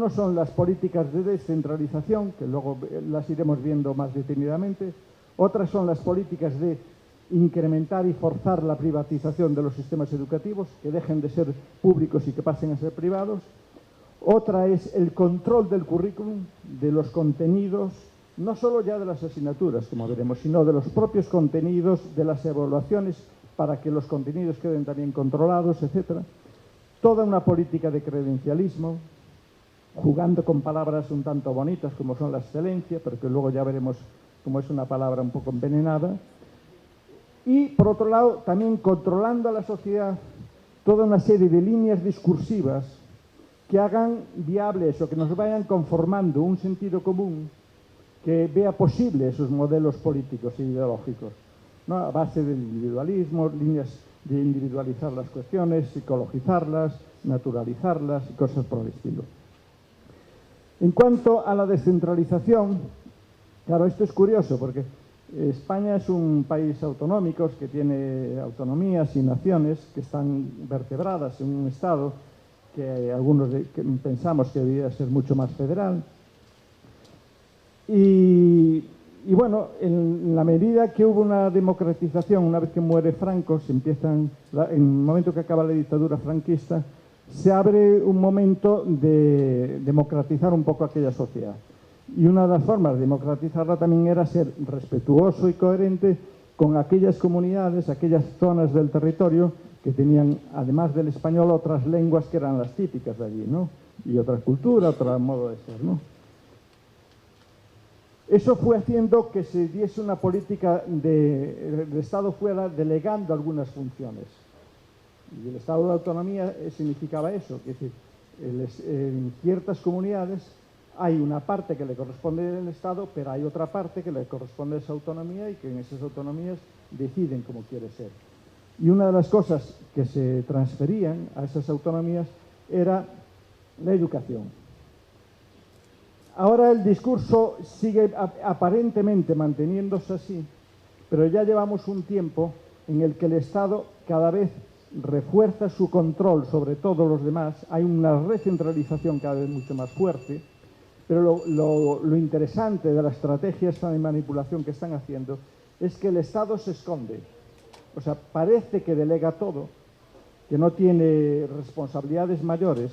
Uno son las políticas de descentralización, que luego las iremos viendo más detenidamente. Otras son las políticas de incrementar y forzar la privatización de los sistemas educativos, que dejen de ser públicos y que pasen a ser privados. Otra es el control del currículum, de los contenidos, no solo ya de las asignaturas, como veremos, sino de los propios contenidos, de las evaluaciones, para que los contenidos queden también controlados, etc. Toda una política de credencialismo, jugando con palabras un tanto bonitas como son la excelencia, pero que luego ya veremos cómo es una palabra un poco envenenada. Y, por otro lado, también controlando a la sociedad toda una serie de líneas discursivas que hagan viable eso, que nos vayan conformando un sentido común que vea posible esos modelos políticos e ideológicos, ¿no? A base del individualismo, líneas de individualizar las cuestiones, psicologizarlas, naturalizarlas y cosas por el estilo. En cuanto a la descentralización, claro, esto es curioso porque España es un país autonómico que tiene autonomías y naciones que están vertebradas en un Estado que algunos pensamos que debería ser mucho más federal. Y bueno, en la medida que hubo una democratización, una vez que muere Franco, en el momento que acaba la dictadura franquista, se abre un momento de democratizar un poco aquella sociedad. Y una de las formas de democratizarla también era ser respetuoso y coherente con aquellas comunidades, aquellas zonas del territorio que tenían, además del español, otras lenguas que eran las típicas de allí, ¿no? Y otra cultura, otro modo de ser, ¿no? Eso fue haciendo que se diese una política el Estado fuera delegando algunas funciones. Y el Estado de autonomía significaba eso, que es decir, en ciertas comunidades hay una parte que le corresponde al Estado, pero hay otra parte que le corresponde a esa autonomía y que en esas autonomías deciden cómo quiere ser. Y una de las cosas que se transferían a esas autonomías era la educación. Ahora el discurso sigue aparentemente manteniéndose así, pero ya llevamos un tiempo en el que el Estado cada vez refuerza su control sobre todos los demás. Hay una recentralización cada vez mucho más fuerte, pero lo interesante de la estrategia esta de manipulación que están haciendo es que el Estado se esconde. O sea, parece que delega todo, que no tiene responsabilidades mayores,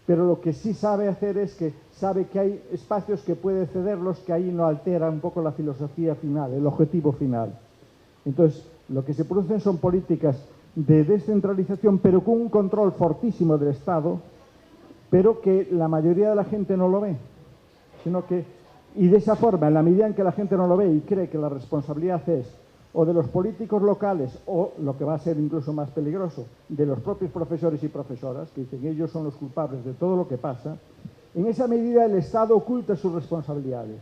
pero lo que sí sabe hacer es que sabe que hay espacios que puede cederlos, que ahí no altera un poco la filosofía final, el objetivo final. Entonces, lo que se producen son políticas de descentralización, pero con un control fortísimo del Estado, pero que la mayoría de la gente no lo ve, y de esa forma, en la medida en que la gente no lo ve y cree que la responsabilidad es o de los políticos locales o, lo que va a ser incluso más peligroso, de los propios profesores y profesoras, que dicen ellos son los culpables de todo lo que pasa, en esa medida el Estado oculta sus responsabilidades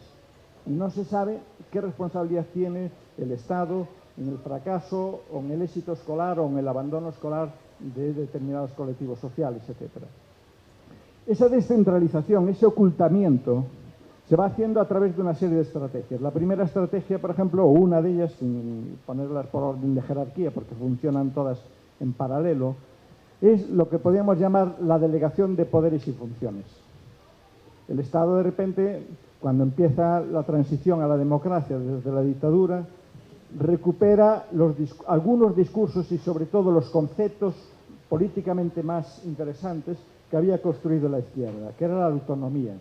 y no se sabe qué responsabilidad tiene el Estado en el fracaso o en el éxito escolar o en el abandono escolar de determinados colectivos sociales, etc. Esa descentralización, ese ocultamiento, se va haciendo a través de una serie de estrategias. La primera estrategia, por ejemplo, o una de ellas, sin ponerlas por orden de jerarquía, porque funcionan todas en paralelo, es lo que podríamos llamar la delegación de poderes y funciones. El Estado, de repente, cuando empieza la transición a la democracia desde la dictadura, recupera algunos discursos y, sobre todo, los conceptos políticamente más interesantes que había construido la izquierda, que era la autonomía.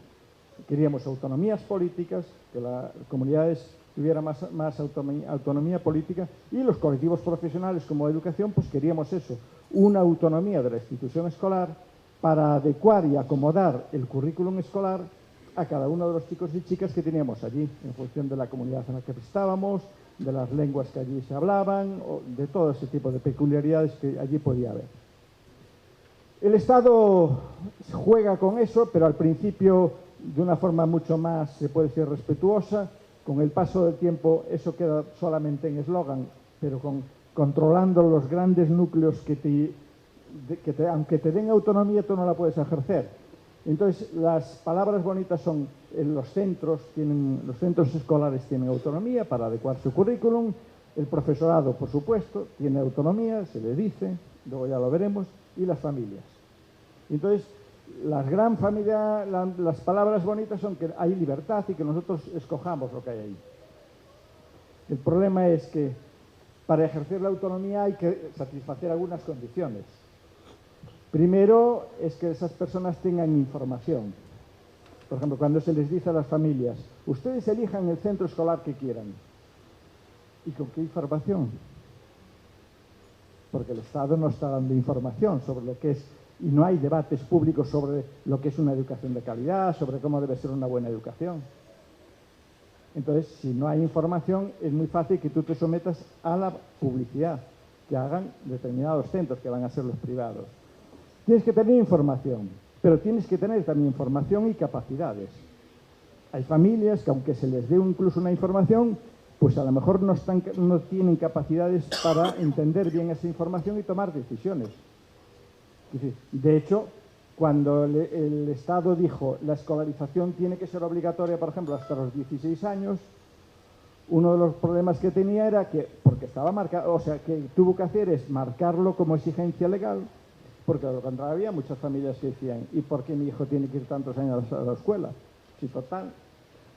Queríamos autonomías políticas, que las comunidades tuvieran más autonomía política, y los colectivos profesionales como educación, pues queríamos eso, una autonomía de la institución escolar para adecuar y acomodar el currículum escolar a cada uno de los chicos y chicas que teníamos allí, en función de la comunidad en la que estábamos, de las lenguas que allí se hablaban, o de todo ese tipo de peculiaridades que allí podía haber. El Estado juega con eso, pero al principio de una forma mucho más, se puede decir, respetuosa. Con el paso del tiempo eso queda solamente en eslogan, pero controlando los grandes núcleos que aunque te den autonomía, tú no la puedes ejercer. Entonces, las palabras bonitas son los centros escolares tienen autonomía para adecuar su currículum, el profesorado, por supuesto, tiene autonomía, se le dice, luego ya lo veremos, y las familias. Entonces, La gran familia, las palabras bonitas son que hay libertad y que nosotros escojamos lo que hay ahí. El problema es que para ejercer la autonomía hay que satisfacer algunas condiciones. Primero es que esas personas tengan información. Por ejemplo, cuando se les dice a las familias, ustedes elijan el centro escolar que quieran. ¿Y con qué información? Porque el Estado no está dando información sobre lo que es, y no hay debates públicos sobre lo que es una educación de calidad, sobre cómo debe ser una buena educación. Entonces, si no hay información, es muy fácil que tú te sometas a la publicidad que hagan determinados centros, que van a ser los privados. Tienes que tener información, pero tienes que tener también información y capacidades. Hay familias que, aunque se les dé incluso una información, pues a lo mejor no tienen capacidades para entender bien esa información y tomar decisiones. Es decir, de hecho, cuando el Estado dijo la escolarización tiene que ser obligatoria, por ejemplo, hasta los 16 años, uno de los problemas que tenía era que, porque estaba marcado, o sea, que tuvo que hacer es marcarlo como exigencia legal, porque de lo contrario había muchas familias que decían, ¿y por qué mi hijo tiene que ir tantos años a la escuela? Si total,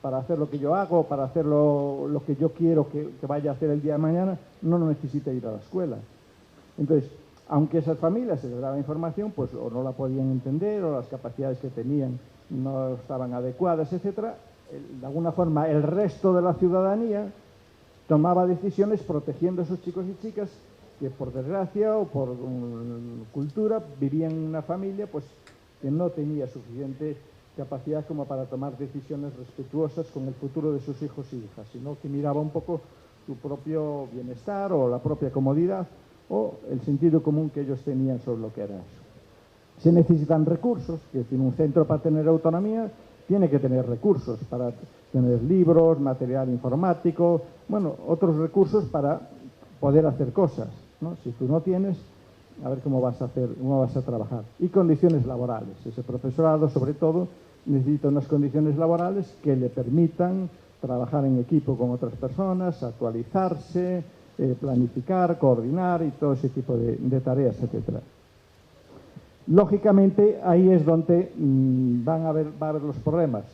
para hacer lo que yo hago, para hacer lo que yo quiero que vaya a hacer el día de mañana, no necesita ir a la escuela. Entonces, aunque esas familias se les daba información, pues o no la podían entender, o las capacidades que tenían no estaban adecuadas, etcétera, de alguna forma el resto de la ciudadanía tomaba decisiones protegiendo a esos chicos y chicas que por desgracia o por cultura vivían en una familia pues que no tenía suficiente capacidad como para tomar decisiones respetuosas con el futuro de sus hijos y hijas, sino que miraba un poco su propio bienestar o la propia comodidad o el sentido común que ellos tenían sobre lo que era eso. Se necesitan recursos, es decir, un centro para tener autonomía tiene que tener recursos para tener libros, material informático, bueno, otros recursos para poder hacer cosas, ¿no? Si tú no tienes, a ver cómo vas a hacer, cómo vas a trabajar. Y condiciones laborales. Ese profesorado, sobre todo, necesita unas condiciones laborales que le permitan trabajar en equipo con otras personas, actualizarse, planificar, coordinar y todo ese tipo de tareas, etcétera. Lógicamente, ahí es donde va a haber los problemas.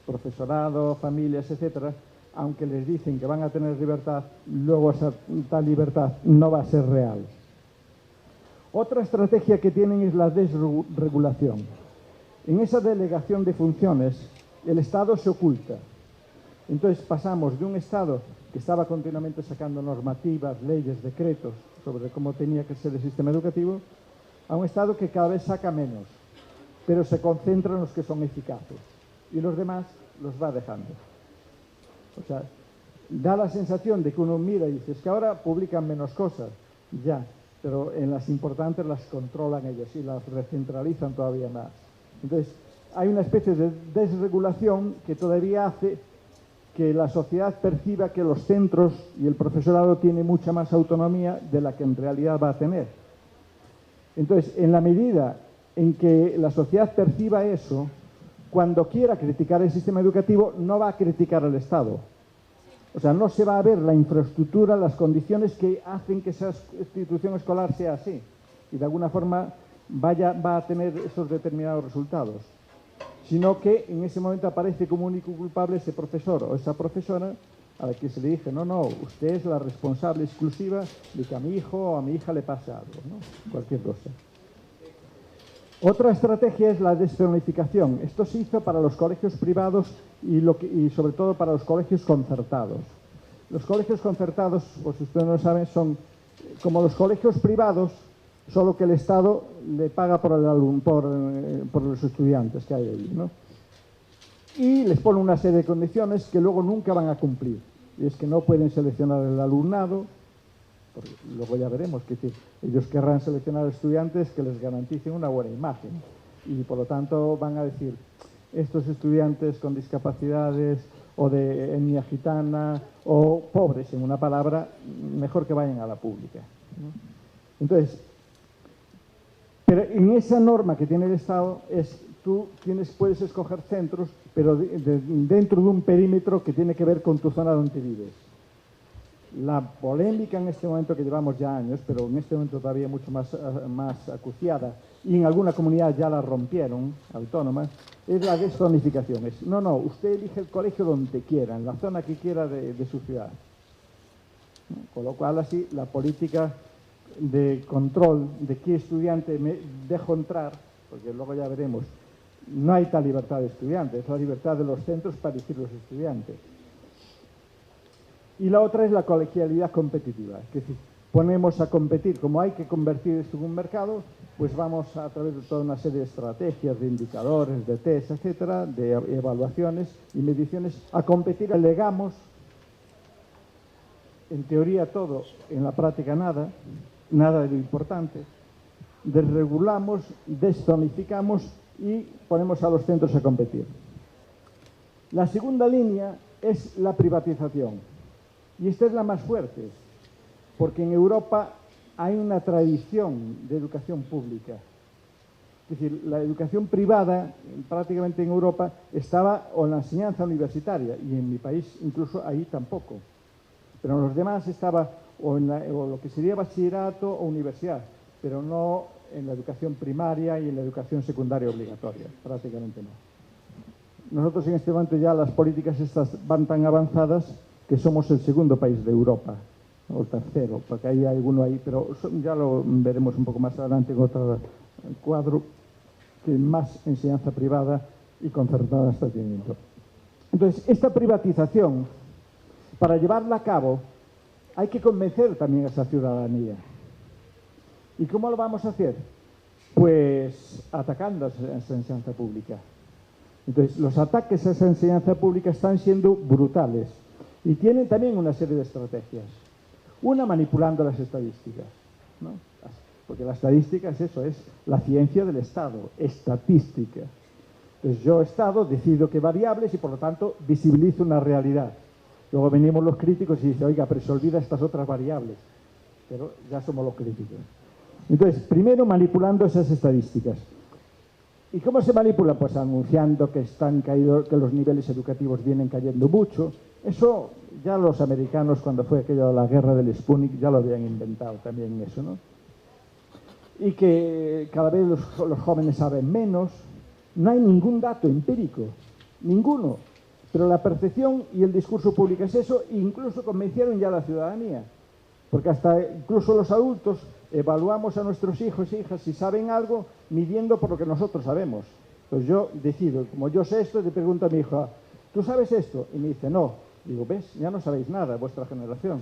Profesorado, familias, etcétera, aunque les dicen que van a tener libertad, luego esa tal libertad no va a ser real. Otra estrategia que tienen es la desregulación. En esa delegación de funciones, el Estado se oculta. Entonces pasamos de un Estado que estaba continuamente sacando normativas, leyes, decretos sobre cómo tenía que ser el sistema educativo, a un Estado que cada vez saca menos, pero se concentra en los que son eficaces y los demás los va dejando. O sea, da la sensación de que uno mira y dice, es que ahora publican menos cosas, ya, pero en las importantes las controlan ellos y las recentralizan todavía más. Entonces, hay una especie de desregulación que todavía hace que la sociedad perciba que los centros y el profesorado tiene mucha más autonomía de la que en realidad va a tener. Entonces, en la medida en que la sociedad perciba eso, cuando quiera criticar el sistema educativo, no va a criticar al Estado. O sea, no se va a ver la infraestructura, las condiciones que hacen que esa institución escolar sea así. Y de alguna forma va a tener esos determinados resultados. Sino que en ese momento aparece como único culpable ese profesor o esa profesora a la que se le dice, no, usted es la responsable exclusiva de que a mi hijo o a mi hija le pase algo, ¿no? Cualquier cosa. Otra estrategia es la despenalización. Esto se hizo para los colegios privados y sobre todo para los colegios concertados. Los colegios concertados, pues si ustedes no lo saben, son como los colegios privados, solo que el Estado le paga por los estudiantes que hay ahí, ¿no? Y les pone una serie de condiciones que luego nunca van a cumplir. Y es que no pueden seleccionar el alumnado, porque luego ya veremos que ellos querrán seleccionar estudiantes que les garanticen una buena imagen. Y por lo tanto van a decir, estos estudiantes con discapacidades o de etnia gitana o pobres, en una palabra, mejor que vayan a la pública, ¿no? Entonces, pero en esa norma que tiene el Estado tú puedes escoger centros, pero dentro de un perímetro que tiene que ver con tu zona donde vives. La polémica en este momento, que llevamos ya años, pero en este momento todavía mucho más acuciada, y en alguna comunidad ya la rompieron, autónomas, es la deszonificación. No, usted elige el colegio donde quiera, en la zona que quiera de su ciudad. ¿No? Con lo cual, así, la política de control de qué estudiante me dejo entrar, porque luego ya veremos, no hay tal libertad de estudiantes, es la libertad de los centros para elegir los estudiantes. Y la otra es la colegialidad competitiva, es decir, ponemos a competir, como hay que convertir esto en un mercado, pues vamos a través de toda una serie de estrategias, de indicadores, de test, etcétera, de evaluaciones y mediciones, a competir. Delegamos, en teoría todo, en la práctica nada de lo importante, desregulamos, deszonificamos y ponemos a los centros a competir. La segunda línea es la privatización. Y esta es la más fuerte, porque en Europa hay una tradición de educación pública. Es decir, la educación privada, prácticamente en Europa, estaba o en la enseñanza universitaria, y en mi país incluso ahí tampoco. Pero en los demás estaba o lo que sería bachillerato o universidad, pero no en la educación primaria y en la educación secundaria obligatoria, prácticamente no. Nosotros en este momento ya las políticas estas van tan avanzadas que somos el segundo país de Europa, o el tercero, porque hay alguno ahí, pero ya lo veremos un poco más adelante en otro cuadro, que más enseñanza privada y concertada está teniendo. Entonces, esta privatización, para llevarla a cabo, hay que convencer también a esa ciudadanía. ¿Y cómo lo vamos a hacer? Pues atacando a esa enseñanza pública. Entonces, los ataques a esa enseñanza pública están siendo brutales. Y tienen también una serie de estrategias. Una, manipulando las estadísticas, ¿no? Porque la estadística es eso, es la ciencia del Estado, estatística. Entonces yo, Estado, decido qué variables y por lo tanto visibilizo una realidad. Luego venimos los críticos y dicen, oiga, pero se olvida estas otras variables. Pero ya somos los críticos. Entonces, primero manipulando esas estadísticas. ¿Y cómo se manipula? Pues anunciando que que los niveles educativos vienen cayendo mucho. Eso ya los americanos, cuando fue aquella la guerra del Sputnik, ya lo habían inventado también eso, ¿no? Y que cada vez los jóvenes saben menos. No hay ningún dato empírico, ninguno. Pero la percepción y el discurso público es eso, e incluso convencieron ya a la ciudadanía. Porque hasta incluso los adultos evaluamos a nuestros hijos e hijas si saben algo midiendo por lo que nosotros sabemos. Pues yo decido, como yo sé esto, le pregunto a mi hija, ¿tú sabes esto? Y me dice, no. Digo, ¿ves? Ya no sabéis nada, vuestra generación.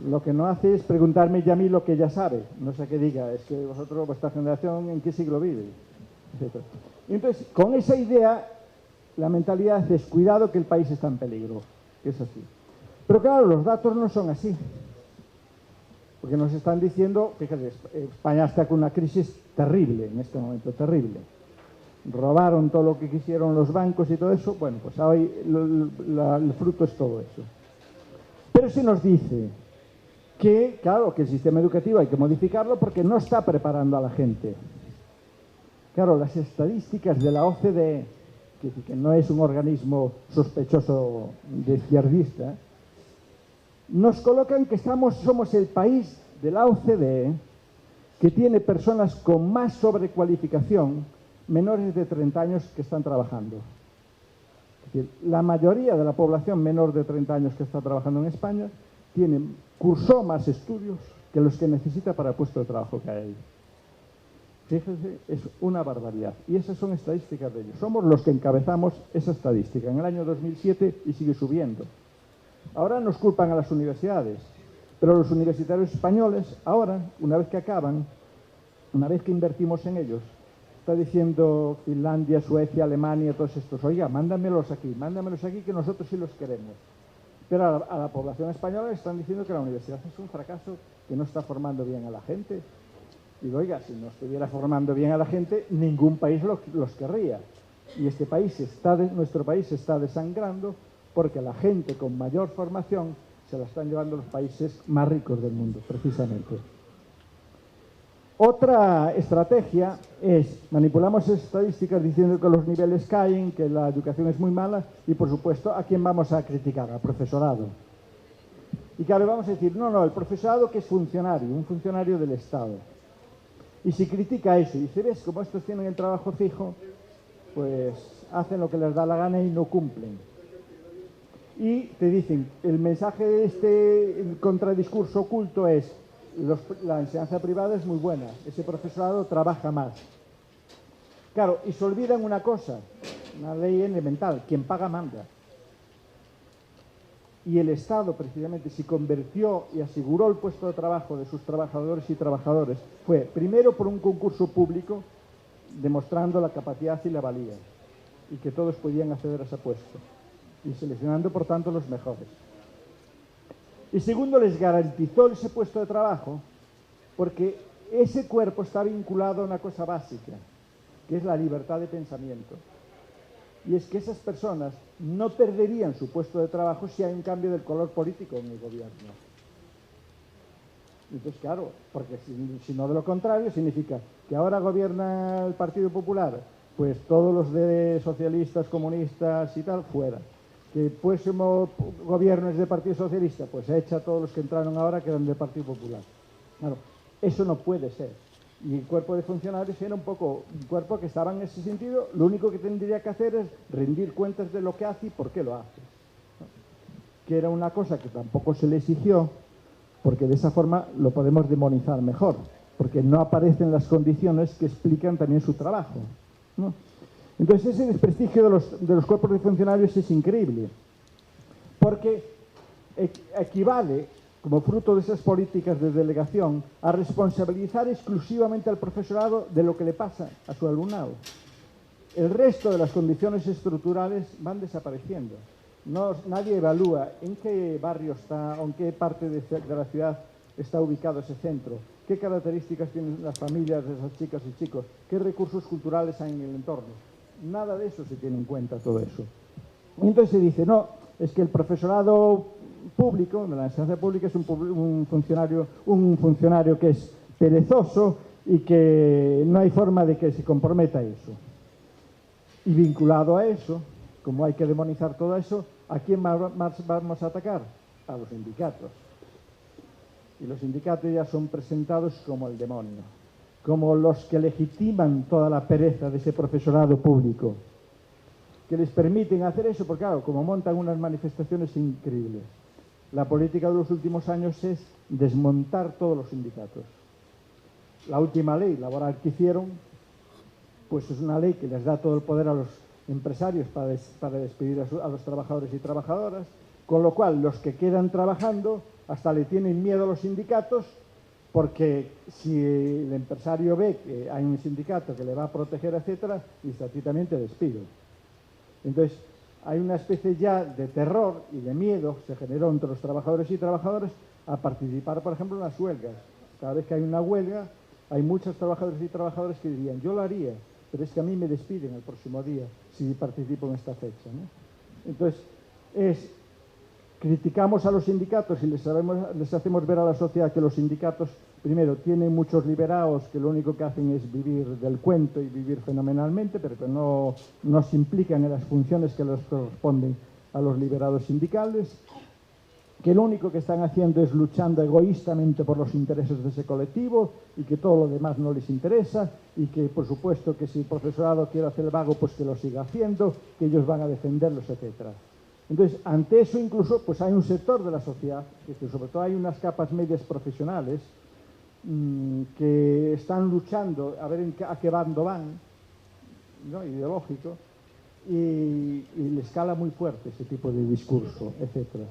Lo que no hace es preguntarme ya a mí lo que ella sabe. No sé qué diga, es que vosotros, vuestra generación, ¿en qué siglo vive? Entonces, con esa idea, la mentalidad es cuidado que el país está en peligro. Es así. Pero claro, los datos no son así. Porque nos están diciendo, fíjate, España está con una crisis terrible en este momento, terrible. Robaron todo lo que quisieron los bancos y todo eso. Bueno, pues hoy el fruto es todo eso. Pero se nos dice que, claro, que el sistema educativo hay que modificarlo porque no está preparando a la gente. Claro, las estadísticas de la OCDE, que no es un organismo sospechoso de izquierdista, nos colocan que somos el país de la OCDE que tiene personas con más sobrecualificación, menores de 30 años que están trabajando. Es decir, la mayoría de la población menor de 30 años que está trabajando en España cursó más estudios que los que necesita para el puesto de trabajo que hay. Fíjense, es una barbaridad. Y esas son estadísticas de ellos. Somos los que encabezamos esa estadística en el año 2007 y sigue subiendo. Ahora nos culpan a las universidades, pero los universitarios españoles, ahora, una vez que acaban, una vez que invertimos en ellos, está diciendo Finlandia, Suecia, Alemania, todos estos, oiga, mándamelos aquí que nosotros sí los queremos. Pero a la población española le están diciendo que la universidad es un fracaso, que no está formando bien a la gente. Digo, oiga, si no estuviera formando bien a la gente, ningún país los querría. Y nuestro país se está desangrando porque la gente con mayor formación se la están llevando los países más ricos del mundo, precisamente. Otra estrategia es, manipulamos estadísticas diciendo que los niveles caen, que la educación es muy mala y, por supuesto, ¿a quién vamos a criticar? Al profesorado. Y claro, vamos a decir, no, el profesorado que es funcionario, un funcionario del Estado. Y si critica eso y dice, ves, como estos tienen el trabajo fijo, pues hacen lo que les da la gana y no cumplen. Y te dicen, el mensaje de el contradiscurso oculto es, la enseñanza privada es muy buena, ese profesorado trabaja más. Claro, y se olvidan una cosa, una ley elemental, quien paga manda. Y el Estado, precisamente, se convirtió y aseguró el puesto de trabajo de sus trabajadores y trabajadoras, fue primero por un concurso público, demostrando la capacidad y la valía, y que todos podían acceder a ese puesto, y seleccionando, por tanto, los mejores. Y segundo, les garantizó ese puesto de trabajo, porque ese cuerpo está vinculado a una cosa básica, que es la libertad de pensamiento. Y es que esas personas no perderían su puesto de trabajo si hay un cambio del color político en el gobierno. Entonces, claro, porque si no, de lo contrario, significa que ahora gobierna el Partido Popular, pues todos los de socialistas, comunistas y tal, fuera. Que el próximo gobierno es del Partido Socialista, pues echa a todos los que entraron ahora que eran del Partido Popular. Claro, eso no puede ser. Y el cuerpo de funcionarios era un poco un cuerpo que estaba en ese sentido, lo único que tendría que hacer es rendir cuentas de lo que hace y por qué lo hace. Que era una cosa que tampoco se le exigió, porque de esa forma lo podemos demonizar mejor, porque no aparecen las condiciones que explican también su trabajo, ¿no? Entonces ese desprestigio de los cuerpos de funcionarios es increíble, porque equivale, como fruto de esas políticas de delegación, a responsabilizar exclusivamente al profesorado de lo que le pasa a su alumnado. El resto de las condiciones estructurales van desapareciendo. Nadie evalúa en qué barrio está o en qué parte de la ciudad está ubicado ese centro, qué características tienen las familias de esas chicas y chicos, qué recursos culturales hay en el entorno. Nada de eso se tiene en cuenta, todo eso. Y entonces se dice, no, es que el profesorado público, de la enseñanza pública, es un funcionario que es perezoso y que no hay forma de que se comprometa a eso. Y vinculado a eso, como hay que demonizar todo eso, ¿a quién más vamos a atacar? A los sindicatos. Y los sindicatos ya son presentados como el demonio, como los que legitiman toda la pereza de ese profesorado público, que les permiten hacer eso, porque claro, como montan unas manifestaciones increíbles. La política de los últimos años es desmontar todos los sindicatos. La última ley laboral que hicieron, pues es una ley que les da todo el poder a los empresarios para despedir a los trabajadores y trabajadoras, con lo cual los que quedan trabajando hasta le tienen miedo a los sindicatos, porque si el empresario ve que hay un sindicato que le va a proteger, etcétera, dice, a ti también te despido. Entonces, hay una especie ya de terror y de miedo se generó entre los trabajadores y trabajadoras a participar, por ejemplo, en las huelgas. Cada vez que hay una huelga, hay muchos trabajadores y trabajadoras que dirían, yo lo haría, pero es que a mí me despiden el próximo día si participo en esta fecha, ¿no? Entonces, criticamos a los sindicatos y les hacemos ver a la sociedad que los sindicatos, primero, tienen muchos liberados que lo único que hacen es vivir del cuento y vivir fenomenalmente, pero que no se implican en las funciones que les corresponden a los liberados sindicales, que lo único que están haciendo es luchando egoístamente por los intereses de ese colectivo y que todo lo demás no les interesa y que, por supuesto, que si el profesorado quiere hacer el vago, pues que lo siga haciendo, que ellos van a defenderlos, etcétera. Entonces, ante eso incluso, pues hay un sector de la sociedad, que sobre todo hay unas capas medias profesionales que están luchando a ver a qué bando van, ¿no? Ideológico, y les cala muy fuerte ese tipo de discurso, etcétera.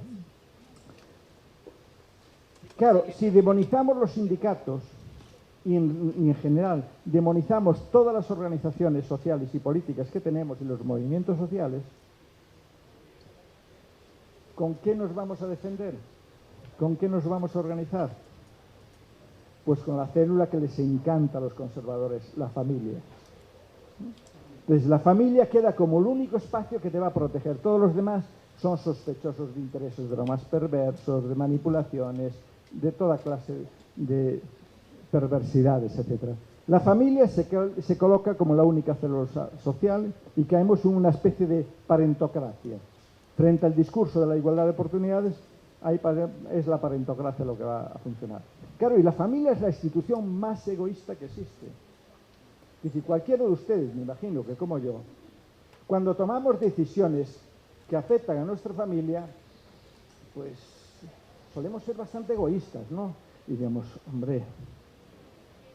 Claro, si demonizamos los sindicatos y en general demonizamos todas las organizaciones sociales y políticas que tenemos y los movimientos sociales, ¿con qué nos vamos a defender? ¿Con qué nos vamos a organizar? Pues con la célula que les encanta a los conservadores, la familia. Entonces la familia queda como el único espacio que te va a proteger. Todos los demás son sospechosos de intereses de lo más perversos, de manipulaciones, de toda clase de perversidades, etc. La familia se coloca como la única célula social y caemos en una especie de parentocracia. Frente al discurso de la igualdad de oportunidades, es la parentocracia lo que va a funcionar. Claro, y la familia es la institución más egoísta que existe. Es decir, cualquiera de ustedes, me imagino que como yo, cuando tomamos decisiones que afectan a nuestra familia, pues solemos ser bastante egoístas, ¿no? Y digamos, hombre,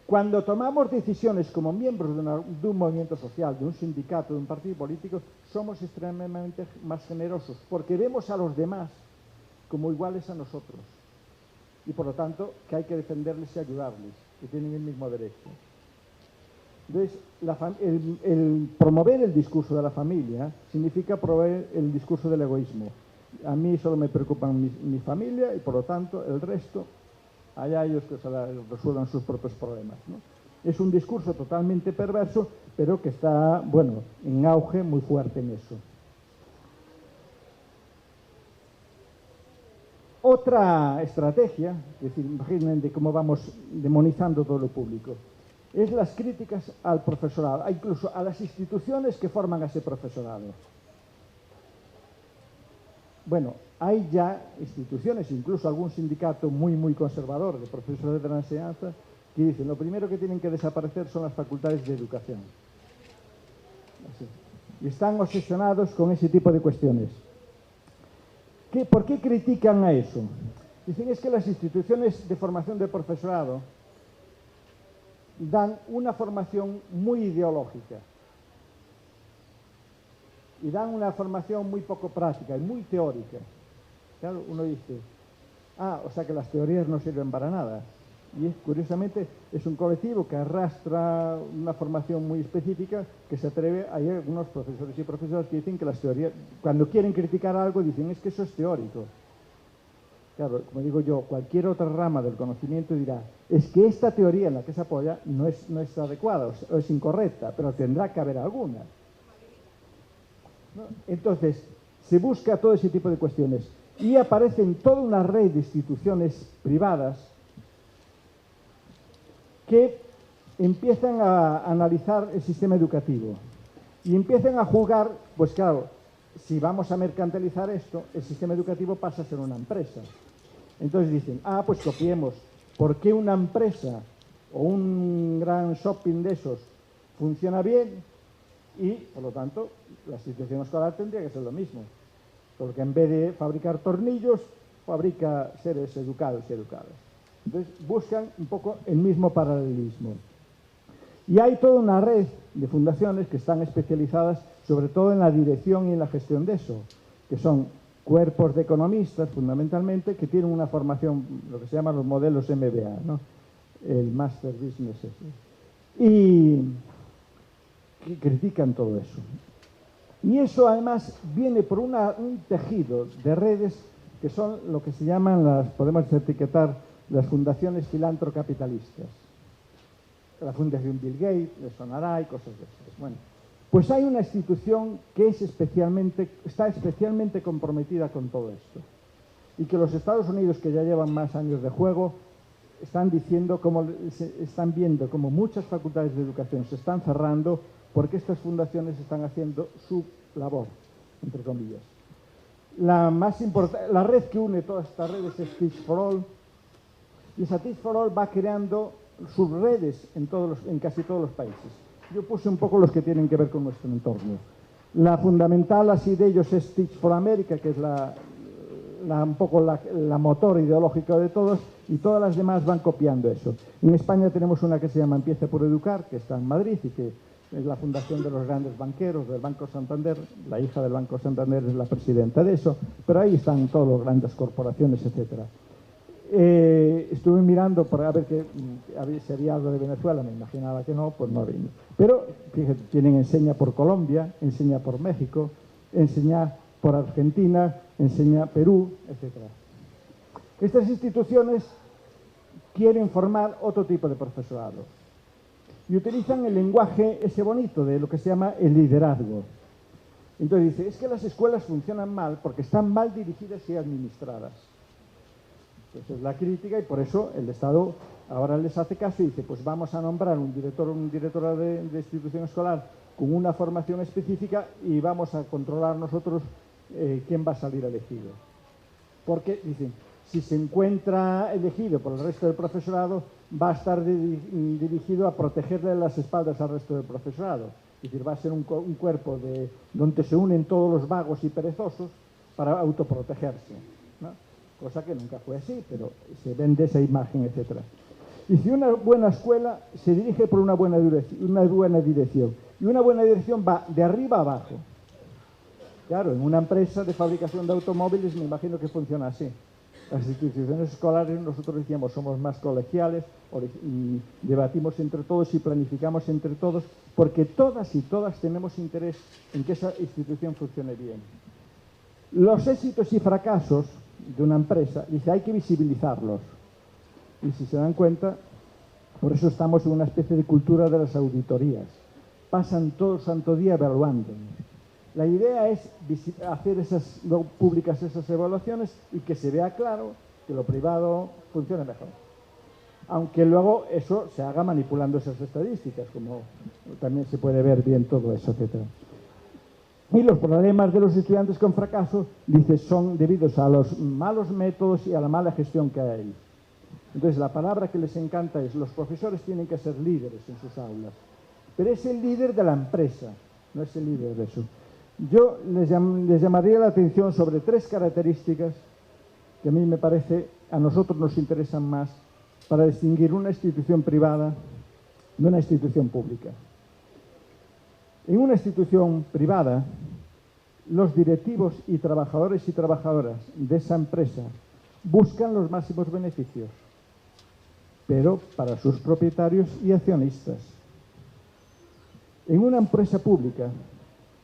cuando tomamos decisiones como miembros de un movimiento social, de un sindicato, de un partido político, somos extremadamente más generosos, porque vemos a los demás como iguales a nosotros. Y por lo tanto, que hay que defenderles y ayudarles, que tienen el mismo derecho. Entonces, el promover el discurso de la familia significa promover el discurso del egoísmo. A mí solo me preocupan mi familia y por lo tanto el resto, allá ellos que se resuelvan sus propios problemas, ¿no? Es un discurso totalmente perverso, pero que está, bueno, en auge muy fuerte en eso. Otra estrategia, es decir, imaginen cómo vamos demonizando todo lo público, es las críticas al profesorado, incluso a las instituciones que forman a ese profesorado. Bueno, hay ya instituciones, incluso algún sindicato muy conservador de profesores de la enseñanza, que dicen, lo primero que tienen que desaparecer son las facultades de educación. Así. Y están obsesionados con ese tipo de cuestiones. ¿Por qué critican a eso? Dicen es que las instituciones de formación de profesorado dan una formación muy ideológica y dan una formación muy poco práctica y muy teórica. Claro, uno dice, o sea que las teorías no sirven para nada. Y curiosamente es un colectivo que arrastra una formación muy específica que se atreve. Hay algunos profesores y profesoras que dicen que las teorías, cuando quieren criticar algo, dicen es que eso es teórico. Claro, como digo yo, cualquier otra rama del conocimiento dirá, es que esta teoría en la que se apoya no es adecuada o es incorrecta, pero tendrá que haber alguna. ¿No? Entonces, se busca todo ese tipo de cuestiones y aparecen toda una red de instituciones privadas que empiezan a analizar el sistema educativo y empiezan a jugar, pues claro, si vamos a mercantilizar esto, el sistema educativo pasa a ser una empresa. Entonces dicen, pues copiemos. ¿Por qué una empresa o un gran shopping de esos funciona bien y, por lo tanto, la institución escolar tendría que ser lo mismo? Porque en vez de fabricar tornillos, fabrica seres educados y educadas. Entonces buscan un poco el mismo paralelismo. Y hay toda una red de fundaciones que están especializadas sobre todo en la dirección y en la gestión de eso, que son cuerpos de economistas fundamentalmente que tienen una formación, lo que se llaman los modelos MBA, ¿no? El Master Business. Y que critican todo eso. Y eso además viene por un tejido de redes que son lo que se llaman podemos etiquetar las fundaciones filantrocapitalistas. La Fundación Bill Gates, le sonará y cosas de esas. Bueno, pues hay una institución que está especialmente comprometida con todo esto. Y que los Estados Unidos, que ya llevan más años de juego, están viendo como muchas facultades de educación se están cerrando porque estas fundaciones están haciendo su labor, entre comillas. La red que une todas estas redes es Teach for All, y esa Teach for All va creando sus redes en casi todos los países. Yo puse un poco los que tienen que ver con nuestro entorno. La fundamental así de ellos es Teach for America, que es un poco la motor ideológica de todos, y todas las demás van copiando eso. En España tenemos una que se llama Empieza por Educar, que está en Madrid y que es la fundación de los grandes banqueros del Banco Santander. La hija del Banco Santander es la presidenta de eso, pero ahí están todas las grandes corporaciones, etcétera. Estuve mirando para ver si había algo de Venezuela, me imaginaba que no, pues no había. Pero fíjate, tienen Enseña por Colombia, Enseña por México, Enseña por Argentina, Enseña Perú, etc. Estas instituciones quieren formar otro tipo de profesorado y utilizan el lenguaje ese bonito de lo que se llama el liderazgo. Entonces dice, es que las escuelas funcionan mal porque están mal dirigidas y administradas. Esa es la crítica y por eso el Estado ahora les hace caso y dice, pues vamos a nombrar un director o una directora de institución escolar con una formación específica y vamos a controlar nosotros quién va a salir elegido. porque, dicen, si se encuentra elegido por el resto del profesorado, va a estar dirigido a protegerle las espaldas al resto del profesorado. Es decir, va a ser un cuerpo donde se unen todos los vagos y perezosos para autoprotegerse, ¿no? Cosa que nunca fue así, pero se vende esa imagen, etc. Y si una buena escuela se dirige por una buena dirección, y una buena dirección va de arriba a abajo. Claro, en una empresa de fabricación de automóviles me imagino que funciona así. Las instituciones escolares, nosotros decíamos, somos más colegiales y debatimos entre todos y planificamos entre todos, porque todas y todas tenemos interés en que esa institución funcione bien. Los éxitos y fracasos de una empresa, dice, hay que visibilizarlos. Y si se dan cuenta, por eso estamos en una especie de cultura de las auditorías. Pasan todo el santo día evaluando. La idea es hacer públicas esas evaluaciones y que se vea claro que lo privado funciona mejor. Aunque luego eso se haga manipulando esas estadísticas, como también se puede ver bien todo eso, etc. Y los problemas de los estudiantes con fracaso, dice, son debidos a los malos métodos y a la mala gestión que hay. Entonces, la palabra que les encanta es, los profesores tienen que ser líderes en sus aulas. Pero es el líder de la empresa, no es el líder de eso. Yo les llamaría la atención sobre 3 características que a mí me parece, a nosotros nos interesan más para distinguir una institución privada de una institución pública. En una institución privada, los directivos y trabajadores y trabajadoras de esa empresa buscan los máximos beneficios, pero para sus propietarios y accionistas. En una empresa pública,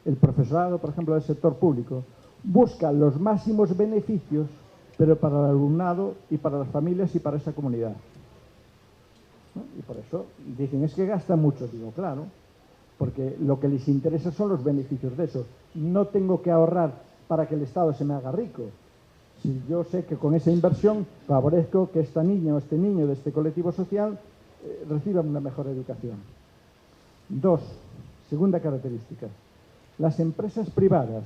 el profesorado, por ejemplo, del sector público, busca los máximos beneficios, pero para el alumnado y para las familias y para esa comunidad, ¿no? Y por eso dicen, es que gastan mucho. Digo, claro, porque lo que les interesa son los beneficios de eso. No tengo que ahorrar para que el Estado se me haga rico. Si yo sé que con esa inversión favorezco que esta niña o este niño de este colectivo social reciba una mejor educación. 2, segunda característica. Las empresas privadas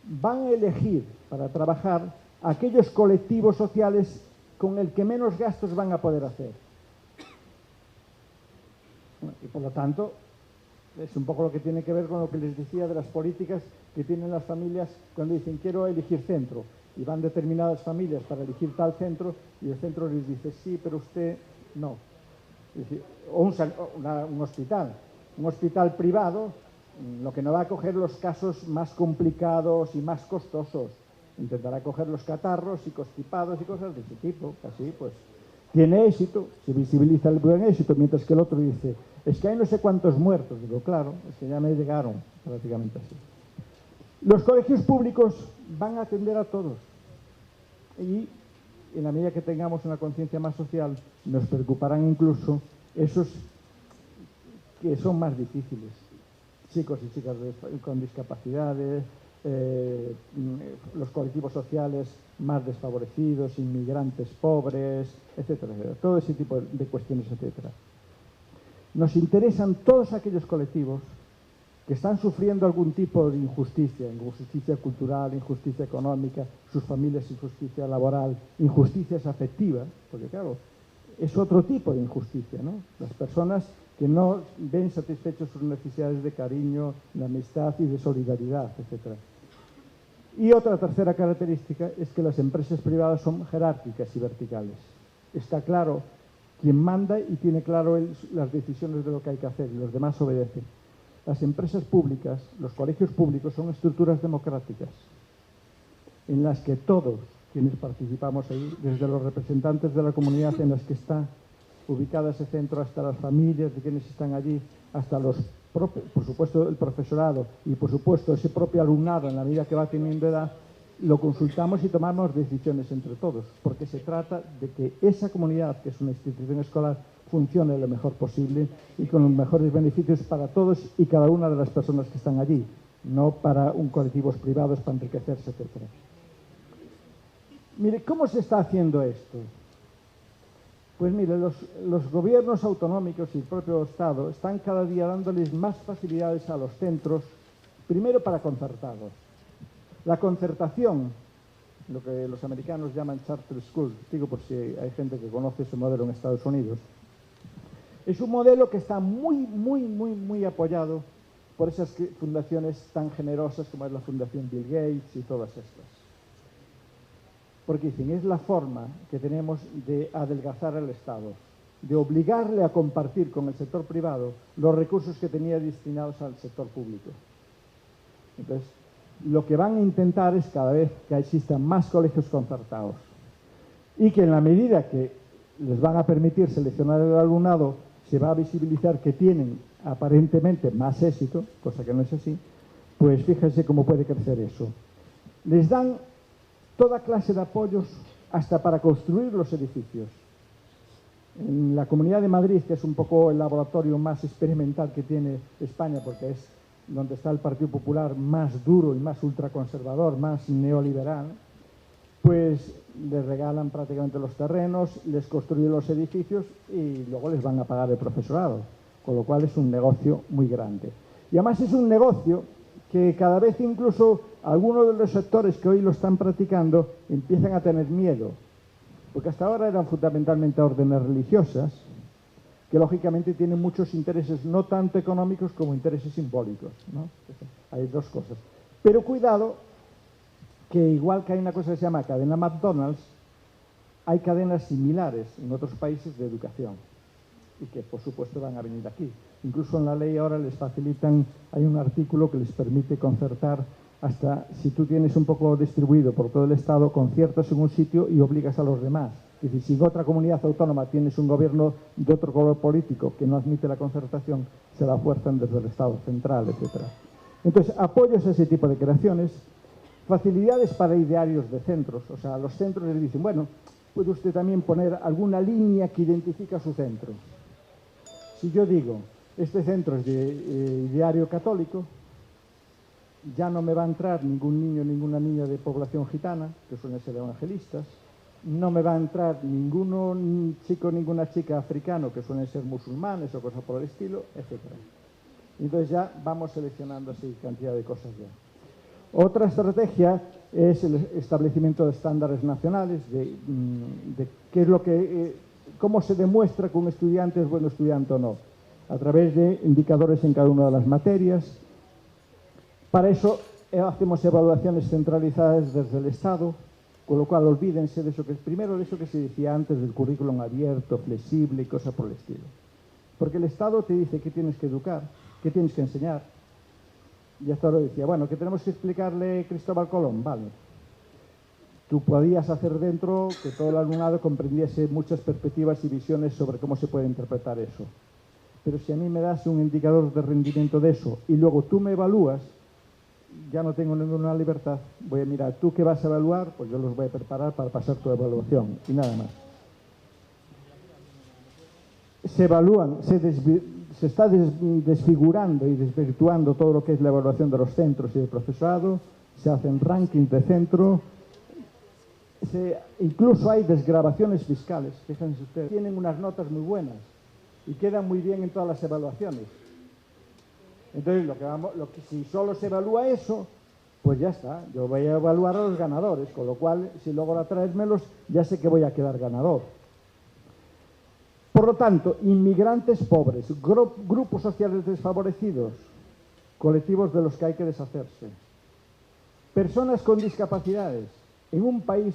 van a elegir para trabajar aquellos colectivos sociales con el que menos gastos van a poder hacer. Y por lo tanto, es un poco lo que tiene que ver con lo que les decía de las políticas que tienen las familias cuando dicen quiero elegir centro. Y van determinadas familias para elegir tal centro y el centro les dice sí, pero usted no. Es decir, o un hospital. Un hospital privado, lo que no va a coger los casos más complicados y más costosos. Intentará coger los catarros y constipados y cosas de ese tipo. Así, pues, tiene éxito, se visibiliza el buen éxito, mientras que el otro dice, es que hay no sé cuántos muertos. Digo, claro, es que ya me llegaron, prácticamente así. Los colegios públicos van a atender a todos. Y en la medida que tengamos una conciencia más social, nos preocuparán incluso esos que son más difíciles. Chicos y chicas con discapacidades, los colectivos sociales más desfavorecidos, inmigrantes pobres, etcétera, etcétera. Todo ese tipo de cuestiones, etcétera. Nos interesan todos aquellos colectivos que están sufriendo algún tipo de injusticia cultural, injusticia económica, sus familias, injusticia laboral, injusticias afectivas, porque claro, es otro tipo de injusticia, ¿no? Las personas que no ven satisfechos sus necesidades de cariño, de amistad y de solidaridad, etc. Y otra tercera característica es que las empresas privadas son jerárquicas y verticales. Está claro quién manda y tiene claro las decisiones de lo que hay que hacer y los demás obedecen. Las empresas públicas, los colegios públicos son estructuras democráticas en las que todos quienes participamos ahí, desde los representantes de la comunidad en las que está ubicado ese centro, hasta las familias de quienes están allí, hasta los propios, por supuesto el profesorado y por supuesto ese propio alumnado en la medida que va teniendo edad, lo consultamos y tomamos decisiones entre todos, porque se trata de que esa comunidad, que es una institución escolar, funcione lo mejor posible y con los mejores beneficios para todos y cada una de las personas que están allí, no para un colectivos privados para enriquecerse, etc. Mire, ¿cómo se está haciendo esto? Pues mire, los gobiernos autonómicos y el propio Estado están cada día dándoles más facilidades a los centros, primero para concertarlos. La concertación lo que los americanos llaman charter schools, digo por si hay gente que conoce ese modelo en Estados Unidos. Es un modelo que está muy apoyado por esas fundaciones tan generosas como es la Fundación Bill Gates y todas estas. Porque dicen, es la forma que tenemos de adelgazar al Estado, de obligarle a compartir con el sector privado los recursos que tenía destinados al sector público. Entonces, lo que van a intentar es cada vez que existan más colegios concertados y que en la medida que les van a permitir seleccionar el alumnado, se va a visibilizar que tienen aparentemente más éxito, cosa que no es así, pues fíjense cómo puede crecer eso. Les dan toda clase de apoyos hasta para construir los edificios. En la Comunidad de Madrid, que es un poco el laboratorio más experimental que tiene España, porque es donde está el Partido Popular más duro y más ultraconservador, más neoliberal, pues les regalan prácticamente los terrenos, les construyen los edificios y luego les van a pagar el profesorado, con lo cual es un negocio muy grande. Y además es un negocio que cada vez incluso algunos de los sectores que hoy lo están practicando empiezan a tener miedo, porque hasta ahora eran fundamentalmente órdenes religiosas, que lógicamente tienen muchos intereses, no tanto económicos como intereses simbólicos, ¿no? Hay dos cosas. Pero cuidado, que igual que hay una cosa que se llama cadena McDonald's, hay cadenas similares en otros países de educación y que por supuesto van a venir aquí. Incluso en la ley ahora les facilitan, hay un artículo que les permite concertar hasta si tú tienes un poco distribuido por todo el Estado, conciertos en un sitio y obligas a los demás. Es decir, si en otra comunidad autónoma tienes un gobierno de otro color político que no admite la concertación, se la fuerzan desde el Estado central, etc. Entonces, apoyos a ese tipo de creaciones, facilidades para idearios de centros. O sea, los centros les dicen, bueno, puede usted también poner alguna línea que identifica su centro. Si yo digo, este centro es de ideario católico, ya no me va a entrar ningún niño, ninguna niña de población gitana, que suelen ser evangelistas, no me va a entrar ningún chico, ninguna chica africano, que suelen ser musulmanes o cosas por el estilo, etc. Entonces ya vamos seleccionando así cantidad de cosas ya. Otra estrategia es el establecimiento de estándares nacionales, de qué es lo que, cómo se demuestra que un estudiante es buen estudiante o no, a través de indicadores en cada una de las materias. Para eso hacemos evaluaciones centralizadas desde el Estado, con lo cual olvídense de eso que es primero de eso que se decía antes del currículum abierto, flexible y cosas por el estilo. Porque el Estado te dice qué tienes que educar, qué tienes que enseñar. Y hasta ahora decía, bueno, que tenemos que explicarle Cristóbal Colón, vale. Tú podías hacer dentro que todo el alumnado comprendiese muchas perspectivas y visiones sobre cómo se puede interpretar eso. Pero si a mí me das un indicador de rendimiento de eso y luego tú me evalúas, ya no tengo ninguna libertad. Voy a mirar, ¿tú qué vas a evaluar? Pues yo los voy a preparar para pasar tu evaluación y nada más. Se evalúan, se está desfigurando y desvirtuando todo lo que es la evaluación de los centros y del profesorado, se hacen rankings de centro, incluso hay desgravaciones fiscales, fíjense ustedes, tienen unas notas muy buenas y quedan muy bien en todas las evaluaciones. Entonces, si solo se evalúa eso, pues ya está, yo voy a evaluar a los ganadores, con lo cual, si logro atraérmelos, ya sé que voy a quedar ganador. Por lo tanto, inmigrantes pobres, grupos sociales desfavorecidos, colectivos de los que hay que deshacerse, personas con discapacidades, en un país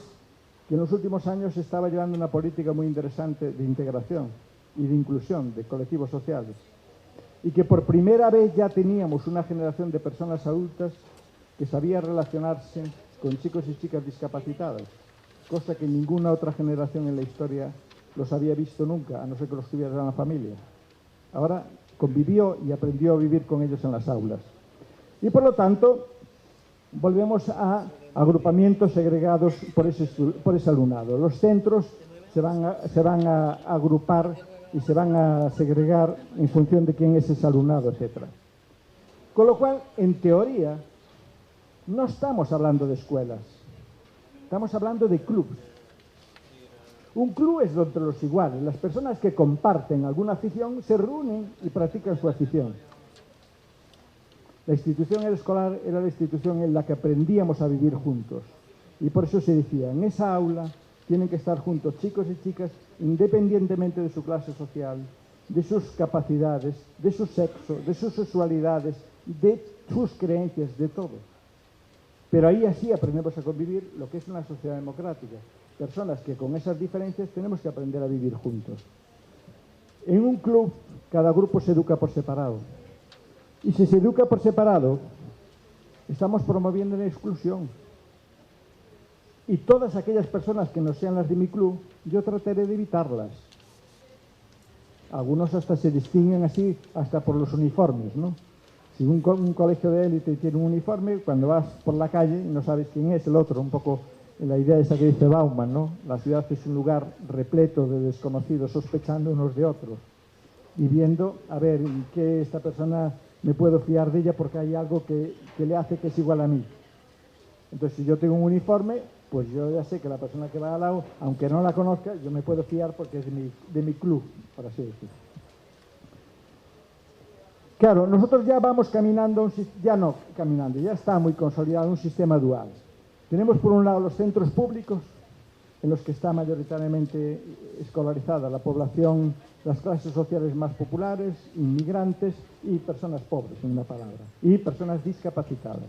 que en los últimos años estaba llevando una política muy interesante de integración y de inclusión de colectivos sociales, y que por primera vez ya teníamos una generación de personas adultas que sabía relacionarse con chicos y chicas discapacitados, cosa que ninguna otra generación en la historia los había visto nunca, a no ser que los tuviera en la familia. Ahora convivió y aprendió a vivir con ellos en las aulas. Y por lo tanto, volvemos a agrupamientos segregados por ese alumnado. Los centros se van a agrupar y se van a segregar en función de quién es ese alumnado, etc. Con lo cual, en teoría, no estamos hablando de escuelas, estamos hablando de clubes. Un club es entre los iguales, las personas que comparten alguna afición se reúnen y practican su afición. La institución escolar era la institución en la que aprendíamos a vivir juntos. Y por eso se decía, en esa aula tienen que estar juntos chicos y chicas independientemente de su clase social, de sus capacidades, de su sexo, de sus sexualidades, de sus creencias, de todo. Pero ahí así aprendemos a convivir lo que es una sociedad democrática. Personas que con esas diferencias tenemos que aprender a vivir juntos. En un club, cada grupo se educa por separado. Y si se educa por separado, estamos promoviendo la exclusión. Y todas aquellas personas que no sean las de mi club, yo trataré de evitarlas. Algunos hasta se distinguen así, hasta por los uniformes, ¿no? Si un colegio de élite tiene un uniforme, cuando vas por la calle no sabes quién es el otro, un poco la idea esa que dice Bauman, ¿no? La ciudad es un lugar repleto de desconocidos sospechando unos de otros y viendo, a ver, ¿qué esta persona me puedo fiar de ella porque hay algo que le hace que es igual a mí? Entonces, si yo tengo un uniforme, pues yo ya sé que la persona que va al lado, aunque no la conozca, yo me puedo fiar porque es de mi club, por así decirlo. Claro, nosotros ya vamos caminando, ya está muy consolidado un sistema dual. Tenemos por un lado los centros públicos, en los que está mayoritariamente escolarizada la población, las clases sociales más populares, inmigrantes y personas pobres, en una palabra, y personas discapacitadas.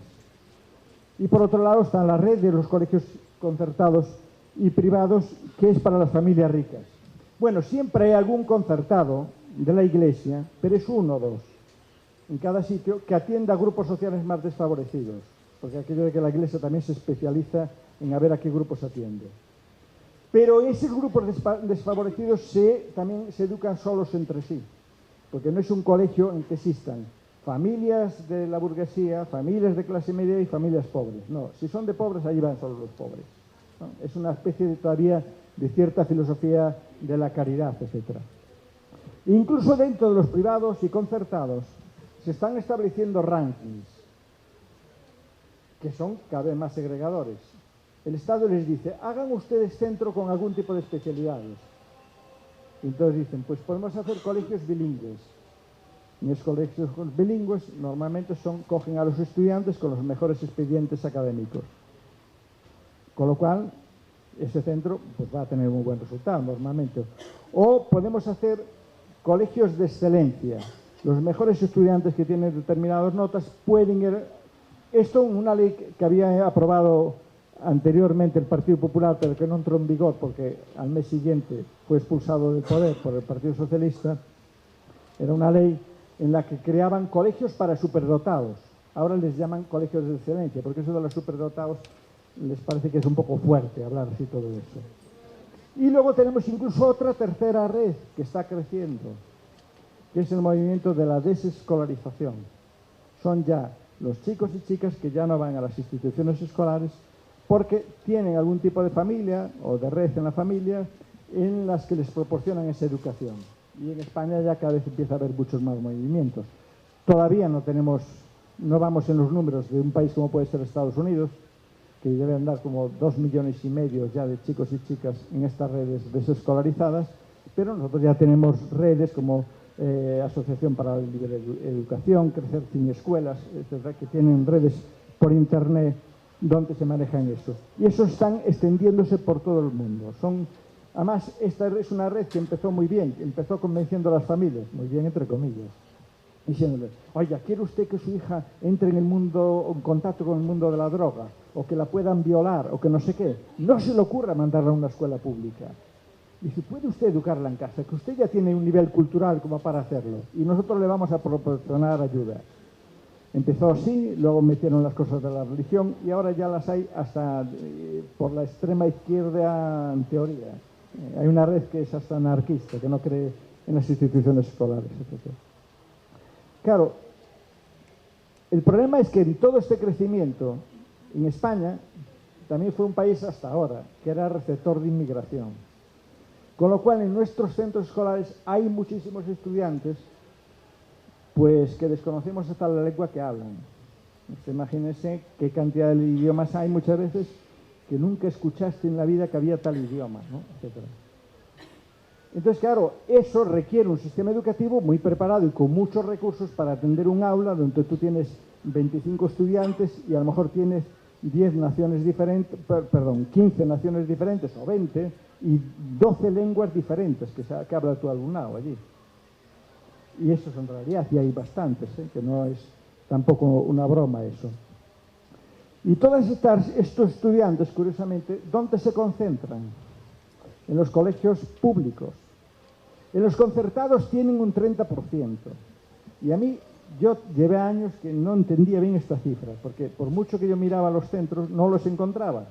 Y por otro lado está la red de los colegios concertados y privados, que es para las familias ricas. Bueno, siempre hay algún concertado de la Iglesia, pero es uno o dos en cada sitio, que atienda a grupos sociales más desfavorecidos, porque aquello de que la Iglesia también se especializa en a ver a qué grupos atiende. Pero esos grupos desfavorecidos también se educan solos entre sí, porque no es un colegio en que existan familias de la burguesía, familias de clase media y familias pobres. No, si son de pobres, ahí van solo los pobres, ¿no? Es una especie todavía de cierta filosofía de la caridad, etc. Incluso dentro de los privados y concertados se están estableciendo rankings que son cada vez más segregadores. El Estado les dice, hagan ustedes centro con algún tipo de especialidades. Y entonces dicen, pues podemos hacer colegios bilingües. En los colegios bilingües normalmente cogen a los estudiantes con los mejores expedientes académicos. Con lo cual, ese centro pues, va a tener un buen resultado normalmente. O podemos hacer colegios de excelencia. Los mejores estudiantes que tienen determinadas notas pueden ir... Esto en una ley que había aprobado anteriormente el Partido Popular, pero que no entró en vigor porque al mes siguiente fue expulsado del poder por el Partido Socialista. Era una ley en la que creaban colegios para superdotados. Ahora les llaman colegios de excelencia, porque eso de los superdotados les parece que es un poco fuerte hablar así todo eso. Y luego tenemos incluso otra tercera red que está creciendo, que es el movimiento de la desescolarización. Son ya los chicos y chicas que ya no van a las instituciones escolares porque tienen algún tipo de familia o de red en la familia en las que les proporcionan esa educación. Y en España ya cada vez empieza a haber muchos más movimientos. Todavía no vamos en los números de un país como puede ser Estados Unidos, que debe andar como 2,5 millones ya de chicos y chicas en estas redes desescolarizadas, pero nosotros ya tenemos redes como Asociación para la Libre Educación, Crecer Sin Escuelas, etcétera, que tienen redes por internet donde se manejan eso. Y eso están extendiéndose por todo el mundo. Además, esta es una red que empezó muy bien, empezó convenciendo a las familias, muy bien entre comillas, diciéndoles, oiga, ¿quiere usted que su hija entre en contacto con el mundo de la droga? O que la puedan violar, o que no sé qué. No se le ocurra mandarla a una escuela pública. Dice, ¿puede usted educarla en casa? Que usted ya tiene un nivel cultural como para hacerlo. Y nosotros le vamos a proporcionar ayuda. Empezó así, luego metieron las cosas de la religión y ahora ya las hay hasta por la extrema izquierda en teoría. Hay una red que es hasta anarquista, que no cree en las instituciones escolares, etc. Claro, el problema es que en todo este crecimiento, en España, también fue un país hasta ahora, que era receptor de inmigración. Con lo cual, en nuestros centros escolares hay muchísimos estudiantes pues que desconocemos hasta la lengua que hablan. Imagínense qué cantidad de idiomas hay muchas veces que nunca escuchaste en la vida que había tal idioma, ¿no? Etcétera. Entonces, claro, eso requiere un sistema educativo muy preparado y con muchos recursos para atender un aula donde tú tienes 25 estudiantes y a lo mejor tienes 10 naciones diferentes, perdón, 15 naciones diferentes o 20 y 12 lenguas diferentes que habla tu alumnado allí. Y eso es en realidad, y hay bastantes, que no es tampoco una broma eso. Y todos estos estudiantes, curiosamente, ¿dónde se concentran? En los colegios públicos. En los concertados tienen un 30%. Y a mí, yo llevé años que no entendía bien esta cifra, porque por mucho que yo miraba los centros, no los encontraba.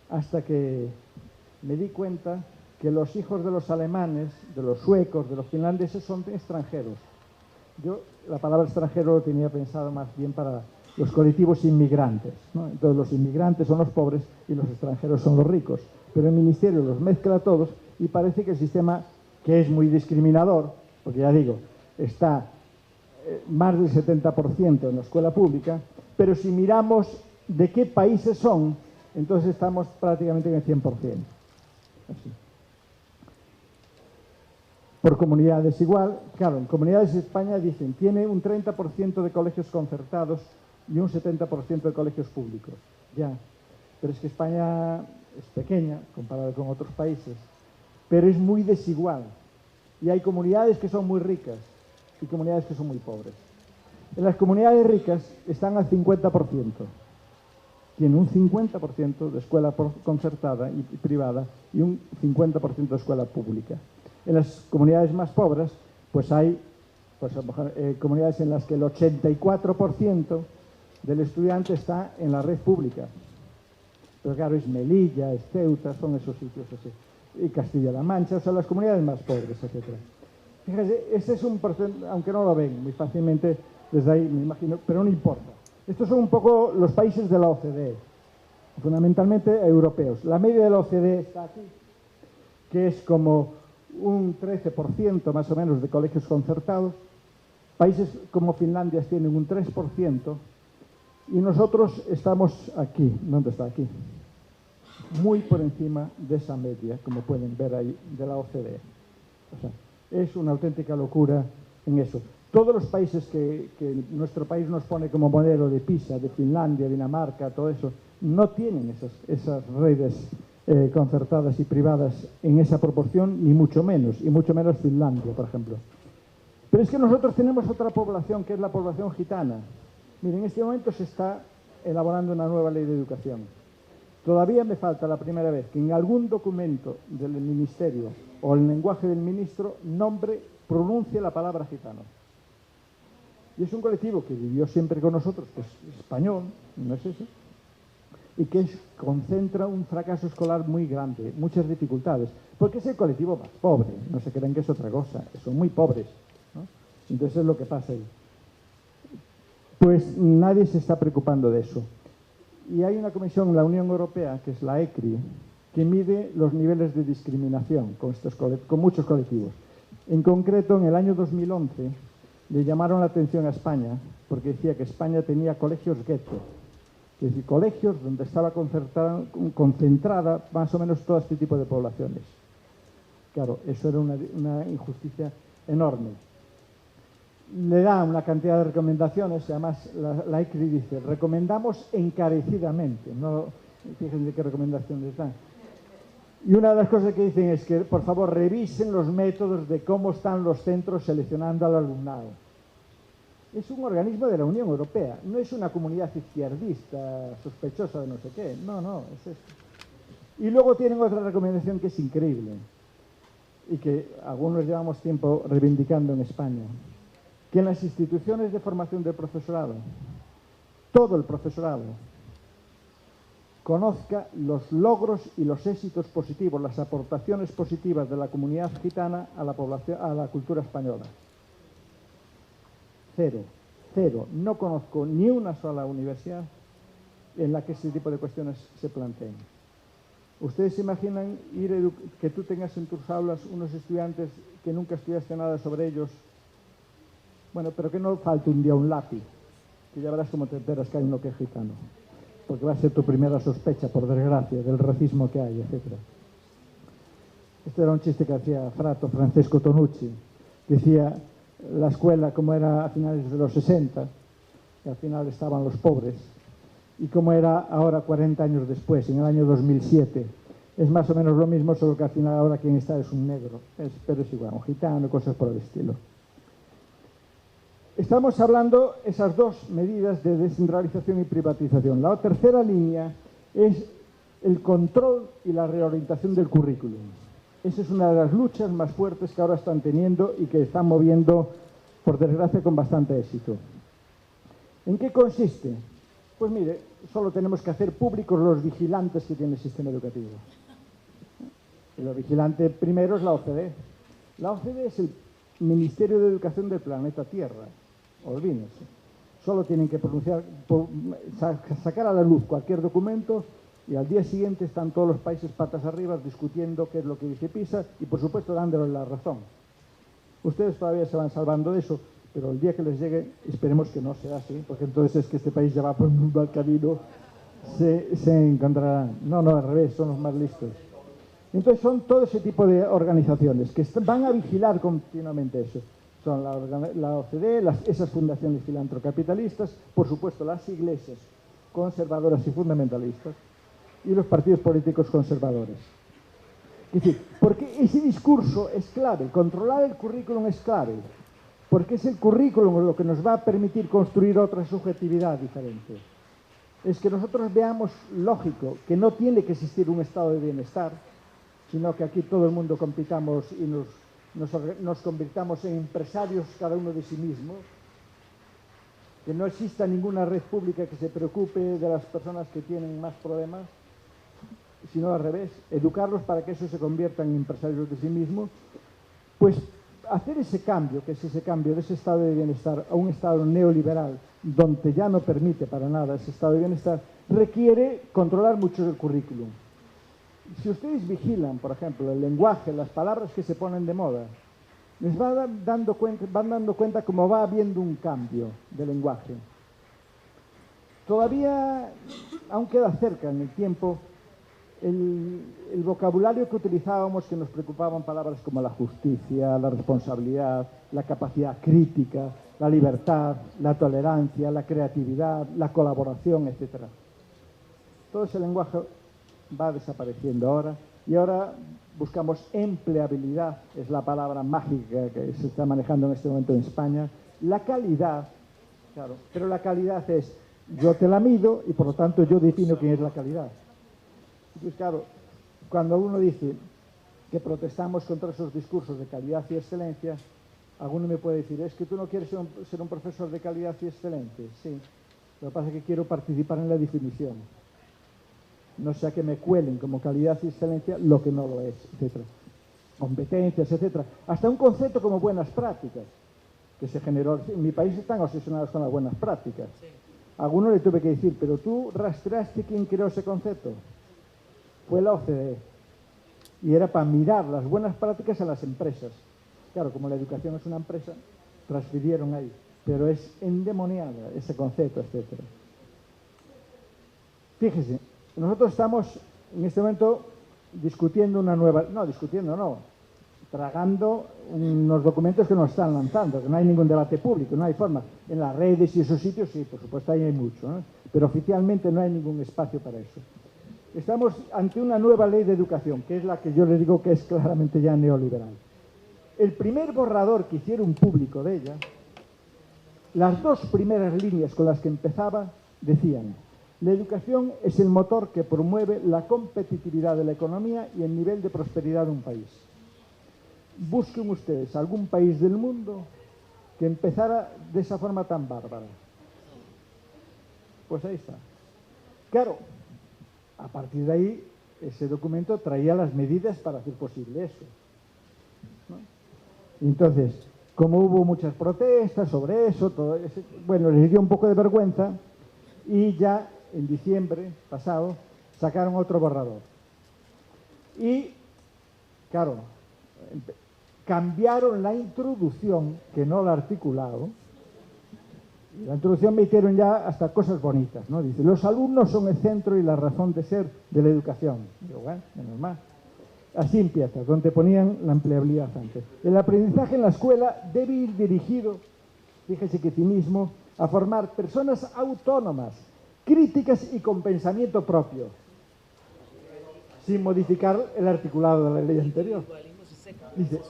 Hasta que me di cuenta que los hijos de los alemanes, de los suecos, de los finlandeses son extranjeros. Yo la palabra extranjero lo tenía pensado más bien para los colectivos inmigrantes, ¿no? Entonces los inmigrantes son los pobres y los extranjeros son los ricos. Pero el ministerio los mezcla a todos y parece que el sistema, que es muy discriminador, porque ya digo, está más del 70% en la escuela pública, pero si miramos de qué países son, entonces estamos prácticamente en el 100%. Así. Por comunidades igual, claro, en comunidades de España dicen, tiene un 30% de colegios concertados y un 70% de colegios públicos. Ya, pero es que España es pequeña comparada con otros países, pero es muy desigual. Y hay comunidades que son muy ricas y comunidades que son muy pobres. En las comunidades ricas están al 50%. Tiene un 50% de escuela concertada y privada y un 50% de escuela pública. En las comunidades más pobres, pues hay pues, a lo mejor, comunidades en las que el 84% del estudiante está en la red pública. Pero claro, es Melilla, es Ceuta, son esos sitios así. Y Castilla-La Mancha, o sea, las comunidades más pobres, etc. Fíjense, este es un porcentaje, aunque no lo ven muy fácilmente desde ahí, me imagino, pero no importa. Estos son un poco los países de la OCDE, fundamentalmente europeos. La media de la OCDE está aquí, que es como un 13% más o menos de colegios concertados. Países como Finlandia tienen un 3%. Y nosotros estamos aquí. ¿Dónde está? Aquí. Muy por encima de esa media, como pueden ver ahí, de la OCDE. O sea, es una auténtica locura en eso. Todos los países que nuestro país nos pone como modelo de PISA, de Finlandia, Dinamarca, todo eso, no tienen esas redes concertadas y privadas en esa proporción, ni mucho menos, y mucho menos Finlandia, por ejemplo. Pero es que nosotros tenemos otra población, que es la población gitana. Miren, en este momento se está elaborando una nueva ley de educación. Todavía me falta la primera vez que en algún documento del ministerio o el lenguaje del ministro pronuncie la palabra gitano. Y es un colectivo que vivió siempre con nosotros, que es español, no es ese, y que concentra un fracaso escolar muy grande, muchas dificultades, porque es el colectivo más pobre, no se creen que es otra cosa, son muy pobres, ¿no? Entonces es lo que pasa ahí. Pues nadie se está preocupando de eso. Y hay una comisión en la Unión Europea, que es la ECRI, que mide los niveles de discriminación con muchos colectivos. En concreto, en el año 2011, le llamaron la atención a España, porque decía que España tenía colegios gueto, es decir, colegios donde estaba concentrada más o menos todo este tipo de poblaciones. Claro, eso era una injusticia enorme. Le da una cantidad de recomendaciones y además la ECRI dice, recomendamos encarecidamente, no, fíjense qué recomendaciones dan. Y una de las cosas que dicen es que, por favor, revisen los métodos de cómo están los centros seleccionando al alumnado. Es un organismo de la Unión Europea, no es una comunidad izquierdista, sospechosa de no sé qué, no, es esto. Y luego tienen otra recomendación que es increíble y que algunos llevamos tiempo reivindicando en España, que en las instituciones de formación del profesorado, todo el profesorado, conozca los logros y los éxitos positivos, las aportaciones positivas de la comunidad gitana a la población, a la cultura española. Cero. No conozco ni una sola universidad en la que este tipo de cuestiones se planteen. ¿Ustedes se imaginan que tú tengas en tus aulas unos estudiantes que nunca estudiaste nada sobre ellos? Bueno, pero que no falte un día un lápiz, que ya verás cómo te enteras que hay uno que es gitano, porque va a ser tu primera sospecha, por desgracia, del racismo que hay, etc. Este era un chiste que hacía Francesco Tonucci. Decía, la escuela como era a finales de los 60, que al final estaban los pobres, y cómo era ahora 40 años después, en el año 2007. Es más o menos lo mismo, solo que al final ahora quien está es un negro, pero es igual, un gitano, cosas por el estilo. Estamos hablando esas dos medidas de descentralización y privatización. La tercera línea es el control y la reorientación del currículum. Esa es una de las luchas más fuertes que ahora están teniendo y que están moviendo, por desgracia, con bastante éxito. ¿En qué consiste? Pues mire, solo tenemos que hacer públicos los vigilantes que tiene el sistema educativo. Y los vigilantes primero es la OCDE. La OCDE es el Ministerio de Educación del planeta Tierra. Olvídense. Solo tienen que sacar a la luz cualquier documento y al día siguiente están todos los países patas arriba discutiendo qué es lo que dice PISA y, por supuesto, dándole la razón. Ustedes todavía se van salvando de eso, pero el día que les llegue, esperemos que no sea así, porque entonces es que este país ya va por un mal camino, se encontrarán. No, al revés, son los más listos. Entonces son todo ese tipo de organizaciones que van a vigilar continuamente eso. Son la OCDE, esas fundaciones filantrocapitalistas, por supuesto las iglesias conservadoras y fundamentalistas y los partidos políticos conservadores. Es decir, porque ese discurso es clave, controlar el currículum es clave, porque es el currículum lo que nos va a permitir construir otra subjetividad diferente. Es que nosotros veamos lógico que no tiene que existir un estado de bienestar, sino que aquí todo el mundo compitamos y nos convirtamos en empresarios cada uno de sí mismo, que no exista ninguna red pública que se preocupe de las personas que tienen más problemas, sino al revés, educarlos para que eso se convierta en empresarios de sí mismos, pues hacer ese cambio, que es ese cambio de ese estado de bienestar a un estado neoliberal, donde ya no permite para nada ese estado de bienestar, requiere controlar mucho el currículum. Si ustedes vigilan, por ejemplo, el lenguaje, las palabras que se ponen de moda, les van dando cuenta cómo va habiendo un cambio de lenguaje. Todavía, aún queda cerca en el tiempo, el vocabulario que utilizábamos, que nos preocupaban palabras como la justicia, la responsabilidad, la capacidad crítica, la libertad, la tolerancia, la creatividad, la colaboración, etc. Todo ese lenguaje va desapareciendo ahora y ahora buscamos empleabilidad, es la palabra mágica que se está manejando en este momento en España, la calidad, claro, pero la calidad es yo te la mido y por lo tanto yo defino quién es la calidad. Entonces, claro, cuando uno dice que protestamos contra esos discursos de calidad y excelencia, alguno me puede decir, es que tú no quieres ser un profesor de calidad y excelente. Sí, lo que pasa es que quiero participar en la definición. No sea que me cuelen como calidad y excelencia lo que no lo es, etc. Competencias, etc. Hasta un concepto como buenas prácticas, que se generó. En mi país están obsesionados con las buenas prácticas. Sí. A alguno le tuve que decir, pero tú rastreaste quién creó ese concepto. Fue la OCDE. Y era para mirar las buenas prácticas a las empresas. Claro, como la educación es una empresa, transfirieron ahí. Pero es endemoniada ese concepto, etc. Fíjese. Nosotros estamos en este momento discutiendo una nueva... No, discutiendo no. Tragando unos documentos que nos están lanzando, que no hay ningún debate público, no hay forma. En las redes y esos sitios, sí, por supuesto, ahí hay mucho, ¿no? Pero oficialmente no hay ningún espacio para eso. Estamos ante una nueva ley de educación, que es la que yo le digo que es claramente ya neoliberal. El primer borrador que hicieron público de ella, las dos primeras líneas con las que empezaba, decían: la educación es el motor que promueve la competitividad de la economía y el nivel de prosperidad de un país. Busquen ustedes algún país del mundo que empezara de esa forma tan bárbara. Pues ahí está. Claro, a partir de ahí, ese documento traía las medidas para hacer posible eso, ¿no? Entonces, como hubo muchas protestas sobre eso, bueno, les dio un poco de vergüenza y ya en diciembre pasado sacaron otro borrador. Y, claro, cambiaron la introducción, que no la articulado. La introducción me hicieron ya hasta cosas bonitas, ¿no? Dice, los alumnos son el centro y la razón de ser de la educación. Digo, bueno, menos mal. Así empieza, donde ponían la empleabilidad antes. El aprendizaje en la escuela debe ir dirigido, fíjese qué cinismo, a formar personas autónomas, críticas y con pensamiento propio, sin modificar el articulado de la ley anterior. Dice,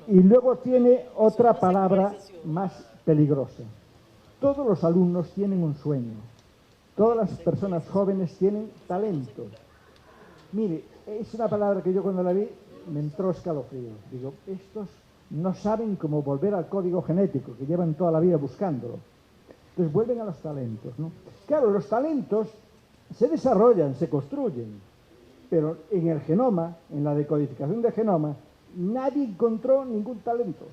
y luego tiene otra palabra más peligrosa. Todos los alumnos tienen un sueño. Todas las personas jóvenes tienen talento. Mire, es una palabra que yo cuando la vi me entró escalofrío. Digo, estos no saben cómo volver al código genético, que llevan toda la vida buscándolo. Entonces vuelven a los talentos, ¿no? Claro, los talentos se desarrollan, se construyen, pero en el genoma, en la decodificación del genoma, nadie encontró ningún talento.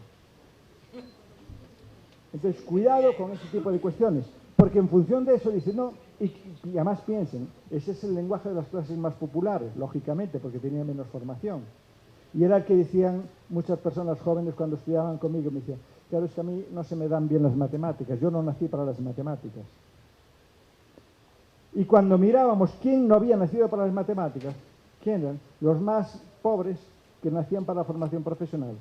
Entonces, cuidado con ese tipo de cuestiones, porque en función de eso dicen, no, y además piensen, ese es el lenguaje de las clases más populares, lógicamente, porque tenía menos formación. Y era el que decían muchas personas jóvenes cuando estudiaban conmigo, me decían, claro, es que a mí no se me dan bien las matemáticas, yo no nací para las matemáticas. Y cuando mirábamos quién no había nacido para las matemáticas, ¿quién eran? Los más pobres que nacían para la formación profesional.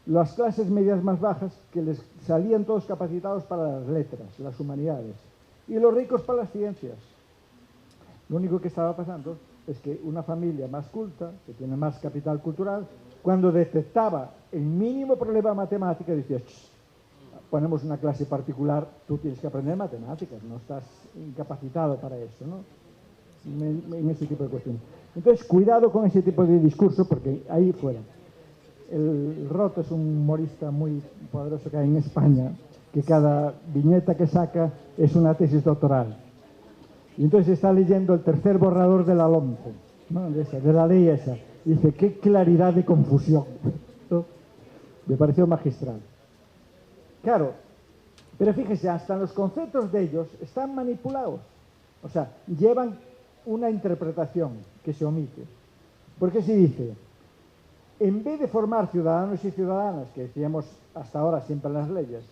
Las clases medias más bajas que les salían todos capacitados para las letras, las humanidades. Y los ricos para las ciencias. Lo único que estaba pasando es que una familia más culta, que tiene más capital cultural, cuando detectaba el mínimo problema matemático, decía, ponemos una clase particular, tú tienes que aprender matemáticas, no estás incapacitado para eso, ¿no? En ese tipo de cuestiones. Entonces, cuidado con ese tipo de discurso, porque ahí fuera. El Roto es un humorista muy poderoso que hay en España, que cada viñeta que saca es una tesis doctoral. Y entonces está leyendo el tercer borrador de la LOMCE, ¿no? de la ley esa. Y dice, qué claridad de confusión. ¿No? Me pareció magistral. Claro, pero fíjese, hasta los conceptos de ellos están manipulados. O sea, llevan una interpretación que se omite. Porque si dice, en vez de formar ciudadanos y ciudadanas, que decíamos hasta ahora siempre en las leyes,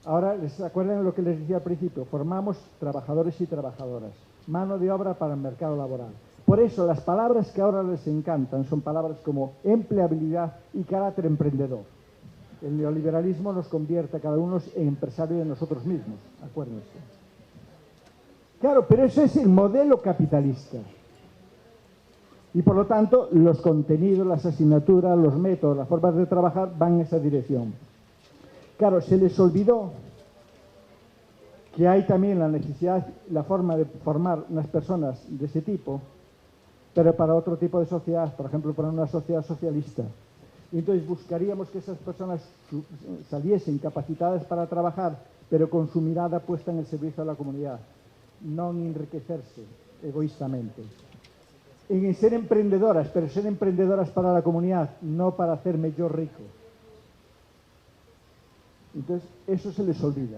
ahora, ¿se acuerdan de lo que les decía al principio? Formamos trabajadores y trabajadoras, mano de obra para el mercado laboral. Por eso, las palabras que ahora les encantan son palabras como empleabilidad y carácter emprendedor. El neoliberalismo nos convierte a cada uno en empresario de nosotros mismos, acuérdense. Claro, pero ese es el modelo capitalista. Y por lo tanto, los contenidos, las asignaturas, los métodos, las formas de trabajar van en esa dirección. Claro, se les olvidó que hay también la necesidad, la forma de formar unas personas de ese tipo, pero para otro tipo de sociedad, por ejemplo, para una sociedad socialista. Y entonces buscaríamos que esas personas saliesen capacitadas para trabajar, pero con su mirada puesta en el servicio a la comunidad, no en enriquecerse egoístamente. En ser emprendedoras, pero ser emprendedoras para la comunidad, no para hacerme yo rico. Entonces, eso se les olvida.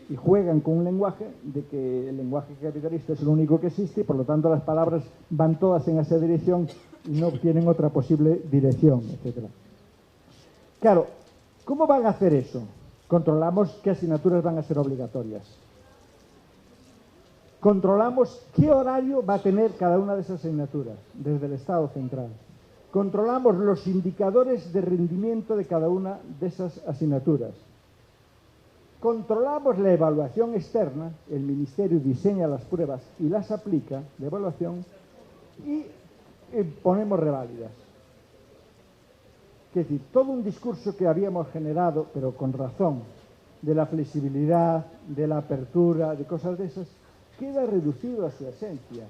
Y juegan con un lenguaje de que el lenguaje capitalista es lo único que existe y por lo tanto las palabras van todas en esa dirección y no tienen otra posible dirección, etc. Claro, ¿cómo van a hacer eso? Controlamos qué asignaturas van a ser obligatorias. Controlamos qué horario va a tener cada una de esas asignaturas desde el Estado central. Controlamos los indicadores de rendimiento de cada una de esas asignaturas. Controlamos la evaluación externa, el Ministerio diseña las pruebas y las aplica de evaluación y ponemos reválidas. Es decir, todo un discurso que habíamos generado, pero con razón, de la flexibilidad, de la apertura, de cosas de esas, queda reducido a su esencia.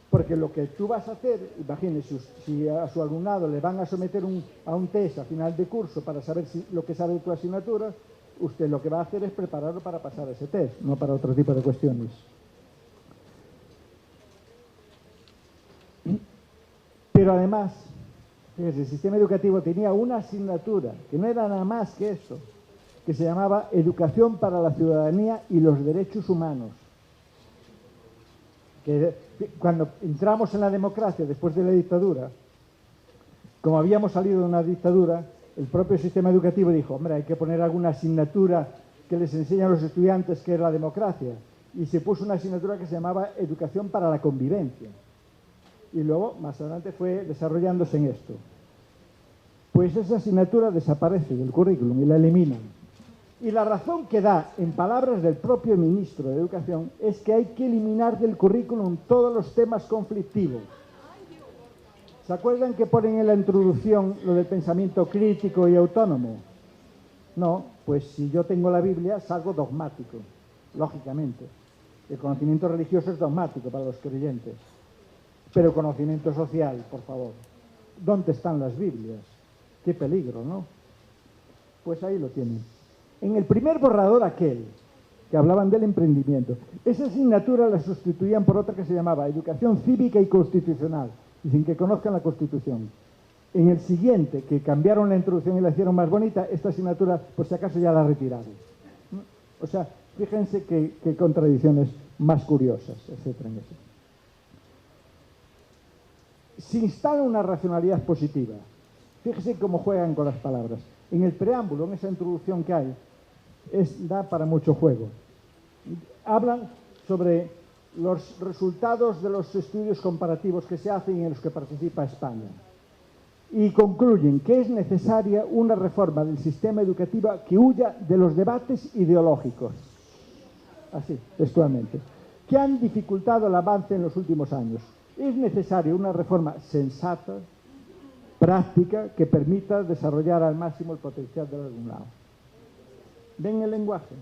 Porque lo que tú vas a hacer, imagínese, si a su alumnado le van a someter a un test a final de curso para saber lo que sabe de tu asignatura, usted lo que va a hacer es prepararlo para pasar ese test, no para otro tipo de cuestiones. Pero además, fíjese, el sistema educativo tenía una asignatura, que no era nada más que eso, que se llamaba Educación para la Ciudadanía y los Derechos Humanos. Que cuando entramos en la democracia después de la dictadura, como habíamos salido de una dictadura, el propio sistema educativo dijo, hombre, hay que poner alguna asignatura que les enseñe a los estudiantes qué es la democracia. Y se puso una asignatura que se llamaba Educación para la Convivencia. Y luego, más adelante, fue desarrollándose en esto. Pues esa asignatura desaparece del currículum y la eliminan. Y la razón que da, en palabras del propio ministro de Educación, es que hay que eliminar del currículum todos los temas conflictivos. ¿Se acuerdan que ponen en la introducción lo del pensamiento crítico y autónomo? No, pues si yo tengo la Biblia, salgo dogmático, lógicamente. El conocimiento religioso es dogmático para los creyentes. Pero el conocimiento social, por favor. ¿Dónde están las Biblias? Qué peligro, ¿no? Pues ahí lo tienen. En el primer borrador aquel, que hablaban del emprendimiento, esa asignatura la sustituían por otra que se llamaba Educación Cívica y Constitucional, y sin que conozcan la Constitución. En el siguiente, que cambiaron la introducción y la hicieron más bonita, esta asignatura, por si acaso, ya la retiraron. O sea, fíjense qué contradicciones más curiosas, etcétera, en eso. Se instala una racionalidad positiva. Fíjense cómo juegan con las palabras. En el preámbulo, en esa introducción que hay, da para mucho juego. Hablan sobre los resultados de los estudios comparativos que se hacen y en los que participa España. Y concluyen que es necesaria una reforma del sistema educativo que huya de los debates ideológicos. Así, textualmente. Que han dificultado el avance en los últimos años. Es necesaria una reforma sensata, práctica, que permita desarrollar al máximo el potencial del alumnado. ¿Ven el lenguaje?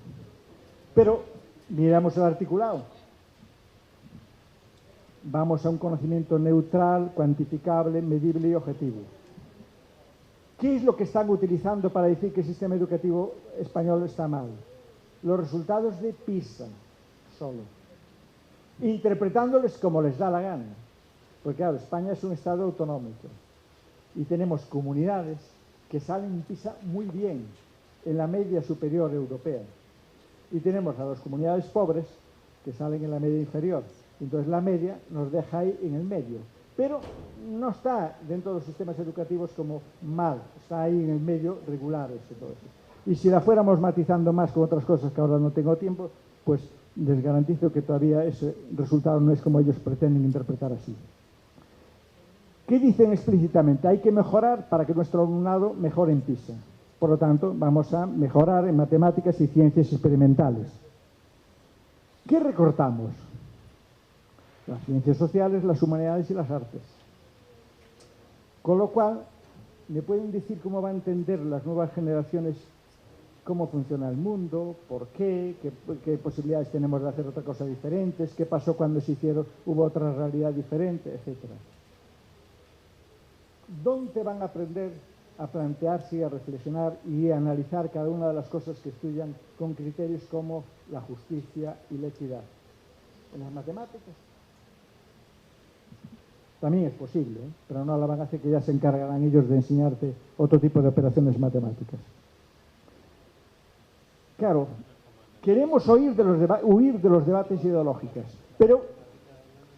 Pero miramos el articulado. Vamos a un conocimiento neutral, cuantificable, medible y objetivo. ¿Qué es lo que están utilizando para decir que el sistema educativo español está mal? Los resultados de PISA, solo. Interpretándoles como les da la gana. Porque claro, España es un estado autonómico. Y tenemos comunidades que salen en PISA muy bien, en la media superior europea. Y tenemos a las comunidades pobres que salen en la media inferior. Entonces la media nos deja ahí en el medio. Pero no está dentro de los sistemas educativos como mal, está ahí en el medio regular. Todo eso. Y si la fuéramos matizando más con otras cosas que ahora no tengo tiempo, pues les garantizo que todavía ese resultado no es como ellos pretenden interpretar así. ¿Qué dicen explícitamente? Hay que mejorar para que nuestro alumnado mejore en PISA. Por lo tanto, vamos a mejorar en matemáticas y ciencias experimentales. ¿Qué recortamos? Las ciencias sociales, las humanidades y las artes. Con lo cual, ¿me pueden decir cómo van a entender las nuevas generaciones cómo funciona el mundo, por qué, qué posibilidades tenemos de hacer otra cosa diferentes, qué pasó cuando hubo otra realidad diferente, etcétera? ¿Dónde van a aprender a plantearse y a reflexionar y a analizar cada una de las cosas que estudian con criterios como la justicia y la equidad? ¿En las matemáticas? También es posible, pero no la van a hacer, que ya se encargarán ellos de enseñarte otro tipo de operaciones matemáticas. Claro, queremos huir de los debates ideológicos, pero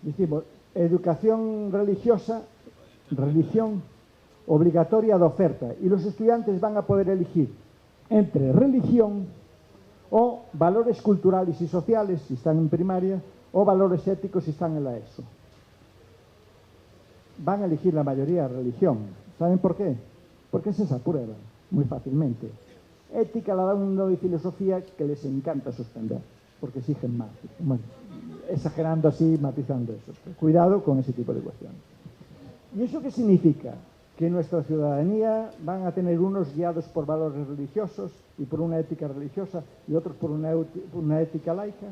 decimos, educación religiosa, religión obligatoria de oferta, y los estudiantes van a poder elegir entre religión o valores culturales y sociales si están en primaria, o valores éticos si están en la ESO. Van a elegir la mayoría religión. ¿Saben por qué? Porque se aprueba muy fácilmente. Ética la da uno de filosofía que les encanta suspender, porque exigen más. Bueno, exagerando así, matizando eso. Cuidado con ese tipo de cuestiones. ¿Y eso qué significa? Que nuestra ciudadanía van a tener unos guiados por valores religiosos y por una ética religiosa y otros por una ética laica.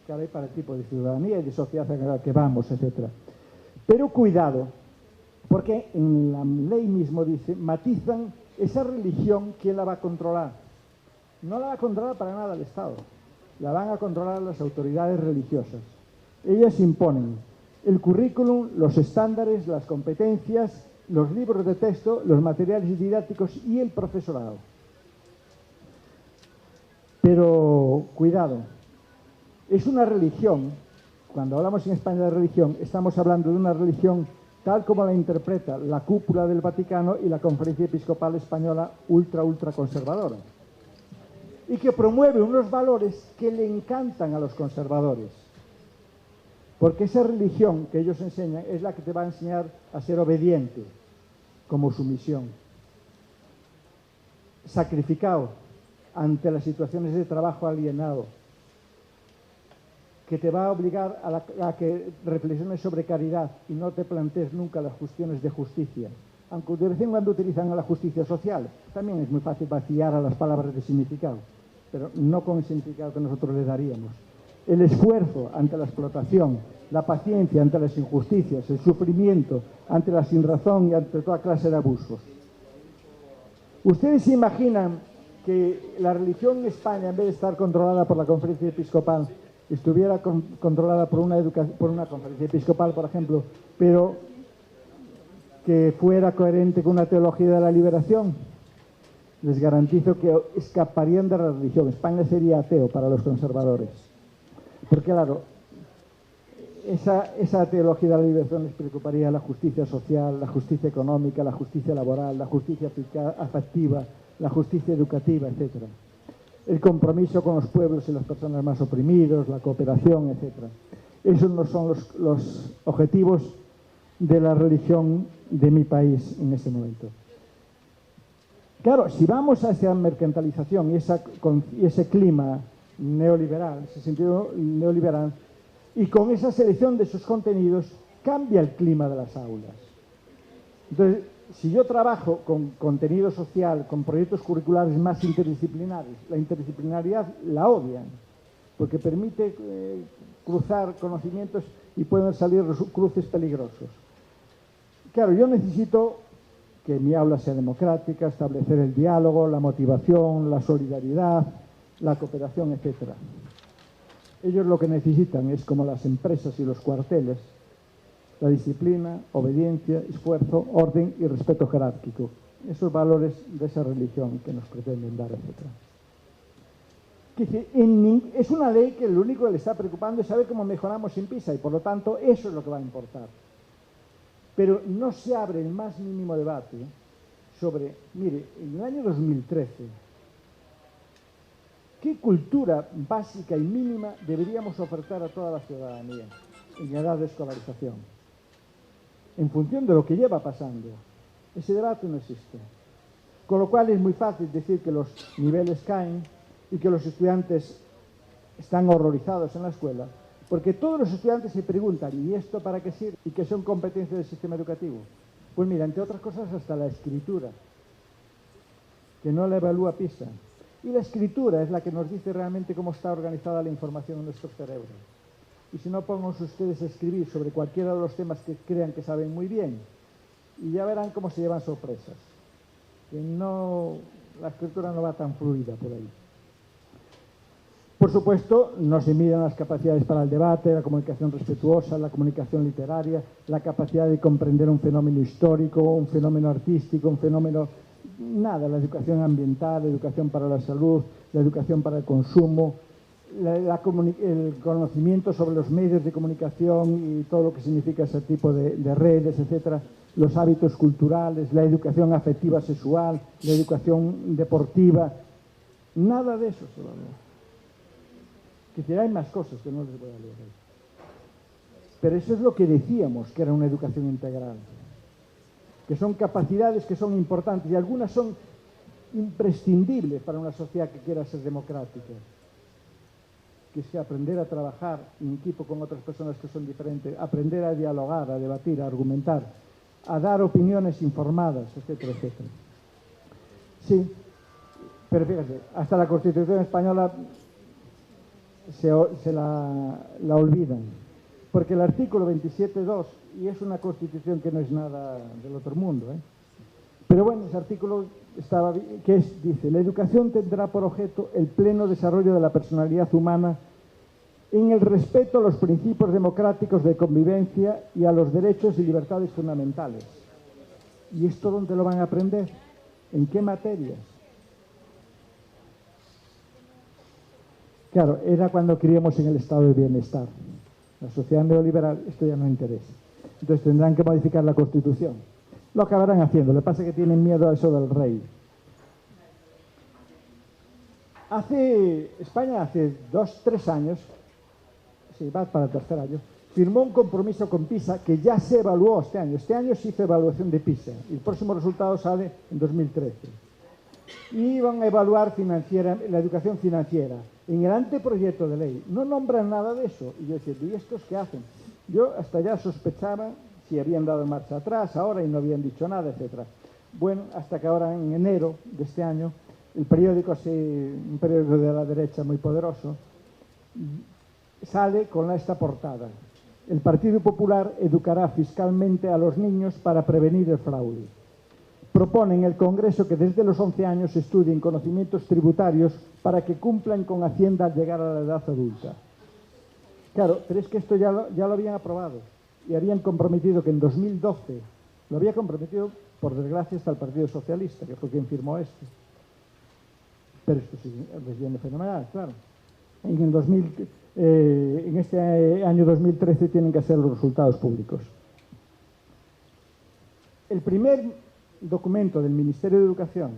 Caray, para el tipo de ciudadanía y de sociedad en la que vamos, etcétera. Pero cuidado, porque en la ley mismo dice, matizan esa religión, ¿quién la va a controlar? No la va a controlar para nada el Estado, la van a controlar las autoridades religiosas. Ellas imponen el currículum, los estándares, las competencias, los libros de texto, los materiales didácticos y el profesorado. Pero cuidado, es una religión. Cuando hablamos en España de religión, estamos hablando de una religión tal como la interpreta la cúpula del Vaticano y la Conferencia Episcopal Española ultra conservadora. Y que promueve unos valores que le encantan a los conservadores. Porque esa religión que ellos enseñan es la que te va a enseñar a ser obediente, como sumisión. Sacrificado, ante las situaciones de trabajo alienado, que te va a obligar a que reflexiones sobre caridad y no te plantees nunca las cuestiones de justicia. Aunque de vez en cuando utilizan a la justicia social, también es muy fácil vaciar a las palabras de significado, pero no con el significado que nosotros le daríamos. El esfuerzo ante la explotación, la paciencia ante las injusticias, el sufrimiento ante la sinrazón y ante toda clase de abusos. ¿Ustedes se imaginan que la religión en España, en vez de estar controlada por la Conferencia Episcopal, estuviera controlada por una conferencia episcopal, por ejemplo, pero que fuera coherente con una teología de la liberación? Les garantizo que escaparían de la religión. España sería ateo para los conservadores. Porque, claro, esa teología de la liberación les preocuparía la justicia social, la justicia económica, la justicia laboral, la justicia afectiva, la justicia educativa, etc. El compromiso con los pueblos y las personas más oprimidos, la cooperación, etc. Esos no son los objetivos de la religión de mi país en ese momento. Claro, si vamos a esa mercantilización y ese clima neoliberal, ese sentido neoliberal, y con esa selección de sus contenidos, cambia el clima de las aulas. Entonces, si yo trabajo con contenido social, con proyectos curriculares más interdisciplinares, la interdisciplinaridad la odian, porque permite cruzar conocimientos y pueden salir cruces peligrosos. Claro, yo necesito que mi aula sea democrática, establecer el diálogo, la motivación, la solidaridad, la cooperación, etc. Ellos lo que necesitan es, como las empresas y los cuarteles, la disciplina, obediencia, esfuerzo, orden y respeto jerárquico. Esos valores de esa religión que nos pretenden dar, etc. Es una ley que lo único que le está preocupando es saber cómo mejoramos en PISA y, por lo tanto, eso es lo que va a importar. Pero no se abre el más mínimo debate sobre, mire, en el año 2013, ¿qué cultura básica y mínima deberíamos ofertar a toda la ciudadanía en edad de escolarización? En función de lo que lleva pasando. Ese debate no existe. Con lo cual es muy fácil decir que los niveles caen y que los estudiantes están horrorizados en la escuela, porque todos los estudiantes se preguntan, ¿y esto para qué sirve? ¿Y qué son competencias del sistema educativo? Pues mira, entre otras cosas, hasta la escritura, que no la evalúa PISA. Y la escritura es la que nos dice realmente cómo está organizada la información en nuestros cerebros. Y si no, pónganse ustedes a escribir sobre cualquiera de los temas que crean que saben muy bien, y ya verán cómo se llevan sorpresas. Que no, la escritura no va tan fluida por ahí. Por supuesto, no se miden las capacidades para el debate, la comunicación respetuosa, la comunicación literaria, la capacidad de comprender un fenómeno histórico, un fenómeno artístico, un fenómeno... Nada, la educación ambiental, la educación para la salud, la educación para el consumo, el conocimiento sobre los medios de comunicación y todo lo que significa ese tipo de redes, etcétera, los hábitos culturales, la educación afectiva sexual, la educación deportiva, nada de eso se valora. Que si hay más cosas que no les voy a leer ahí. Pero eso es lo que decíamos, que era una educación integral. Que son capacidades que son importantes y algunas son imprescindibles para una sociedad que quiera ser democrática. Que es aprender a trabajar en equipo con otras personas que son diferentes, aprender a dialogar, a debatir, a argumentar, a dar opiniones informadas, etcétera, etcétera. Sí, pero fíjate, hasta la Constitución española se la olvidan, porque el artículo 27.2, y es una Constitución que no es nada del otro mundo, pero bueno, ese artículo dice, la educación tendrá por objeto el pleno desarrollo de la personalidad humana en el respeto a los principios democráticos de convivencia y a los derechos y libertades fundamentales. ¿Y esto dónde lo van a aprender? ¿En qué materias? Claro, era cuando creíamos en el estado de bienestar. La sociedad neoliberal, esto ya no interesa. Entonces tendrán que modificar la Constitución. Lo acabarán haciendo, lo que pasa es que tienen miedo a eso del rey. España hace 2-3 años, sí, va para el tercer año, firmó un compromiso con PISA que ya se evaluó este año. Este año se hizo evaluación de PISA y el próximo resultado sale en 2013. y van a evaluar la educación financiera. En el anteproyecto de ley no nombran nada de eso. Y yo decía, ¿y estos qué hacen? Yo hasta ya sospechaba si habían dado marcha atrás ahora y no habían dicho nada, etcétera. Bueno, hasta que ahora en enero de este año, el periódico, un periódico de la derecha muy poderoso, sale con esta portada. El Partido Popular educará fiscalmente a los niños para prevenir el fraude. Propone en el Congreso que desde los 11 años estudien conocimientos tributarios para que cumplan con Hacienda al llegar a la edad adulta. Claro, pero es que esto ya lo habían aprobado y habían comprometido que en 2012, lo había comprometido, por desgracia, hasta el Partido Socialista, que fue quien firmó esto. Pero esto sí les viene fenomenal, claro. En este año 2013 tienen que ser los resultados públicos. El primer documento del Ministerio de Educación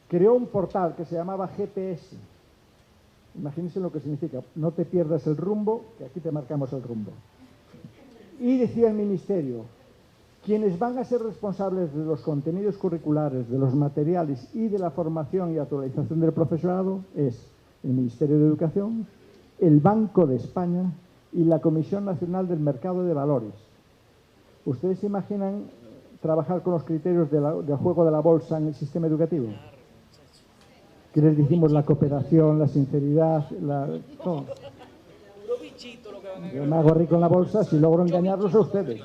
creó un portal que se llamaba GPS. Imagínense lo que significa. No te pierdas el rumbo, que aquí te marcamos el rumbo. Y decía el Ministerio, quienes van a ser responsables de los contenidos curriculares, de los materiales y de la formación y actualización del profesorado es el Ministerio de Educación, el Banco de España y la Comisión Nacional del Mercado de Valores. ¿Ustedes se imaginan trabajar con los criterios del juego de la bolsa en el sistema educativo? Que les dijimos la cooperación, la sinceridad, todo. Yo me hago rico en la bolsa si logro engañarlos a ustedes.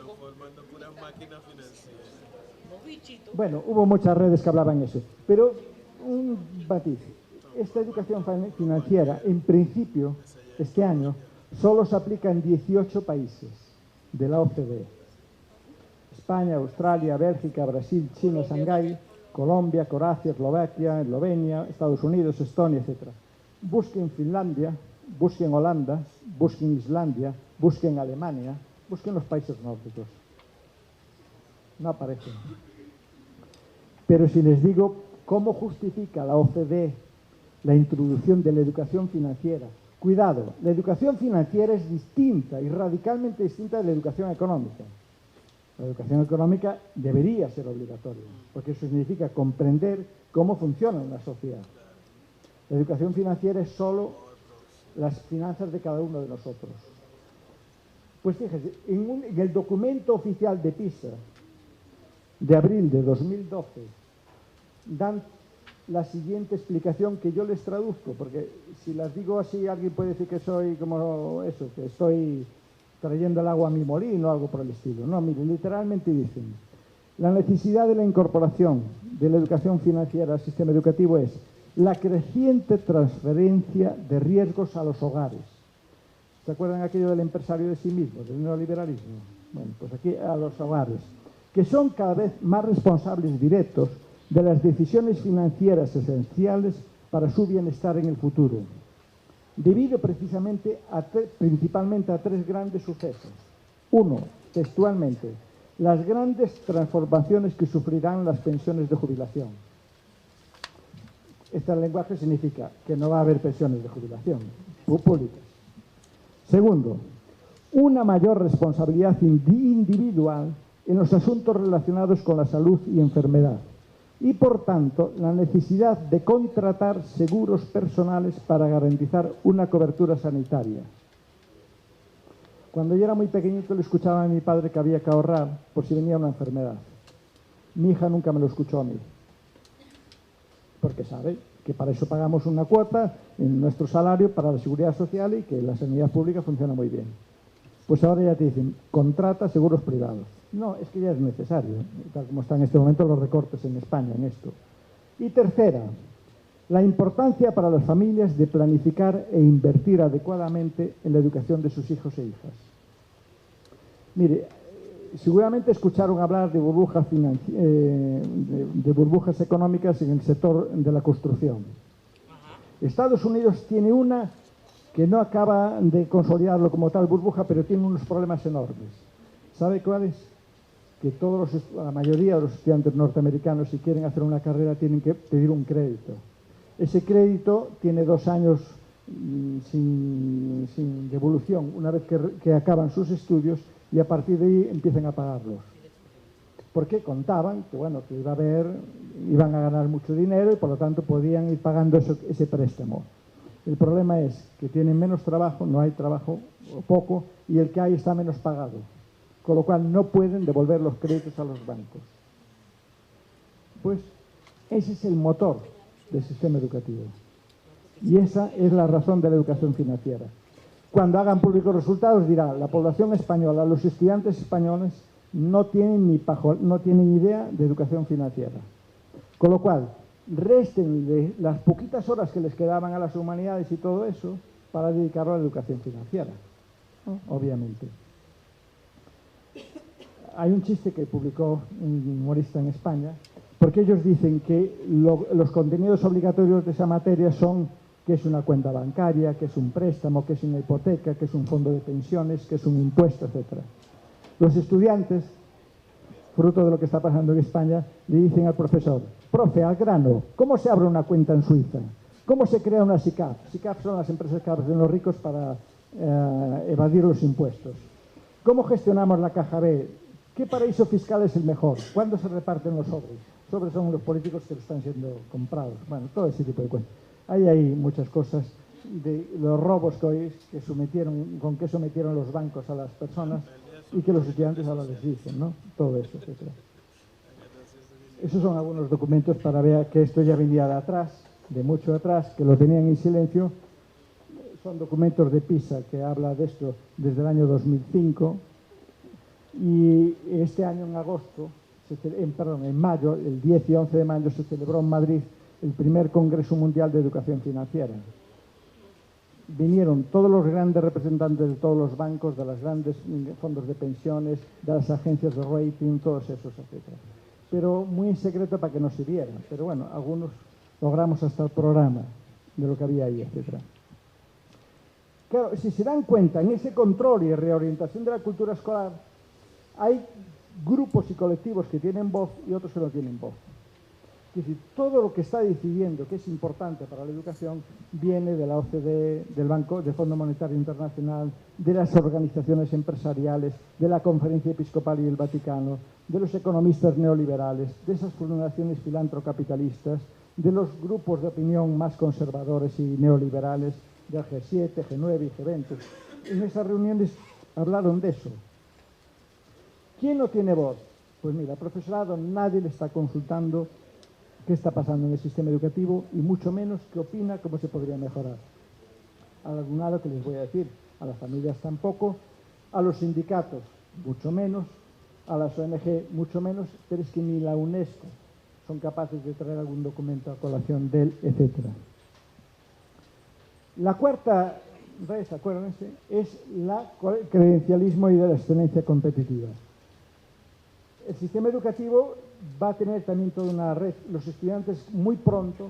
Bueno, hubo muchas redes que hablaban eso. Pero un matiz. Esta educación financiera, en principio, este año, solo se aplica en 18 países de la OCDE. España, Australia, Bélgica, Brasil, China, Shanghái, Colombia, Croacia, Eslovaquia, Eslovenia, Estados Unidos, Estonia, etc. Busquen Finlandia, busquen Holanda, busquen Islandia, busquen Alemania, busquen los países nórdicos. No aparecen. Pero si les digo cómo justifica la OCDE la introducción de la educación financiera, cuidado, la educación financiera es distinta y radicalmente distinta de la educación económica. La educación económica debería ser obligatoria, porque eso significa comprender cómo funciona una sociedad. La educación financiera es solo las finanzas de cada uno de nosotros. Pues fíjese, en el documento oficial de PISA de abril de 2012 dan la siguiente explicación que yo les traduzco, porque si las digo así alguien puede decir que soy como eso, que estoy trayendo el agua a mi molino o algo por el estilo. No, mire, literalmente dicen, la necesidad de la incorporación de la educación financiera al sistema educativo es la creciente transferencia de riesgos a los hogares. ¿Se acuerdan aquello del empresario de sí mismo, del neoliberalismo? Bueno, pues aquí a los hogares, que son cada vez más responsables directos de las decisiones financieras esenciales para su bienestar en el futuro, debido precisamente principalmente a tres grandes sucesos. Uno, textualmente, las grandes transformaciones que sufrirán las pensiones de jubilación. Este lenguaje significa que no va a haber pensiones de jubilación públicas. Segundo, una mayor responsabilidad individual en los asuntos relacionados con la salud y enfermedad. Y, por tanto, la necesidad de contratar seguros personales para garantizar una cobertura sanitaria. Cuando yo era muy pequeñito le escuchaba a mi padre que había que ahorrar por si venía una enfermedad. Mi hija nunca me lo escuchó a mí, porque sabe que para eso pagamos una cuota en nuestro salario para la seguridad social y que la sanidad pública funciona muy bien. Pues ahora ya te dicen, contrata seguros privados. No, es que ya es necesario, tal como están en este momento los recortes en España en esto. Y tercera, la importancia para las familias de planificar e invertir adecuadamente en la educación de sus hijos e hijas. Mire, seguramente escucharon hablar de burbujas, de burbujas económicas en el sector de la construcción. Estados Unidos tiene una que no acaba de consolidarlo como tal burbuja, pero tiene unos problemas enormes. ¿Sabe cuáles? Que la mayoría de los estudiantes norteamericanos, si quieren hacer una carrera, tienen que pedir un crédito. Ese crédito tiene 2 años sin devolución, una vez que acaban sus estudios, y a partir de ahí empiezan a pagarlos. porque contaban que, bueno, que iban a ganar mucho dinero y por lo tanto podían ir pagando ese préstamo. El problema es que tienen menos trabajo, no hay trabajo o poco, y el que hay está menos pagado, con lo cual no pueden devolver los créditos a los bancos. Pues ese es el motor del sistema educativo. Y esa es la razón de la educación financiera. Cuando hagan públicos resultados dirá, la población española, los estudiantes españoles no tienen ni idea de educación financiera. Con lo cual, réstenle las poquitas horas que les quedaban a las humanidades y todo eso para dedicarlo a la educación financiera, ¿no? Obviamente. Hay un chiste que publicó un humorista en España, porque ellos dicen que los contenidos obligatorios de esa materia son qué es una cuenta bancaria, qué es un préstamo, qué es una hipoteca, qué es un fondo de pensiones, qué es un impuesto, etc. Los estudiantes, fruto de lo que está pasando en España, le dicen al profesor, profe, al grano, ¿cómo se abre una cuenta en Suiza? ¿Cómo se crea una SICAF? SICAF son las empresas que hacen los ricos para evadir los impuestos. ¿Cómo gestionamos la caja B? ¿Qué paraíso fiscal es el mejor? ¿Cuándo se reparten los sobres? Sobres son los políticos que están siendo comprados. Bueno, todo ese tipo de cosas. Hay muchas cosas de los robos con que sometieron los bancos a las personas y que los estudiantes ahora les dicen, ¿no? Todo eso, etc. Esos son algunos documentos para ver que esto ya venía de atrás, de mucho atrás, que lo tenían en silencio. Son documentos de PISA que habla de esto desde el año 2005 y este año en agosto, en mayo, el 10 y 11 de mayo se celebró en Madrid el primer Congreso Mundial de Educación Financiera. Vinieron todos los grandes representantes de todos los bancos, de los grandes fondos de pensiones, de las agencias de rating, todos esos, etc. Pero muy en secreto para que no se vieran. Pero bueno, algunos logramos hasta el programa de lo que había ahí, etc. Claro, si se dan cuenta, en ese control y reorientación de la cultura escolar, hay grupos y colectivos que tienen voz y otros que no tienen voz. Es decir, todo lo que está decidiendo que es importante para la educación viene de la OCDE, del Banco, del Fondo Monetario Internacional, de las organizaciones empresariales, de la Conferencia Episcopal y el Vaticano, de los economistas neoliberales, de esas fundaciones filantrocapitalistas, de los grupos de opinión más conservadores y neoliberales, del G7, G9 y G20. En esas reuniones hablaron de eso. ¿Quién no tiene voz? Pues mira, el profesorado nadie le está consultando qué está pasando en el sistema educativo y mucho menos qué opina, cómo se podría mejorar. Al alumnado, que les voy a decir, a las familias tampoco, a los sindicatos mucho menos, a las ONG mucho menos, pero es que ni la UNESCO son capaces de traer algún documento a colación de él, etc. La cuarta red, acuérdense, es el credencialismo y de la excelencia competitiva. El sistema educativo va a tener también toda una red. Los estudiantes muy pronto,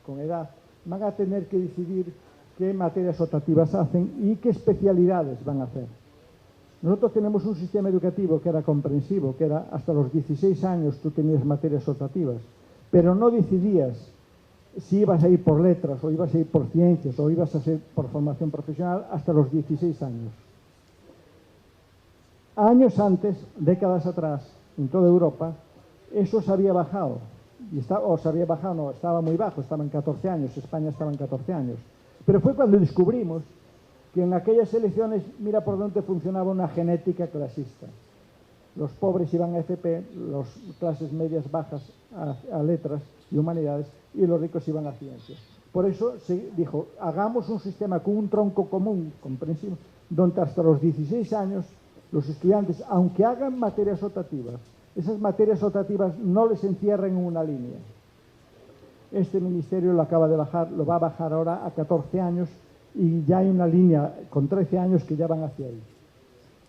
con edad, van a tener que decidir qué materias optativas hacen y qué especialidades van a hacer. Nosotros tenemos un sistema educativo que era comprensivo, que era hasta los 16 años tú tenías materias optativas, pero no decidías si ibas a ir por letras o ibas a ir por ciencias o ibas a ser por formación profesional hasta los 16 años. Años antes, décadas atrás, en toda Europa, eso se había bajado. Estaba muy bajo, estaba en 14 años, España estaba en 14 años. Pero fue cuando descubrimos que en aquellas elecciones, mira por dónde funcionaba una genética clasista. Los pobres iban a FP, las clases medias bajas a letras y humanidades, y los ricos iban a ciencias. Por eso se dijo, hagamos un sistema con un tronco común, comprensivo, donde hasta los 16 años los estudiantes, aunque hagan materias optativas, esas materias optativas no les encierren en una línea. Este ministerio lo acaba de bajar, lo va a bajar ahora a 14 años y ya hay una línea con 13 años que ya van hacia ahí.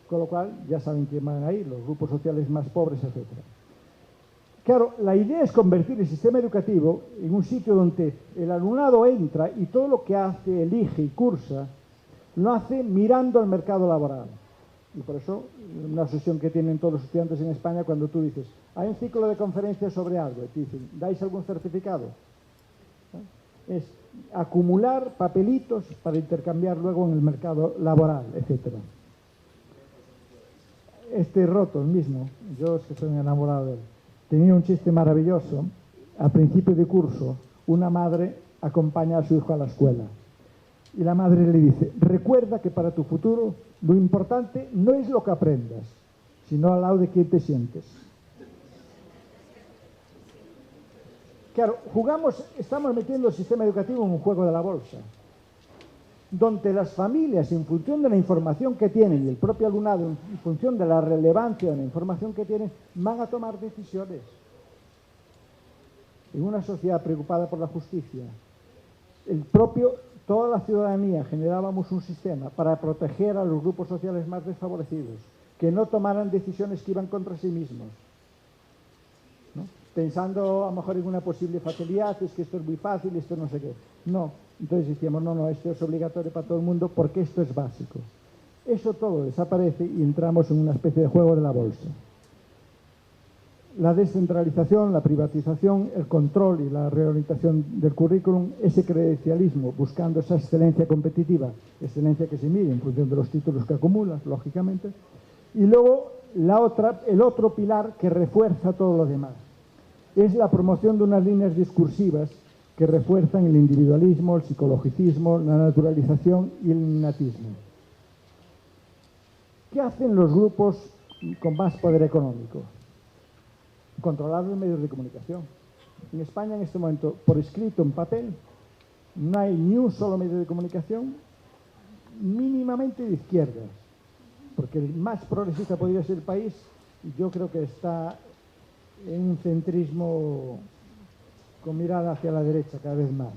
Con lo cual, ya saben quién van ahí, los grupos sociales más pobres, etc. Claro, la idea es convertir el sistema educativo en un sitio donde el alumnado entra y todo lo que hace, elige y cursa, lo hace mirando al mercado laboral. Y por eso, una obsesión que tienen todos los estudiantes en España cuando tú dices, hay un ciclo de conferencias sobre algo, y te dicen, ¿dais algún certificado? ¿No? Es acumular papelitos para intercambiar luego en el mercado laboral, etc. este roto mismo, yo es que estoy enamorado de él, tenía un chiste maravilloso. Al principio de curso, una madre acompaña a su hijo a la escuela y la madre le dice: recuerda que para tu futuro lo importante no es lo que aprendas, sino al lado de quién te sientes. Claro, estamos metiendo el sistema educativo en un juego de la bolsa, donde las familias, en función de la información que tienen, y el propio alumnado, en función de la relevancia de la información que tienen, van a tomar decisiones. En una sociedad preocupada por la justicia, toda la ciudadanía generábamos un sistema para proteger a los grupos sociales más desfavorecidos, que no tomaran decisiones que iban contra sí mismos, ¿no? Pensando a lo mejor en una posible facilidad, es que esto es muy fácil, esto no sé qué. No, entonces decíamos, no, esto es obligatorio para todo el mundo porque esto es básico. Eso todo desaparece y entramos en una especie de juego de la bolsa. La descentralización, la privatización, el control y la reorientación del currículum, ese credencialismo buscando esa excelencia competitiva, excelencia que se mide en función de los títulos que acumulas, lógicamente, y luego el otro pilar que refuerza todo lo demás es la promoción de unas líneas discursivas que refuerzan el individualismo, el psicologicismo, la naturalización y el innatismo. ¿Qué hacen los grupos con más poder económico? Controlar los medios de comunicación. En España, en este momento, por escrito, en papel, no hay ni un solo medio de comunicación mínimamente de izquierdas, porque el más progresista podría ser el país, y yo creo que está en un centrismo con mirada hacia la derecha cada vez más.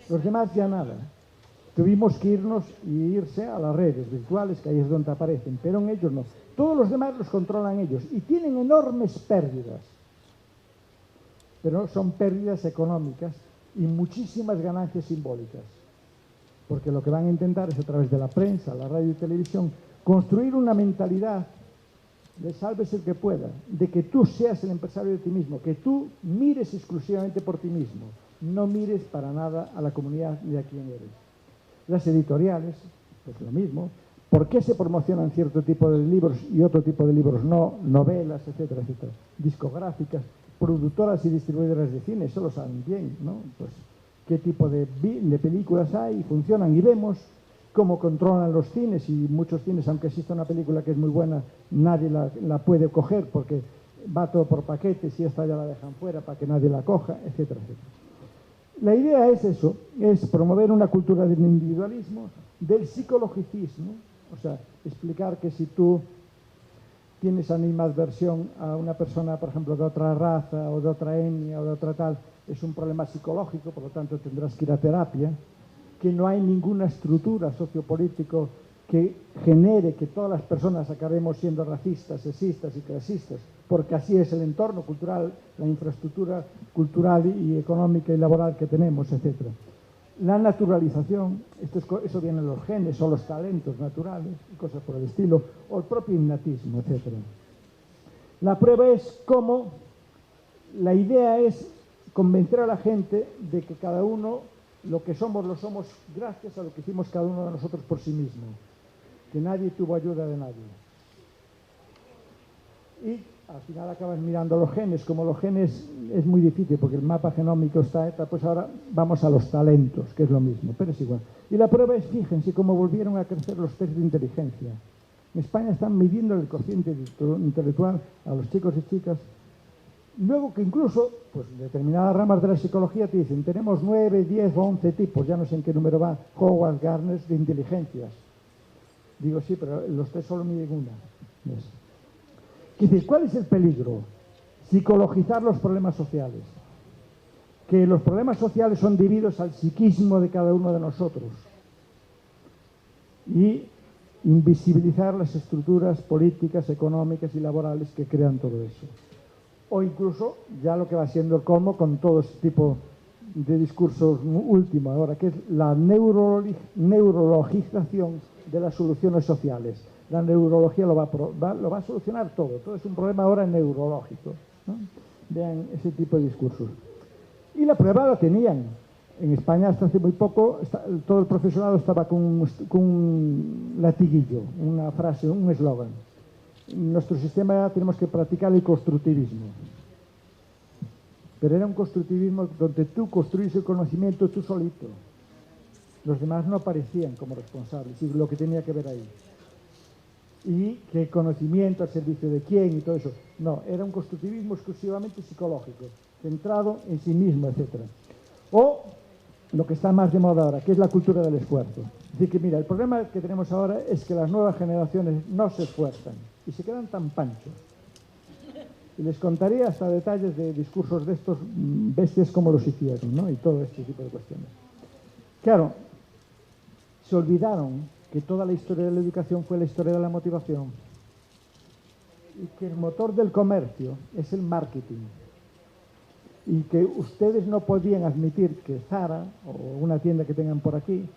Los demás ya nada. Tuvimos que irse a las redes virtuales, que ahí es donde aparecen, pero en ellos no. Todos los demás los controlan ellos y tienen enormes pérdidas, pero son pérdidas económicas y muchísimas ganancias simbólicas, porque lo que van a intentar es, a través de la prensa, la radio y televisión, construir una mentalidad de sálvese el que pueda, de que tú seas el empresario de ti mismo, que tú mires exclusivamente por ti mismo, no mires para nada a la comunidad ni a quién eres. Las editoriales, pues lo mismo. ¿Por qué se promocionan cierto tipo de libros y otro tipo de libros no? Novelas, etcétera, etcétera. Discográficas, productoras y distribuidoras de cine, eso lo saben bien, ¿no? Pues qué tipo de películas hay, funcionan, y vemos cómo controlan los cines, y muchos cines, aunque exista una película que es muy buena, nadie la puede coger porque va todo por paquetes y esta ya la dejan fuera para que nadie la coja, etcétera, etcétera. La idea es eso, es promover una cultura del individualismo, del psicologicismo, o sea, explicar que si tú tienes animadversión a una persona, por ejemplo, de otra raza o de otra etnia o de otra tal, es un problema psicológico, por lo tanto tendrás que ir a terapia, que no hay ninguna estructura sociopolítico que genere que todas las personas acabemos siendo racistas, sexistas y clasistas, porque así es el entorno cultural, la infraestructura cultural y económica y laboral que tenemos, etc. La naturalización, eso viene en los genes o los talentos naturales, y cosas por el estilo, o el propio innatismo, etc. La prueba es cómo la idea es convencer a la gente de que cada uno, lo que somos, lo somos gracias a lo que hicimos cada uno de nosotros por sí mismo, que nadie tuvo ayuda de nadie. Y al final acabas mirando los genes, como los genes es muy difícil porque el mapa genómico está, pues ahora vamos a los talentos, que es lo mismo, pero es igual. Y la prueba es, fíjense cómo volvieron a crecer los test de inteligencia. En España están midiendo el cociente intelectual a los chicos y chicas. Luego que incluso, pues determinadas ramas de la psicología te dicen, tenemos 9, 10 o 11 tipos, ya no sé en qué número va, Howard Gardner, de inteligencias. Digo, sí, pero los test solo miden una. ¿Ves? Es decir, ¿cuál es el peligro? Psicologizar los problemas sociales. Que los problemas sociales son debidos al psiquismo de cada uno de nosotros. Y invisibilizar las estructuras políticas, económicas y laborales que crean todo eso. O incluso, ya lo que va siendo el colmo con todo este tipo de discursos último ahora, que es la neurologización de las soluciones sociales. La neurología lo va a solucionar todo. Todo es un problema ahora neurológico, ¿no? Vean ese tipo de discursos. Y la prueba la tenían. En España hasta hace muy poco todo el profesorado estaba con un latiguillo, una frase, un eslogan. en nuestro sistema tenemos que practicar el constructivismo. Pero era un constructivismo donde tú construís el conocimiento tú solito. Los demás no aparecían como responsables y lo que tenía que ver ahí. Y que conocimiento al servicio de quién y todo eso. No, era un constructivismo exclusivamente psicológico, centrado en sí mismo, etc. O lo que está más de moda ahora, que es la cultura del esfuerzo. Es decir, que mira, el problema que tenemos ahora es que las nuevas generaciones no se esfuerzan y se quedan tan panchos. Y les contaría hasta detalles de discursos de estos bestias como los hicieron, ¿no? Y todo este tipo de cuestiones. Claro, se olvidaron que toda la historia de la educación fue la historia de la motivación y que el motor del comercio es el marketing y que ustedes no podían admitir que Zara o una tienda que tengan por aquí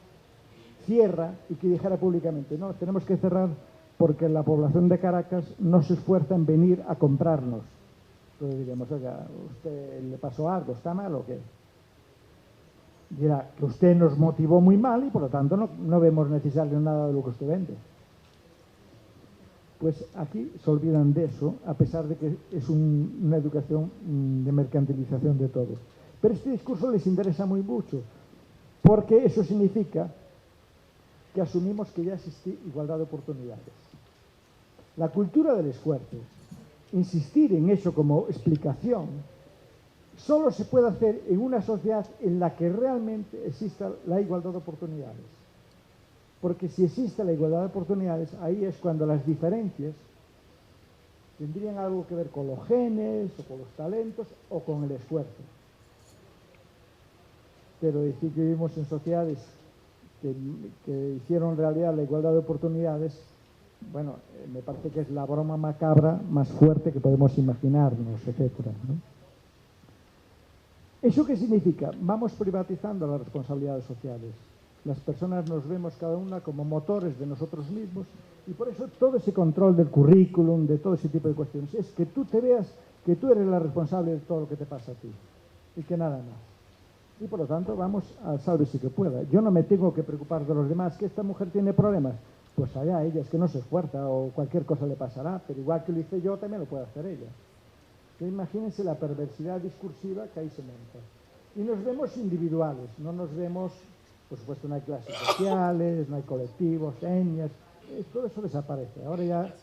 cierra y que dijera públicamente no, tenemos que cerrar porque la población de Caracas no se esfuerza en venir a comprarnos. Entonces diríamos, oiga, ¿usted le pasó algo? ¿Está mal o qué? Dirá que usted nos motivó muy mal y por lo tanto no vemos necesario nada de lo que usted vende. Pues aquí se olvidan de eso, a pesar de que es una educación de mercantilización de todo. Pero este discurso les interesa muy mucho, porque eso significa que asumimos que ya existe igualdad de oportunidades. La cultura del esfuerzo, insistir en eso como explicación, solo se puede hacer en una sociedad en la que realmente exista la igualdad de oportunidades. Porque si existe la igualdad de oportunidades, ahí es cuando las diferencias tendrían algo que ver con los genes, o con los talentos, o con el esfuerzo. Pero decir que vivimos en sociedades que hicieron realidad la igualdad de oportunidades, bueno, me parece que es la broma macabra más fuerte que podemos imaginarnos, etcétera, ¿no? ¿Eso qué significa? Vamos privatizando las responsabilidades sociales. Las personas nos vemos cada una como motores de nosotros mismos y por eso todo ese control del currículum, de todo ese tipo de cuestiones, es que tú te veas que tú eres la responsable de todo lo que te pasa a ti y que nada más. Y por lo tanto vamos al sálvese que pueda. Yo no me tengo que preocupar de los demás, que esta mujer tiene problemas. Pues allá ella, es que no se esfuerza o cualquier cosa le pasará, pero igual que lo hice yo, también lo puede hacer ella. Que imagínense la perversidad discursiva que ahí se monta. Y nos vemos individuales, no nos vemos, por supuesto no hay clases sociales, no hay colectivos, etnias, todo eso desaparece. Ahora ya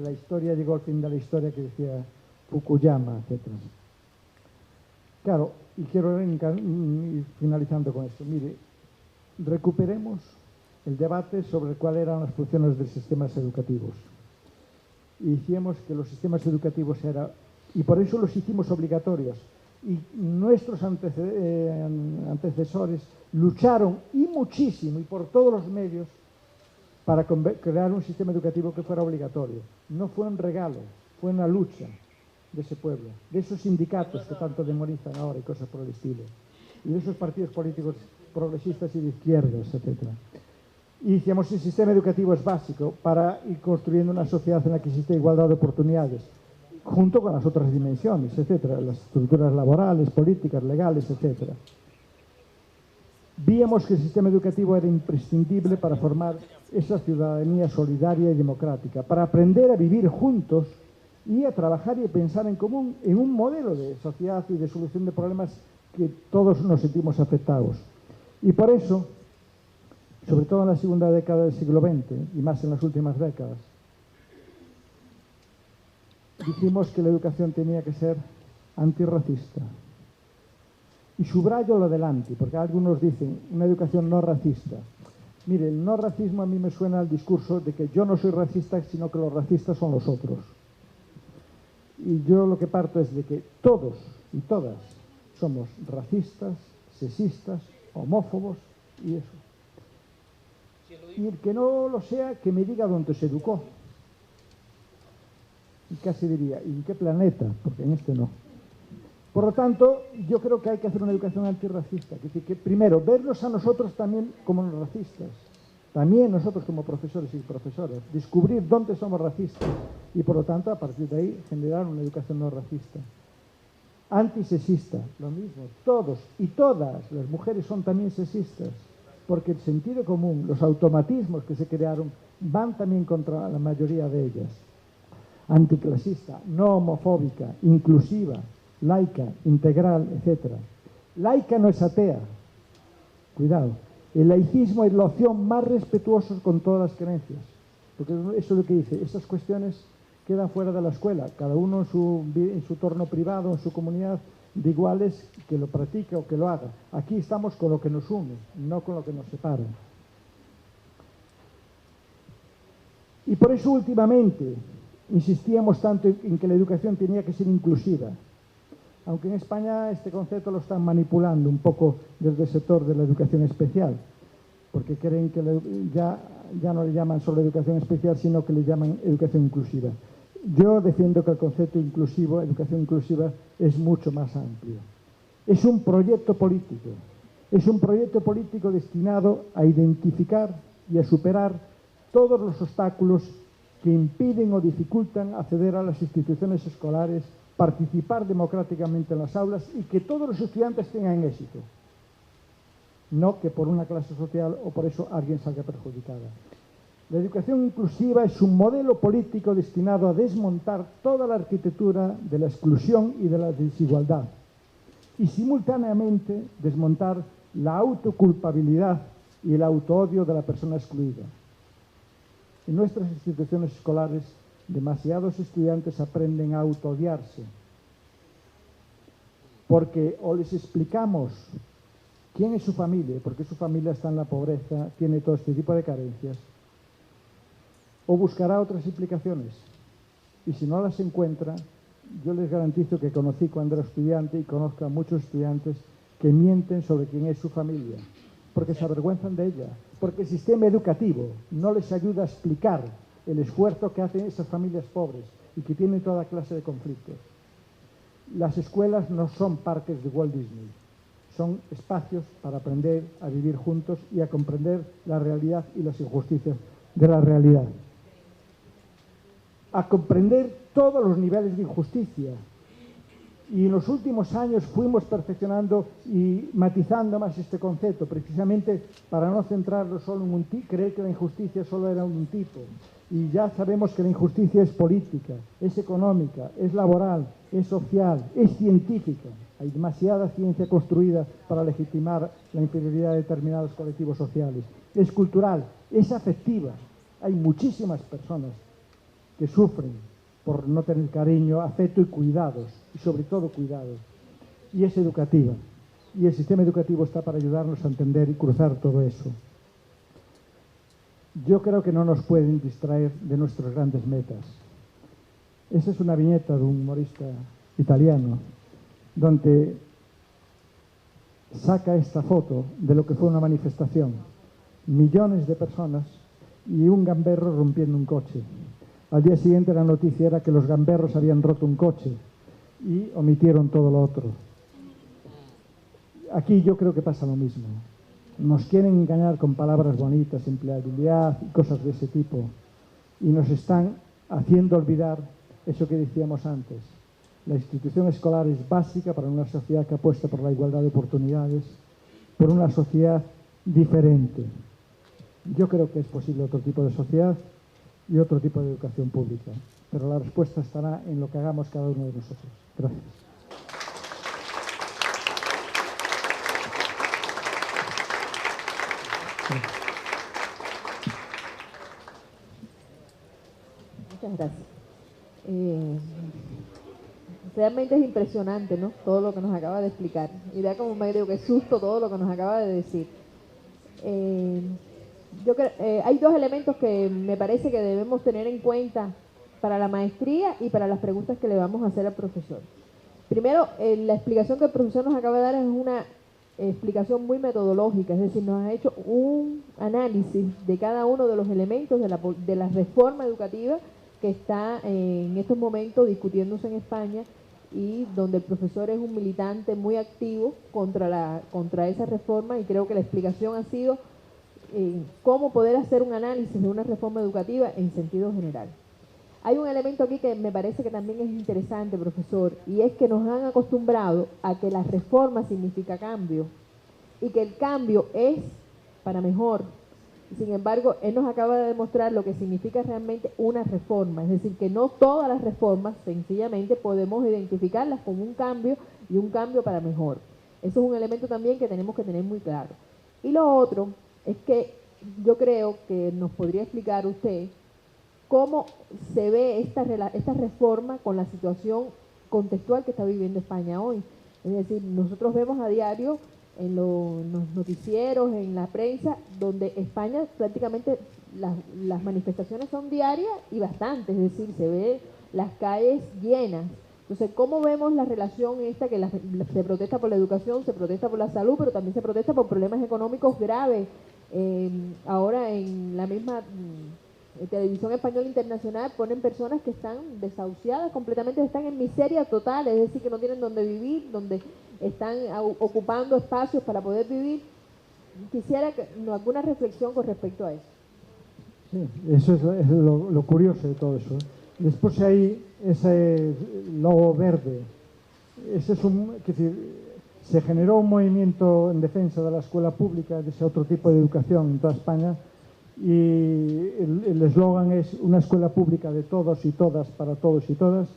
la historia llegó al fin de la historia que decía Fukuyama, etc. Claro, y quiero ir finalizando con esto. Mire, recuperemos el debate sobre cuáles eran las funciones de los sistemas educativos. Y decíamos que los sistemas educativos eran, y por eso los hicimos obligatorios. Y nuestros antecesores lucharon, y muchísimo, y por todos los medios, para crear un sistema educativo que fuera obligatorio. No fue un regalo, fue una lucha de ese pueblo, de esos sindicatos que tanto demonizan ahora y cosas por el estilo, y de esos partidos políticos progresistas y de izquierdas, etc. Y decíamos que el sistema educativo es básico para ir construyendo una sociedad en la que existe igualdad de oportunidades, junto con las otras dimensiones, etcétera, las estructuras laborales, políticas, legales, etcétera. Víamos que el sistema educativo era imprescindible para formar esa ciudadanía solidaria y democrática, para aprender a vivir juntos y a trabajar y a pensar en común en un modelo de sociedad y de solución de problemas que todos nos sentimos afectados. Y por eso, sobre todo en la segunda década del siglo XX y más en las últimas décadas, dijimos que la educación tenía que ser antirracista. Y subrayo lo del anti, porque algunos dicen una educación no racista. Mire, el no racismo a mí me suena al discurso de que yo no soy racista, sino que los racistas son los otros. Y yo lo que parto es de que todos y todas somos racistas, sexistas, homófobos y eso. Y el que no lo sea, que me diga dónde se educó. Y casi diría, ¿y en qué planeta? Porque en este no. Por lo tanto, yo creo que hay que hacer una educación antirracista. Es decir, que primero, vernos a nosotros también como racistas. También nosotros como profesores y profesoras. Descubrir dónde somos racistas. Y por lo tanto, a partir de ahí, generar una educación no racista. Antisexista, lo mismo. Todos y todas las mujeres son también sexistas. Porque el sentido común, los automatismos que se crearon, van también contra la mayoría de ellas. anticlasista, no homofóbica, inclusiva, laica, integral, etc. Laica no es atea, cuidado. El laicismo es la opción más respetuosa con todas las creencias, porque eso es lo que dice, estas cuestiones quedan fuera de la escuela, cada uno en su entorno privado, en su comunidad de iguales, que lo practique o que lo haga. Aquí estamos con lo que nos une, no con lo que nos separa. Y por eso últimamente insistíamos tanto en que la educación tenía que ser inclusiva, aunque en España este concepto lo están manipulando un poco desde el sector de la educación especial, porque creen que ya no le llaman solo educación especial, sino que le llaman educación inclusiva. Yo defiendo que el concepto inclusivo, educación inclusiva, es mucho más amplio. Es un proyecto político destinado a identificar y a superar todos los obstáculos que impiden o dificultan acceder a las instituciones escolares, participar democráticamente en las aulas y que todos los estudiantes tengan éxito. No que por una clase social o por eso alguien salga perjudicada. La educación inclusiva es un modelo político destinado a desmontar toda la arquitectura de la exclusión y de la desigualdad y simultáneamente desmontar la autoculpabilidad y el autoodio de la persona excluida. En nuestras instituciones escolares, demasiados estudiantes aprenden a autoodiarse porque o les explicamos quién es su familia, por qué su familia está en la pobreza, tiene todo este tipo de carencias, o buscará otras explicaciones. Y si no las encuentra, yo les garantizo que conocí cuando era estudiante y conozco a muchos estudiantes que mienten sobre quién es su familia, porque se avergüenzan de ella, porque el sistema educativo no les ayuda a explicar el esfuerzo que hacen esas familias pobres y que tienen toda clase de conflictos. Las escuelas no son parques de Walt Disney, son espacios para aprender a vivir juntos y a comprender la realidad y las injusticias de la realidad. A comprender todos los niveles de injusticia. Y en los últimos años fuimos perfeccionando y matizando más este concepto, precisamente para no centrarlo solo en un tipo, creer que la injusticia solo era un tipo. Y ya sabemos que la injusticia es política, es económica, es laboral, es social, es científica. Hay demasiada ciencia construida para legitimar la inferioridad de determinados colectivos sociales. Es cultural, es afectiva. Hay muchísimas personas que sufren por no tener cariño, afecto y cuidados, y sobre todo cuidados. Y es educativa. Y el sistema educativo está para ayudarnos a entender y cruzar todo eso. Yo creo que no nos pueden distraer de nuestras grandes metas. Esa es una viñeta de un humorista italiano, donde saca esta foto de lo que fue una manifestación. Millones de personas y un gamberro rompiendo un coche. Al día siguiente la noticia era que los gamberros habían roto un coche y omitieron todo lo otro. Aquí yo creo que pasa lo mismo. Nos quieren engañar con palabras bonitas, empleabilidad y cosas de ese tipo. Y nos están haciendo olvidar eso que decíamos antes. La institución escolar es básica para una sociedad que apuesta por la igualdad de oportunidades, por una sociedad diferente. Yo creo que es posible otro tipo de sociedad y otro tipo de educación pública, pero la respuesta estará en lo que hagamos cada uno de nosotros. Gracias. Muchas gracias. Realmente es impresionante, ¿no? Todo lo que nos acaba de explicar. Y da como medio que susto todo lo que nos acaba de decir. Hay dos elementos que me parece que debemos tener en cuenta para la maestría y para las preguntas que le vamos a hacer al profesor. Primero, la explicación que el profesor nos acaba de dar es una explicación muy metodológica, es decir, nos ha hecho un análisis de cada uno de los elementos de la reforma educativa que está en estos momentos discutiéndose en España y donde el profesor es un militante muy activo contra esa reforma, y creo que la explicación ha sido cómo poder hacer un análisis de una reforma educativa en sentido general. Hay un elemento aquí que me parece que también es interesante, profesor, y es que nos han acostumbrado a que la reforma significa cambio y que el cambio es para mejor. Sin embargo, él nos acaba de demostrar lo que significa realmente una reforma, es decir, que no todas las reformas sencillamente podemos identificarlas como un cambio y un cambio para mejor. Eso es un elemento también que tenemos que tener muy claro. Y lo otro es que yo creo que nos podría explicar usted cómo se ve esta reforma con la situación contextual que está viviendo España hoy. Es decir, nosotros vemos a diario en los noticieros, en la prensa, donde España prácticamente las manifestaciones son diarias y bastantes, es decir, se ve las calles llenas. Entonces, ¿cómo vemos la relación esta que se protesta por la educación, se protesta por la salud, pero también se protesta por problemas económicos graves? Ahora en la misma Televisión Española Internacional ponen personas que están desahuciadas completamente, están en miseria total, es decir, que no tienen dónde vivir, donde están ocupando espacios para poder vivir. Quisiera alguna reflexión con respecto a eso. Sí, eso es lo curioso de todo eso. Después hay ese logo verde. Ese es es decir, se generó un movimiento en defensa de la escuela pública, de ese otro tipo de educación en toda España, y el eslogan es una escuela pública de todos y todas, para todos y todas,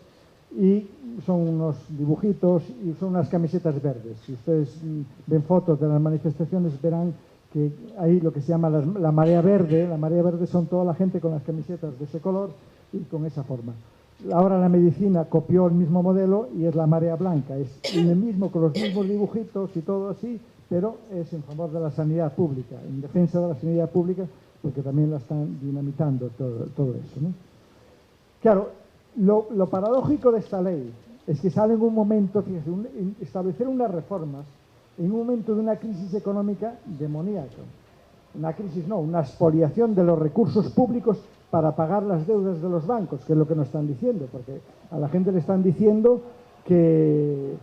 y son unos dibujitos y son unas camisetas verdes. Si ustedes ven fotos de las manifestaciones verán que hay lo que se llama la marea verde. La marea verde son toda la gente con las camisetas de ese color y con esa forma. Ahora la medicina copió el mismo modelo y es la marea blanca, es el mismo, con los mismos dibujitos y todo así, pero es en favor de la sanidad pública, en defensa de la sanidad pública, porque también la están dinamitando todo eso, ¿no? Claro, lo paradójico de esta ley es que sale en un momento, fíjese, establecer unas reformas en un momento de una crisis económica demoníaca. Una crisis no, una expoliación de los recursos públicos para pagar las deudas de los bancos, que es lo que nos están diciendo, porque a la gente le están diciendo que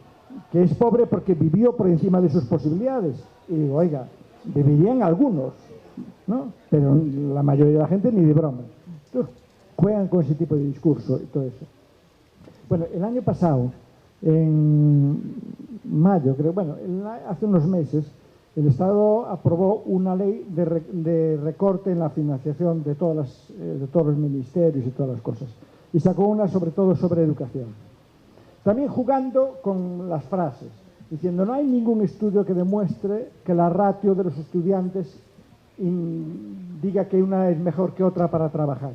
es pobre porque vivió por encima de sus posibilidades. Y digo, oiga, vivirían algunos, ¿no? Pero la mayoría de la gente ni de broma. Entonces, juegan con ese tipo de discurso y todo eso. Bueno, el año pasado, en mayo, creo, bueno, hace unos meses, el Estado aprobó una ley de recorte en la financiación de todos los ministerios y todas las cosas. Y sacó una sobre todo sobre educación. También jugando con las frases, diciendo no hay ningún estudio que demuestre que la ratio de los estudiantes diga que una es mejor que otra para trabajar.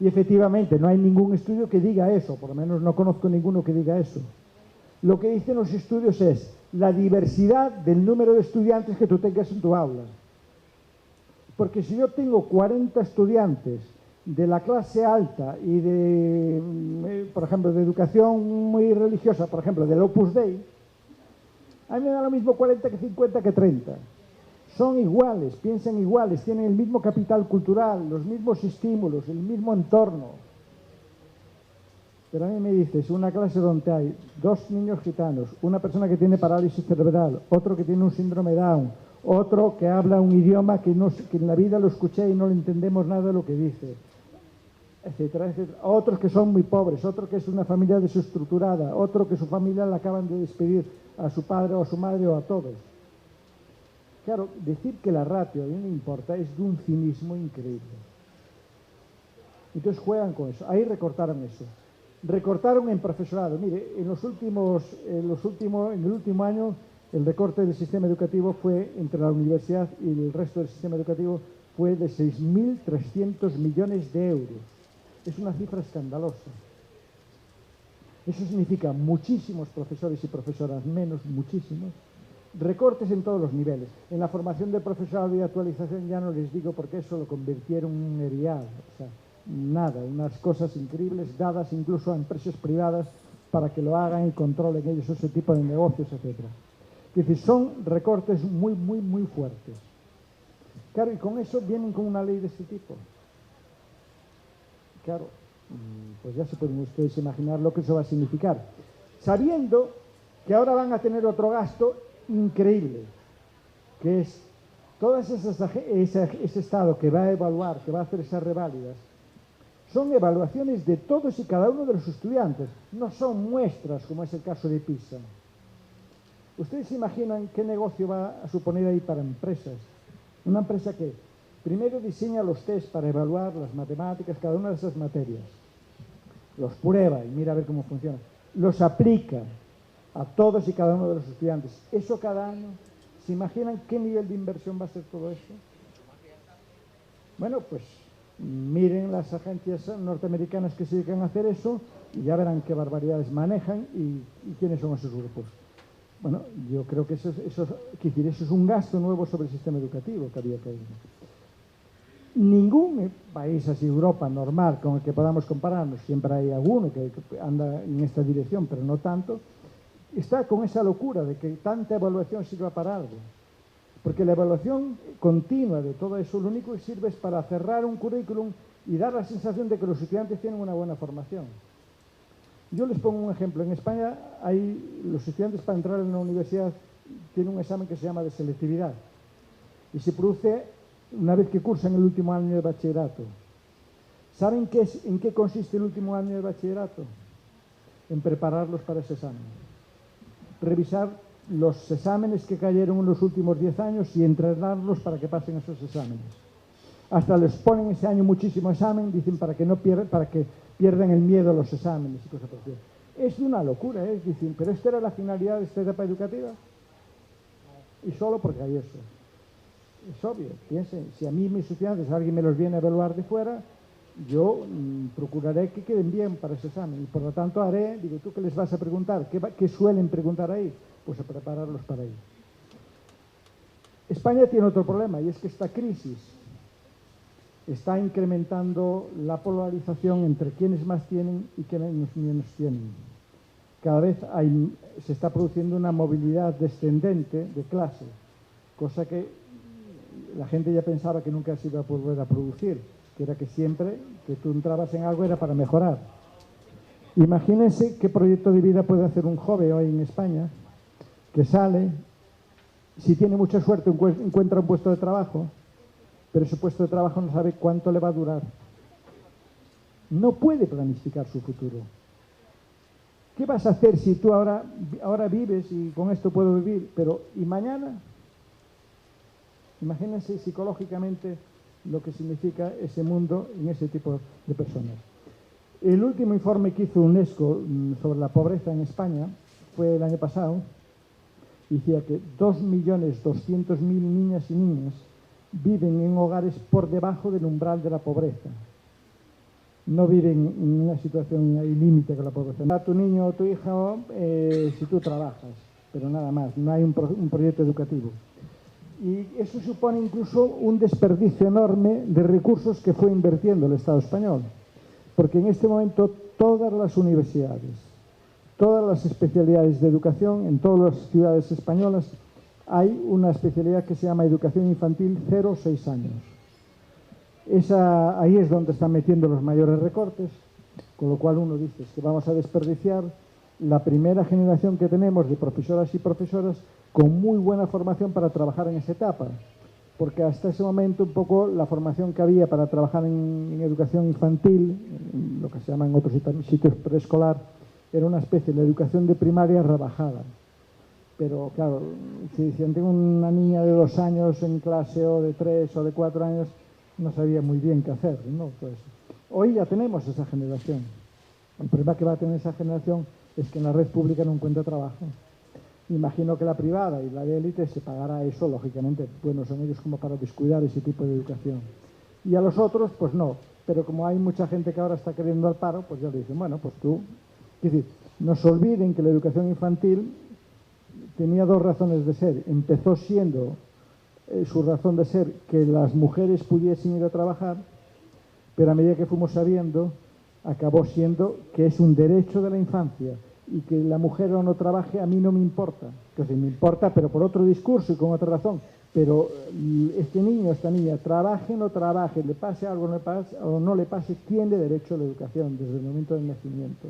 Y efectivamente no hay ningún estudio que diga eso, por lo menos no conozco ninguno que diga eso. Lo que dicen los estudios es la diversidad del número de estudiantes que tú tengas en tu aula. Porque si yo tengo 40 estudiantes de la clase alta y por ejemplo, de educación muy religiosa, por ejemplo, del Opus Dei, a mí me da lo mismo 40 que 50 que 30. Son iguales, piensan iguales, tienen el mismo capital cultural, los mismos estímulos, el mismo entorno. Pero a mí me dices, una clase donde hay 2 niños gitanos, una persona que tiene parálisis cerebral, otro que tiene un síndrome Down, otro que habla un idioma que en la vida lo escuché y no le entendemos nada de lo que dice, etcétera, etcétera. Otros que son muy pobres, otro que es una familia desestructurada, otro que su familia le acaban de despedir a su padre o a su madre o a todos. Claro, decir que la ratio a mí me importa es de un cinismo increíble. Entonces juegan con eso. Ahí recortaron eso. Recortaron en profesorado. Mire, en el último año el recorte del sistema educativo fue entre la universidad y el resto del sistema educativo fue de 6.300 millones de euros. Es una cifra escandalosa. Eso significa muchísimos profesores y profesoras menos, muchísimos. Recortes en todos los niveles. En la formación de profesorado y actualización ya no les digo porque eso lo convirtieron en un erial. O sea, nada, unas cosas increíbles dadas incluso a empresas privadas para que lo hagan y controlen ellos ese tipo de negocios, etc. Es decir, son recortes muy, muy, muy fuertes. Claro, y con eso vienen con una ley de este tipo. Claro, pues ya se pueden ustedes imaginar lo que eso va a significar. Sabiendo que ahora van a tener otro gasto increíble, que es todo ese Estado que va a evaluar, que va a hacer esas reválidas, son evaluaciones de todos y cada uno de los estudiantes, no son muestras como es el caso de PISA. ¿Ustedes se imaginan qué negocio va a suponer ahí para empresas? Una empresa que Primero diseña los test para evaluar las matemáticas, cada una de esas materias. Los prueba y mira a ver cómo funciona. Los aplica a todos y cada uno de los estudiantes. Eso cada año. ¿Se imaginan qué nivel de inversión va a ser todo eso? Bueno, pues miren las agencias norteamericanas que se dedican a hacer eso y ya verán qué barbaridades manejan y quiénes son esos grupos. Bueno, yo creo que eso es un gasto nuevo sobre el sistema educativo que había que ir. Ningún país así, Europa, normal, con el que podamos compararnos, siempre hay alguno que anda en esta dirección, pero no tanto, está con esa locura de que tanta evaluación sirva para algo. Porque la evaluación continua de todo eso, lo único que sirve es para cerrar un currículum y dar la sensación de que los estudiantes tienen una buena formación. Yo les pongo un ejemplo. En España los estudiantes para entrar en una universidad tienen un examen que se llama de selectividad y se produce una vez que cursan el último año de bachillerato. ¿Saben en qué consiste el último año de bachillerato? En prepararlos para ese examen. Revisar los exámenes que cayeron en los últimos 10 años y entrenarlos para que pasen esos exámenes. Hasta les ponen ese año muchísimo examen, dicen para que pierdan el miedo a los exámenes y cosas por el estilo. Es una locura, dicen, pero esta era la finalidad de esta etapa educativa. Y solo porque hay eso. Es obvio, piensen, si a mí mis estudiantes, alguien me los viene a evaluar de fuera, yo procuraré que queden bien para ese examen y por lo tanto haré, digo, ¿tú qué les vas a preguntar? ¿Qué suelen preguntar ahí? Pues a prepararlos para ello. España tiene otro problema y es que esta crisis está incrementando la polarización entre quienes más tienen y quienes menos tienen. Cada vez se está produciendo una movilidad descendente de clase, cosa que la gente ya pensaba que nunca se iba a volver a producir, que era que siempre que tú entrabas en algo era para mejorar. Imagínense qué proyecto de vida puede hacer un joven hoy en España que sale, si tiene mucha suerte encuentra un puesto de trabajo, pero ese puesto de trabajo no sabe cuánto le va a durar. No puede planificar su futuro. ¿Qué vas a hacer si tú ahora vives y con esto puedo vivir, pero ¿y mañana? Imagínense psicológicamente lo que significa ese mundo en ese tipo de personas. El último informe que hizo UNESCO sobre la pobreza en España fue el año pasado. Decía que 2.200.000 niñas y niños viven en hogares por debajo del umbral de la pobreza. No viven en una situación límite con la pobreza. A tu niño o tu hija si tú trabajas, pero nada más, no hay un proyecto educativo. Y eso supone incluso un desperdicio enorme de recursos que fue invirtiendo el Estado español. Porque en este momento todas las universidades, todas las especialidades de educación en todas las ciudades españolas hay una especialidad que se llama educación infantil 0-6 años. Ahí es donde están metiendo los mayores recortes, con lo cual uno dice que vamos a desperdiciar la primera generación que tenemos de profesoras y profesores con muy buena formación para trabajar en esa etapa, porque hasta ese momento un poco la formación que había para trabajar en educación infantil, en lo que se llama en otros sitios preescolar, era una especie de educación de primaria rebajada. Pero claro, si tengo una niña de 2 años en clase o de 3 o de 4 años, no sabía muy bien qué hacer, ¿no? Pues, hoy ya tenemos esa generación. El problema que va a tener esa generación es que en la red pública no encuentra trabajo. Imagino que la privada y la de élite se pagará eso, lógicamente, buenos son ellos como para descuidar ese tipo de educación. Y a los otros, pues no. Pero como hay mucha gente que ahora está queriendo al paro, pues ya le dicen, bueno, pues tú... Es decir, no se olviden que la educación infantil tenía 2 razones de ser. Empezó siendo su razón de ser que las mujeres pudiesen ir a trabajar, pero a medida que fuimos sabiendo, acabó siendo que es un derecho de la infancia y que la mujer o no trabaje a mí no me importa. Entonces me importa, pero por otro discurso y con otra razón. Pero este niño o esta niña, trabaje o no trabaje, le pase algo o no le pase, tiene derecho a la educación desde el momento del nacimiento,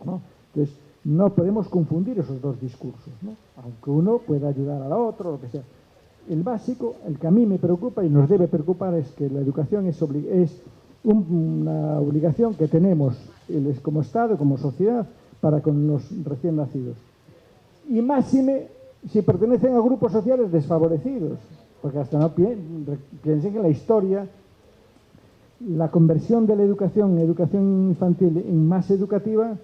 ¿no? Entonces, no podemos confundir esos 2 discursos, ¿no? Aunque uno pueda ayudar al otro, lo que sea. El básico, el que a mí me preocupa y nos debe preocupar es que la educación es una obligación que tenemos como Estado, como sociedad, para con los recién nacidos. Y máxime si pertenecen a grupos sociales desfavorecidos, porque hasta no piensen que en la historia la conversión de la educación en educación infantil en más educativa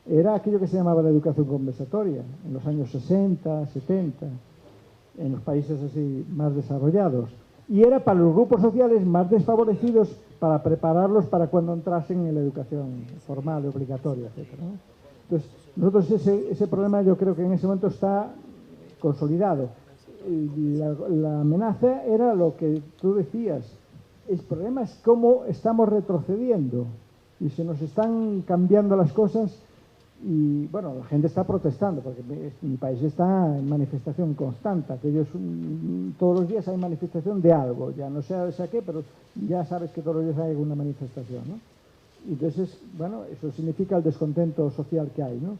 era aquello que se llamaba la educación conversatoria, en los años 60, 70, en los países así más desarrollados. Y era para los grupos sociales más desfavorecidos para prepararlos para cuando entrasen en la educación formal, obligatoria, etc., ¿no? Entonces, nosotros ese problema yo creo que en ese momento está consolidado. La amenaza era lo que tú decías. El problema es cómo estamos retrocediendo y se nos están cambiando las cosas y, bueno, la gente está protestando porque mi país está en manifestación constante. Todos los días hay manifestación de algo, ya no sé a qué, pero ya sabes que todos los días hay alguna manifestación, ¿no? Y entonces, bueno, eso significa el descontento social que hay, ¿no?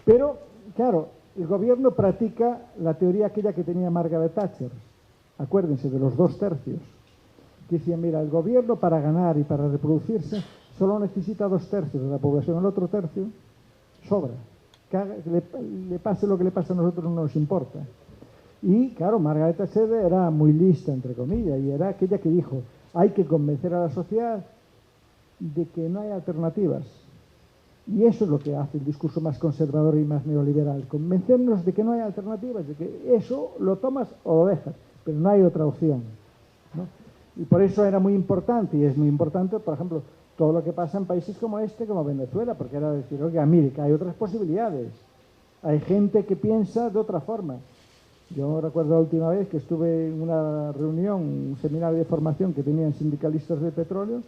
Pero, claro, el gobierno practica la teoría aquella que tenía Margaret Thatcher. Acuérdense de los 2 tercios. Que decía, mira, el gobierno para ganar y para reproducirse solo necesita 2 tercios de la población, el otro tercio sobra. Le pase lo que le pase a nosotros no nos importa. Y, claro, Margaret Thatcher era muy lista, entre comillas, y era aquella que dijo, hay que convencer a la sociedad de que no hay alternativas. Y eso es lo que hace el discurso más conservador y más neoliberal, convencernos de que no hay alternativas, de que eso lo tomas o lo dejas, pero no hay otra opción, ¿no? Y por eso era muy importante, y es muy importante, por ejemplo, todo lo que pasa en países como este, como Venezuela, porque era decir, oiga, mire, que hay otras posibilidades, hay gente que piensa de otra forma. Yo recuerdo la última vez que estuve en una reunión, un seminario de formación que tenían sindicalistas de petróleo.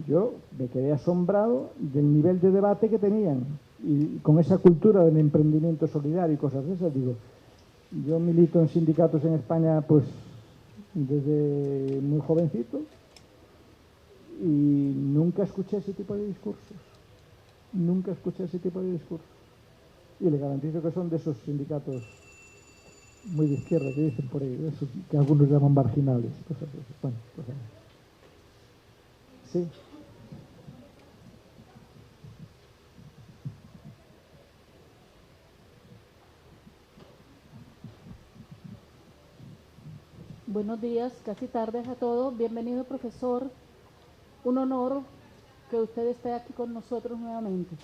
Yo me quedé asombrado del nivel de debate que tenían y con esa cultura del emprendimiento solidario y cosas de esas. Digo, yo milito en sindicatos en España pues desde muy jovencito y nunca escuché ese tipo de discursos. Nunca escuché ese tipo de discursos. Y le garantizo que son de esos sindicatos muy de izquierda que dicen por ahí, esos que algunos llaman marginales. Cosas de esas. Bueno, cosas de esas. Sí. Buenos días, casi tardes a todos. Bienvenido, profesor. Un honor que usted esté aquí con nosotros nuevamente.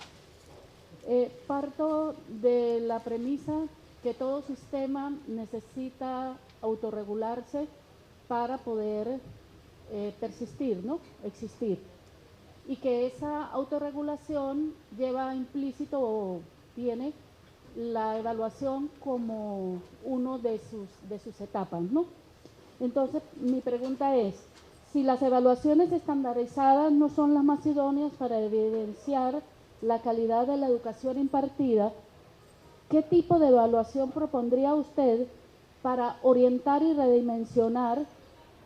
Parto de la premisa que todo sistema necesita autorregularse para poder persistir, ¿no? Existir. Y que esa autorregulación lleva implícito o tiene la evaluación como uno de sus etapas, ¿no? Entonces, mi pregunta es, si las evaluaciones estandarizadas no son las más idóneas para evidenciar la calidad de la educación impartida, ¿qué tipo de evaluación propondría usted para orientar y redimensionar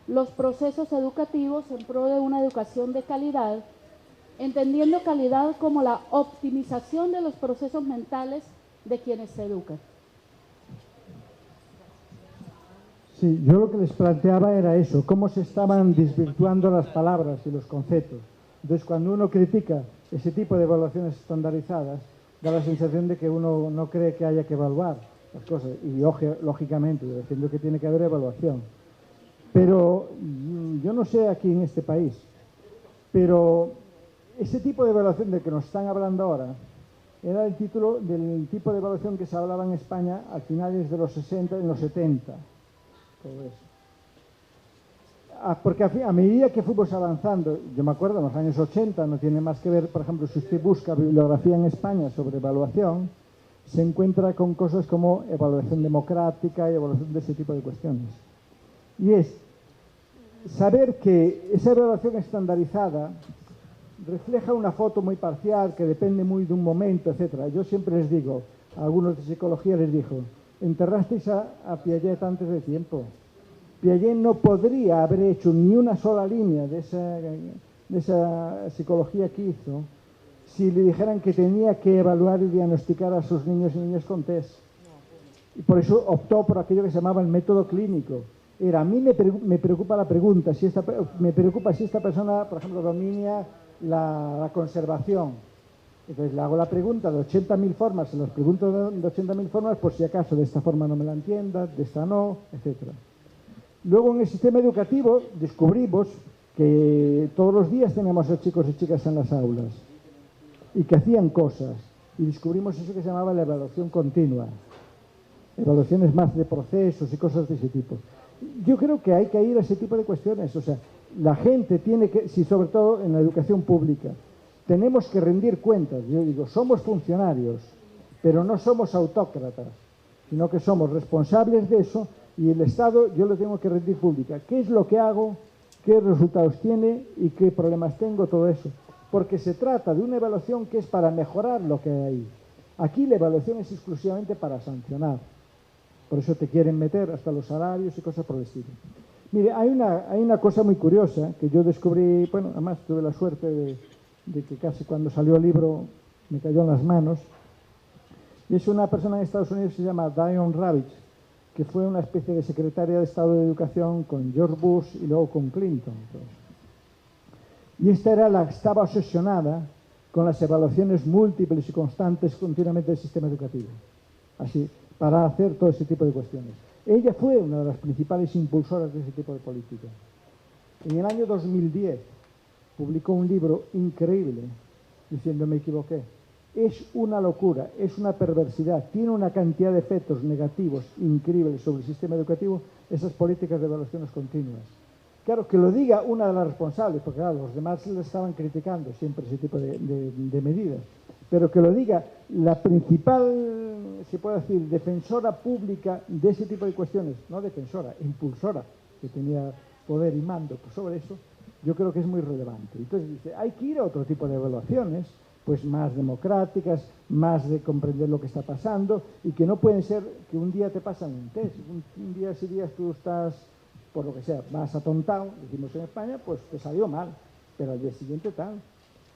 los procesos educativos en pro de una educación de calidad, entendiendo calidad como la optimización de los procesos mentales de quienes se educan? Sí, yo lo que les planteaba era eso, cómo se estaban desvirtuando las palabras y los conceptos. Entonces, cuando uno critica ese tipo de evaluaciones estandarizadas, da la sensación de que uno no cree que haya que evaluar las cosas. Y lógicamente, yo defiendo que tiene que haber evaluación. Pero yo no sé aquí en este país, pero ese tipo de evaluación del que nos están hablando ahora era el título del tipo de evaluación que se hablaba en España a finales de los 60 y en los 70. Todo eso. Porque a medida que fuimos avanzando, yo me acuerdo en los años 80, no tiene más que ver, por ejemplo, si usted busca bibliografía en España sobre evaluación, se encuentra con cosas como evaluación democrática y evaluación de ese tipo de cuestiones. Y es saber que esa evaluación estandarizada refleja una foto muy parcial que depende muy de un momento, etc. Yo siempre les digo, a algunos de psicología les digo, enterrasteis a Piaget antes de tiempo. Piaget no podría haber hecho ni una sola línea de esa psicología que hizo si le dijeran que tenía que evaluar y diagnosticar a sus niños y niñas con test. Y por eso optó por aquello que se llamaba el método clínico. A mí me preocupa la pregunta, me preocupa si esta persona, por ejemplo, domina la conservación. Entonces le hago la pregunta de 80.000 formas, se los pregunto de 80.000 formas, por si acaso de esta forma no me la entienda, de esta no, etc. Luego en el sistema educativo descubrimos que todos los días teníamos a chicos y chicas en las aulas y que hacían cosas. Y descubrimos eso que se llamaba la evaluación continua. Evaluaciones más de procesos y cosas de ese tipo. Yo creo que hay que ir a ese tipo de cuestiones. O sea, la gente tiene que, si sobre todo en la educación pública, tenemos que rendir cuentas. Yo digo, somos funcionarios, pero no somos autócratas, sino que somos responsables de eso y el Estado yo lo tengo que rendir pública. ¿Qué es lo que hago? ¿Qué resultados tiene? ¿Y qué problemas tengo? Todo eso. Porque se trata de una evaluación que es para mejorar lo que hay ahí. Aquí la evaluación es exclusivamente para sancionar. Por eso te quieren meter hasta los salarios y cosas por el estilo. Mire, hay una cosa muy curiosa que yo descubrí, bueno, además tuve la suerte de que casi cuando salió el libro me cayó en las manos. Y es una persona en Estados Unidos que se llama Diane Ravitch, que fue una especie de secretaria de Estado de Educación con George Bush y luego con Clinton. Y esta era la que estaba obsesionada con las evaluaciones múltiples y constantes continuamente del sistema educativo. Así, para hacer todo ese tipo de cuestiones. Ella fue una de las principales impulsoras de ese tipo de política. En el año 2010 publicó un libro increíble diciendo me equivoqué. Es una locura, es una perversidad, tiene una cantidad de efectos negativos increíbles sobre el sistema educativo, esas políticas de evaluaciones continuas. Claro, que lo diga una de las responsables, porque claro, los demás le estaban criticando siempre ese tipo de medidas, pero que lo diga la principal, se puede decir, defensora pública de ese tipo de cuestiones, no defensora, impulsora, que tenía poder y mando sobre eso, yo creo que es muy relevante. Entonces dice, hay que ir a otro tipo de evaluaciones, pues más democráticas, más de comprender lo que está pasando, y que no pueden ser que un día te pasan un test, un día si días tú estás, por lo que sea, más atontado, decimos en España, pues te salió mal, pero al día siguiente tal.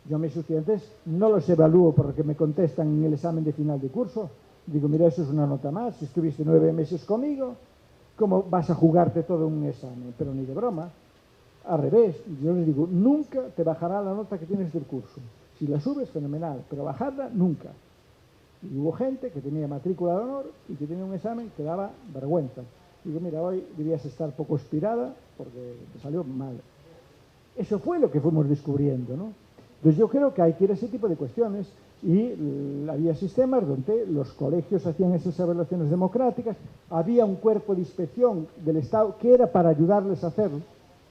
Yo a mis estudiantes no los evalúo porque me contestan en el examen de final de curso. Digo, mira, eso es una nota más. Si estuviste 9 meses conmigo, ¿cómo vas a jugarte todo un examen? Pero ni de broma. Al revés, yo les digo, nunca te bajará la nota que tienes del curso. Si la subes, fenomenal, pero bajarla, nunca. Y hubo gente que tenía matrícula de honor y que tenía un examen que daba vergüenza. Digo, mira, hoy debías estar poco inspirada porque te salió mal. Eso fue lo que fuimos descubriendo, ¿no? Entonces yo creo que hay que ir a ese tipo de cuestiones y había sistemas donde los colegios hacían esas evaluaciones democráticas, había un cuerpo de inspección del Estado que era para ayudarles a hacerlo,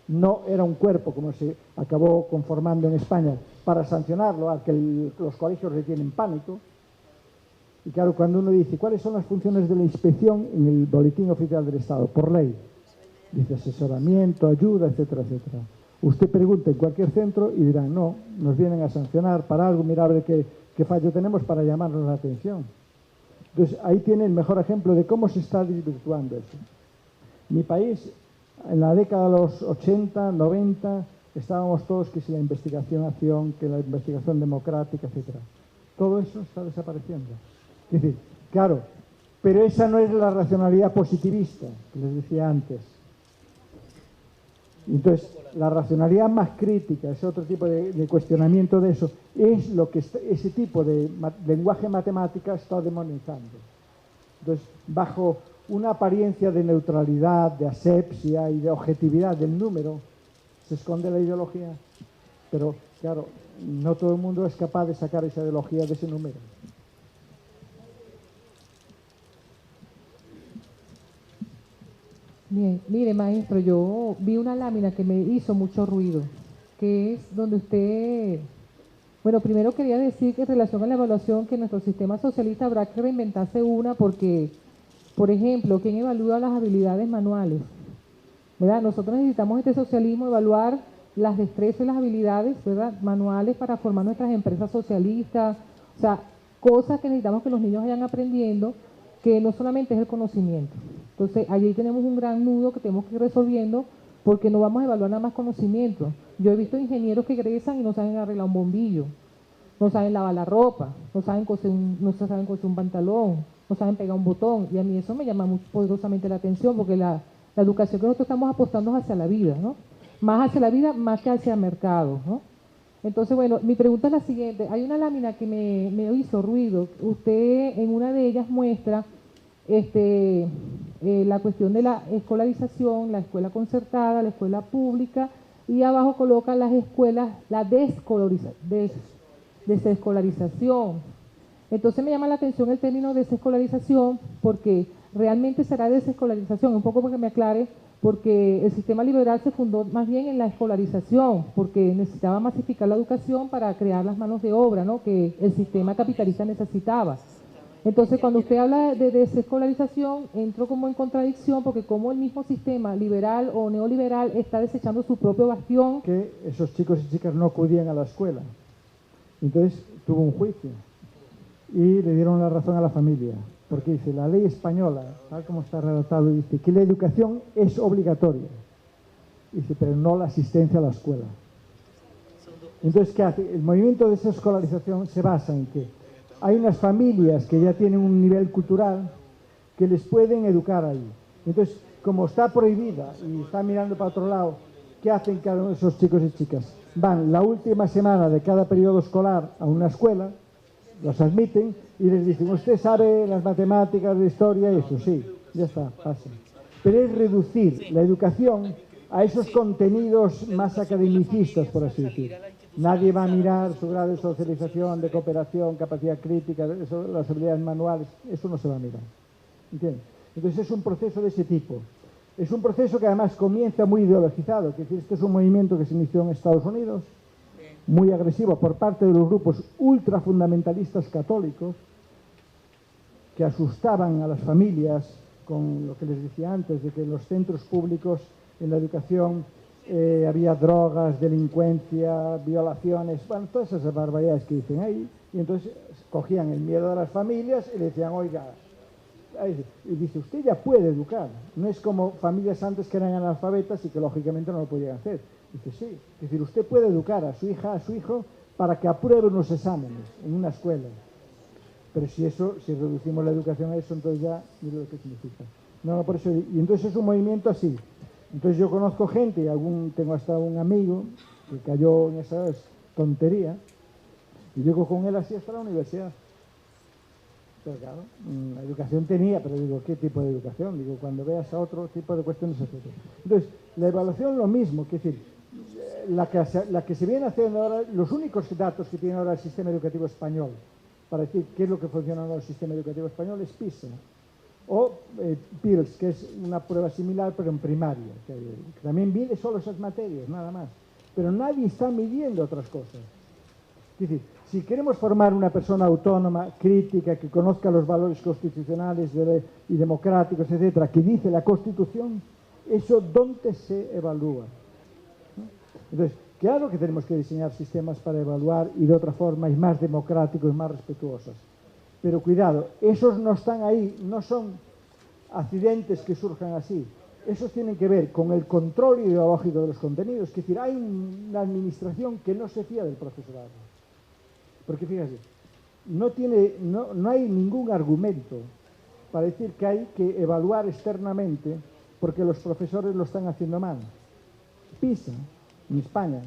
no era un cuerpo como se acabó conformando en España para sancionarlo, al que los colegios le tienen pánico. Y claro, cuando uno dice, ¿cuáles son las funciones de la inspección en el Boletín Oficial del Estado? Por ley. Dice asesoramiento, ayuda, etcétera, etcétera. Usted pregunta en cualquier centro y dirán, no, nos vienen a sancionar para algo, mira a ver qué fallo tenemos para llamarnos la atención. Entonces, ahí tiene el mejor ejemplo de cómo se está desvirtuando eso. Mi país, en la década de los 80, 90, estábamos todos que si la investigación-acción, que la investigación democrática, etcétera. Todo eso está desapareciendo. Es decir, claro, pero esa no es la racionalidad positivista que les decía antes. Entonces, la racionalidad más crítica, ese otro tipo de cuestionamiento de eso, es lo que ese tipo de lenguaje matemática está demonizando. Entonces, bajo una apariencia de neutralidad, de asepsia y de objetividad del número, se esconde la ideología. Pero, claro, no todo el mundo es capaz de sacar esa ideología de ese número. Bien, mire maestro, yo vi una lámina que me hizo mucho ruido, que es donde usted, bueno, primero quería decir que en relación a la evaluación que nuestro sistema socialista habrá que reinventarse una porque, por ejemplo, ¿quién evalúa las habilidades manuales? ¿Verdad? Nosotros necesitamos este socialismo evaluar las destrezas y las habilidades, ¿verdad?, manuales para formar nuestras empresas socialistas, o sea, cosas que necesitamos que los niños vayan aprendiendo, que no solamente es el conocimiento. Entonces, allí tenemos un gran nudo que tenemos que ir resolviendo porque no vamos a evaluar nada más conocimiento. Yo he visto ingenieros que egresan y no saben arreglar un bombillo, no saben lavar la ropa, no saben coser un pantalón, no saben pegar un botón, y a mí eso me llama muy poderosamente la atención porque la educación que nosotros estamos apostando es hacia la vida, ¿no? Más hacia la vida, más que hacia el mercado, ¿no? Entonces, bueno, mi pregunta es la siguiente. Hay una lámina que me hizo ruido. Usted en una de ellas muestra la cuestión de la escolarización, la escuela concertada, la escuela pública, y abajo coloca las escuelas, la desescolarización. Entonces me llama la atención el término desescolarización, porque realmente será desescolarización, un poco porque me aclare, porque el sistema liberal se fundó más bien en la escolarización, porque necesitaba masificar la educación para crear las manos de obra, ¿no?, que el sistema capitalista necesitaba. Entonces, cuando usted habla de desescolarización, entro como en contradicción, porque como el mismo sistema liberal o neoliberal está desechando su propio bastión. Que esos chicos y chicas no acudían a la escuela. Entonces tuvo un juicio y le dieron la razón a la familia, porque dice, la ley española, tal como está redactado, dice que la educación es obligatoria. Dice, pero no la asistencia a la escuela. Entonces, ¿qué hace? El movimiento de desescolarización se basa en que hay unas familias que ya tienen un nivel cultural que les pueden educar ahí. Entonces, como está prohibida y están mirando para otro lado, ¿qué hacen cada uno de esos chicos y chicas? Van la última semana de cada periodo escolar a una escuela, los admiten y les dicen, ¿usted sabe las matemáticas, de historia y eso? Sí, ya está, pasa. Pero es reducir la educación a esos contenidos más academicistas, por así decir. Nadie va a mirar su grado de socialización, de cooperación, capacidad crítica, eso, las habilidades manuales, eso no se va a mirar. ¿Entiendes? Entonces es un proceso de ese tipo. Es un proceso que además comienza muy ideologizado, es decir, este es un movimiento que se inició en Estados Unidos, muy agresivo por parte de los grupos ultrafundamentalistas católicos, que asustaban a las familias con lo que les decía antes, de que en los centros públicos, en la educación, había drogas, delincuencia, violaciones, bueno, todas esas barbaridades que dicen ahí, y entonces cogían el miedo de las familias y le decían, oiga, y dice, usted ya puede educar, no es como familias antes que eran analfabetas y que lógicamente no lo podían hacer. Dice, sí, es decir, usted puede educar a su hija, a su hijo, para que apruebe unos exámenes en una escuela. Pero si reducimos la educación a eso, entonces ya, mire lo que significa. No, por eso, y entonces es un movimiento así. Entonces yo conozco gente, tengo hasta un amigo que cayó en esa tontería, y llego con él así hasta la universidad. Pero claro, la educación tenía, pero digo, ¿qué tipo de educación? Digo, cuando veas a otro tipo de cuestiones, etc. Entonces, la evaluación lo mismo, es decir, la que se viene haciendo ahora, los únicos datos que tiene ahora el sistema educativo español, para decir qué es lo que funciona en el sistema educativo español, es PISA. O PIRLS, que es una prueba similar, pero en primaria, que también mide solo esas materias, nada más. Pero nadie está midiendo otras cosas. Es decir, si queremos formar una persona autónoma, crítica, que conozca los valores constitucionales y democráticos, etcétera, que dice la Constitución, ¿eso dónde se evalúa? ¿No? Entonces, claro que tenemos que diseñar sistemas para evaluar y de otra forma y más democráticos, más respetuosos. Pero cuidado, esos no están ahí, no son accidentes que surjan así. Esos tienen que ver con el control ideológico de los contenidos. Es decir, hay una administración que no se fía del profesorado. Porque fíjate, no hay ningún argumento para decir que hay que evaluar externamente porque los profesores lo están haciendo mal. PISA, en España,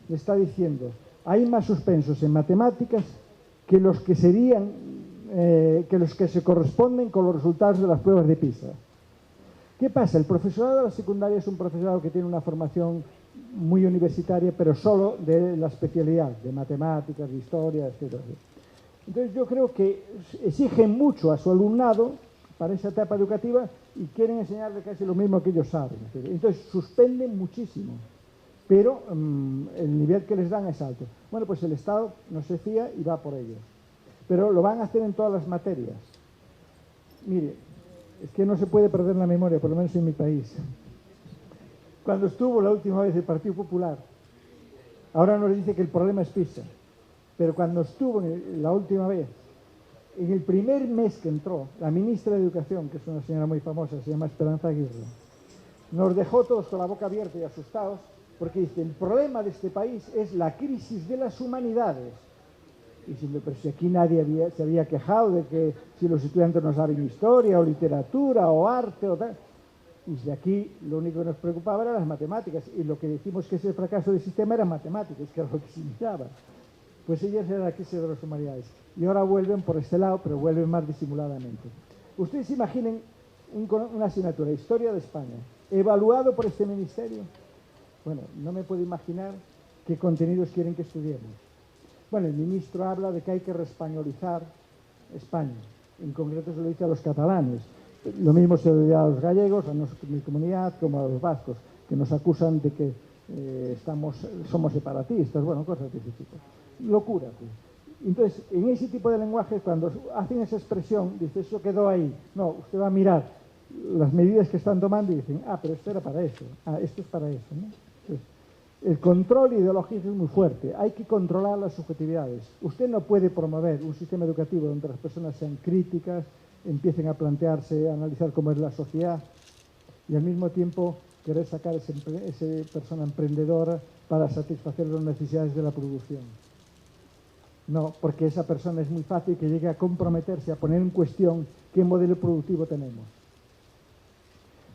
le está diciendo, hay más suspensos en matemáticas que los que se corresponden con los resultados de las pruebas de PISA. ¿Qué pasa? El profesorado de la secundaria es un profesorado que tiene una formación muy universitaria, pero solo de la especialidad, de matemáticas, de historia, etc. Entonces yo creo que exigen mucho a su alumnado para esa etapa educativa y quieren enseñarle casi lo mismo que ellos saben. Entonces suspenden muchísimo, pero el nivel que les dan es alto. Bueno, pues el Estado no se fía y va por ellos. Pero lo van a hacer en todas las materias. Mire, es que no se puede perder la memoria, por lo menos en mi país. Cuando estuvo la última vez el Partido Popular, ahora nos dice que el problema es PISA, pero cuando estuvo la última vez, en el primer mes que entró, la ministra de Educación, que es una señora muy famosa, se llama Esperanza Aguirre, nos dejó todos con la boca abierta y asustados, porque dice, el problema de este país es la crisis de las humanidades. Y diciendo, pero si aquí nadie se había quejado de que si los estudiantes no saben historia o literatura o arte o tal. Y si aquí lo único que nos preocupaba eran las matemáticas, y lo que decimos que es el fracaso del sistema eran matemáticas, que era lo que se miraba. Pues ellas eran la crisis de las humanidades. Y ahora vuelven por este lado, pero vuelven más disimuladamente. Ustedes imaginen una asignatura, Historia de España, evaluado por este ministerio. Bueno, no me puedo imaginar qué contenidos quieren que estudiemos. Bueno, el ministro habla de que hay que reespañolizar España. En concreto se lo dice a los catalanes. Lo mismo se lo dice a los gallegos, a mi comunidad, como a los vascos, que nos acusan de que somos separatistas, bueno, cosas de ese tipo. Locura, pues. Entonces, en ese tipo de lenguaje, cuando hacen esa expresión, dice, eso quedó ahí. No, usted va a mirar las medidas que están tomando y dicen, pero esto era para eso, esto es para eso, ¿no? Entonces, el control ideológico es muy fuerte, hay que controlar las subjetividades. Usted no puede promover un sistema educativo donde las personas sean críticas, empiecen a plantearse, a analizar cómo es la sociedad y al mismo tiempo querer sacar esa persona emprendedora para satisfacer las necesidades de la producción. No, porque esa persona es muy fácil que llegue a comprometerse, a poner en cuestión qué modelo productivo tenemos.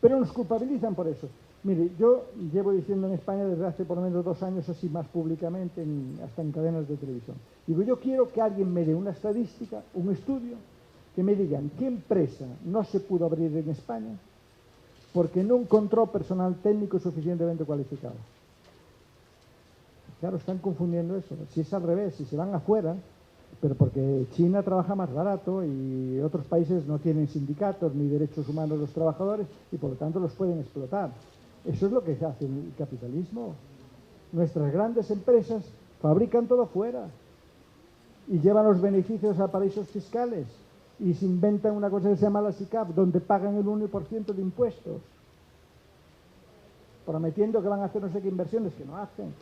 Pero nos culpabilizan por eso. Mire, yo llevo diciendo en España desde hace por lo menos 2 años, así más públicamente, hasta en cadenas de televisión. Digo, yo quiero que alguien me dé una estadística, un estudio, que me digan qué empresa no se pudo abrir en España porque no encontró personal técnico suficientemente cualificado. Claro, están confundiendo eso. Si es al revés, si se van afuera, pero porque China trabaja más barato y otros países no tienen sindicatos ni derechos humanos de los trabajadores y por lo tanto los pueden explotar. Eso es lo que hace el capitalismo. Nuestras grandes empresas fabrican todo fuera y llevan los beneficios a paraísos fiscales y se inventan una cosa que se llama la SICAP, donde pagan el 1% de impuestos, prometiendo que van a hacer no sé qué inversiones que no hacen.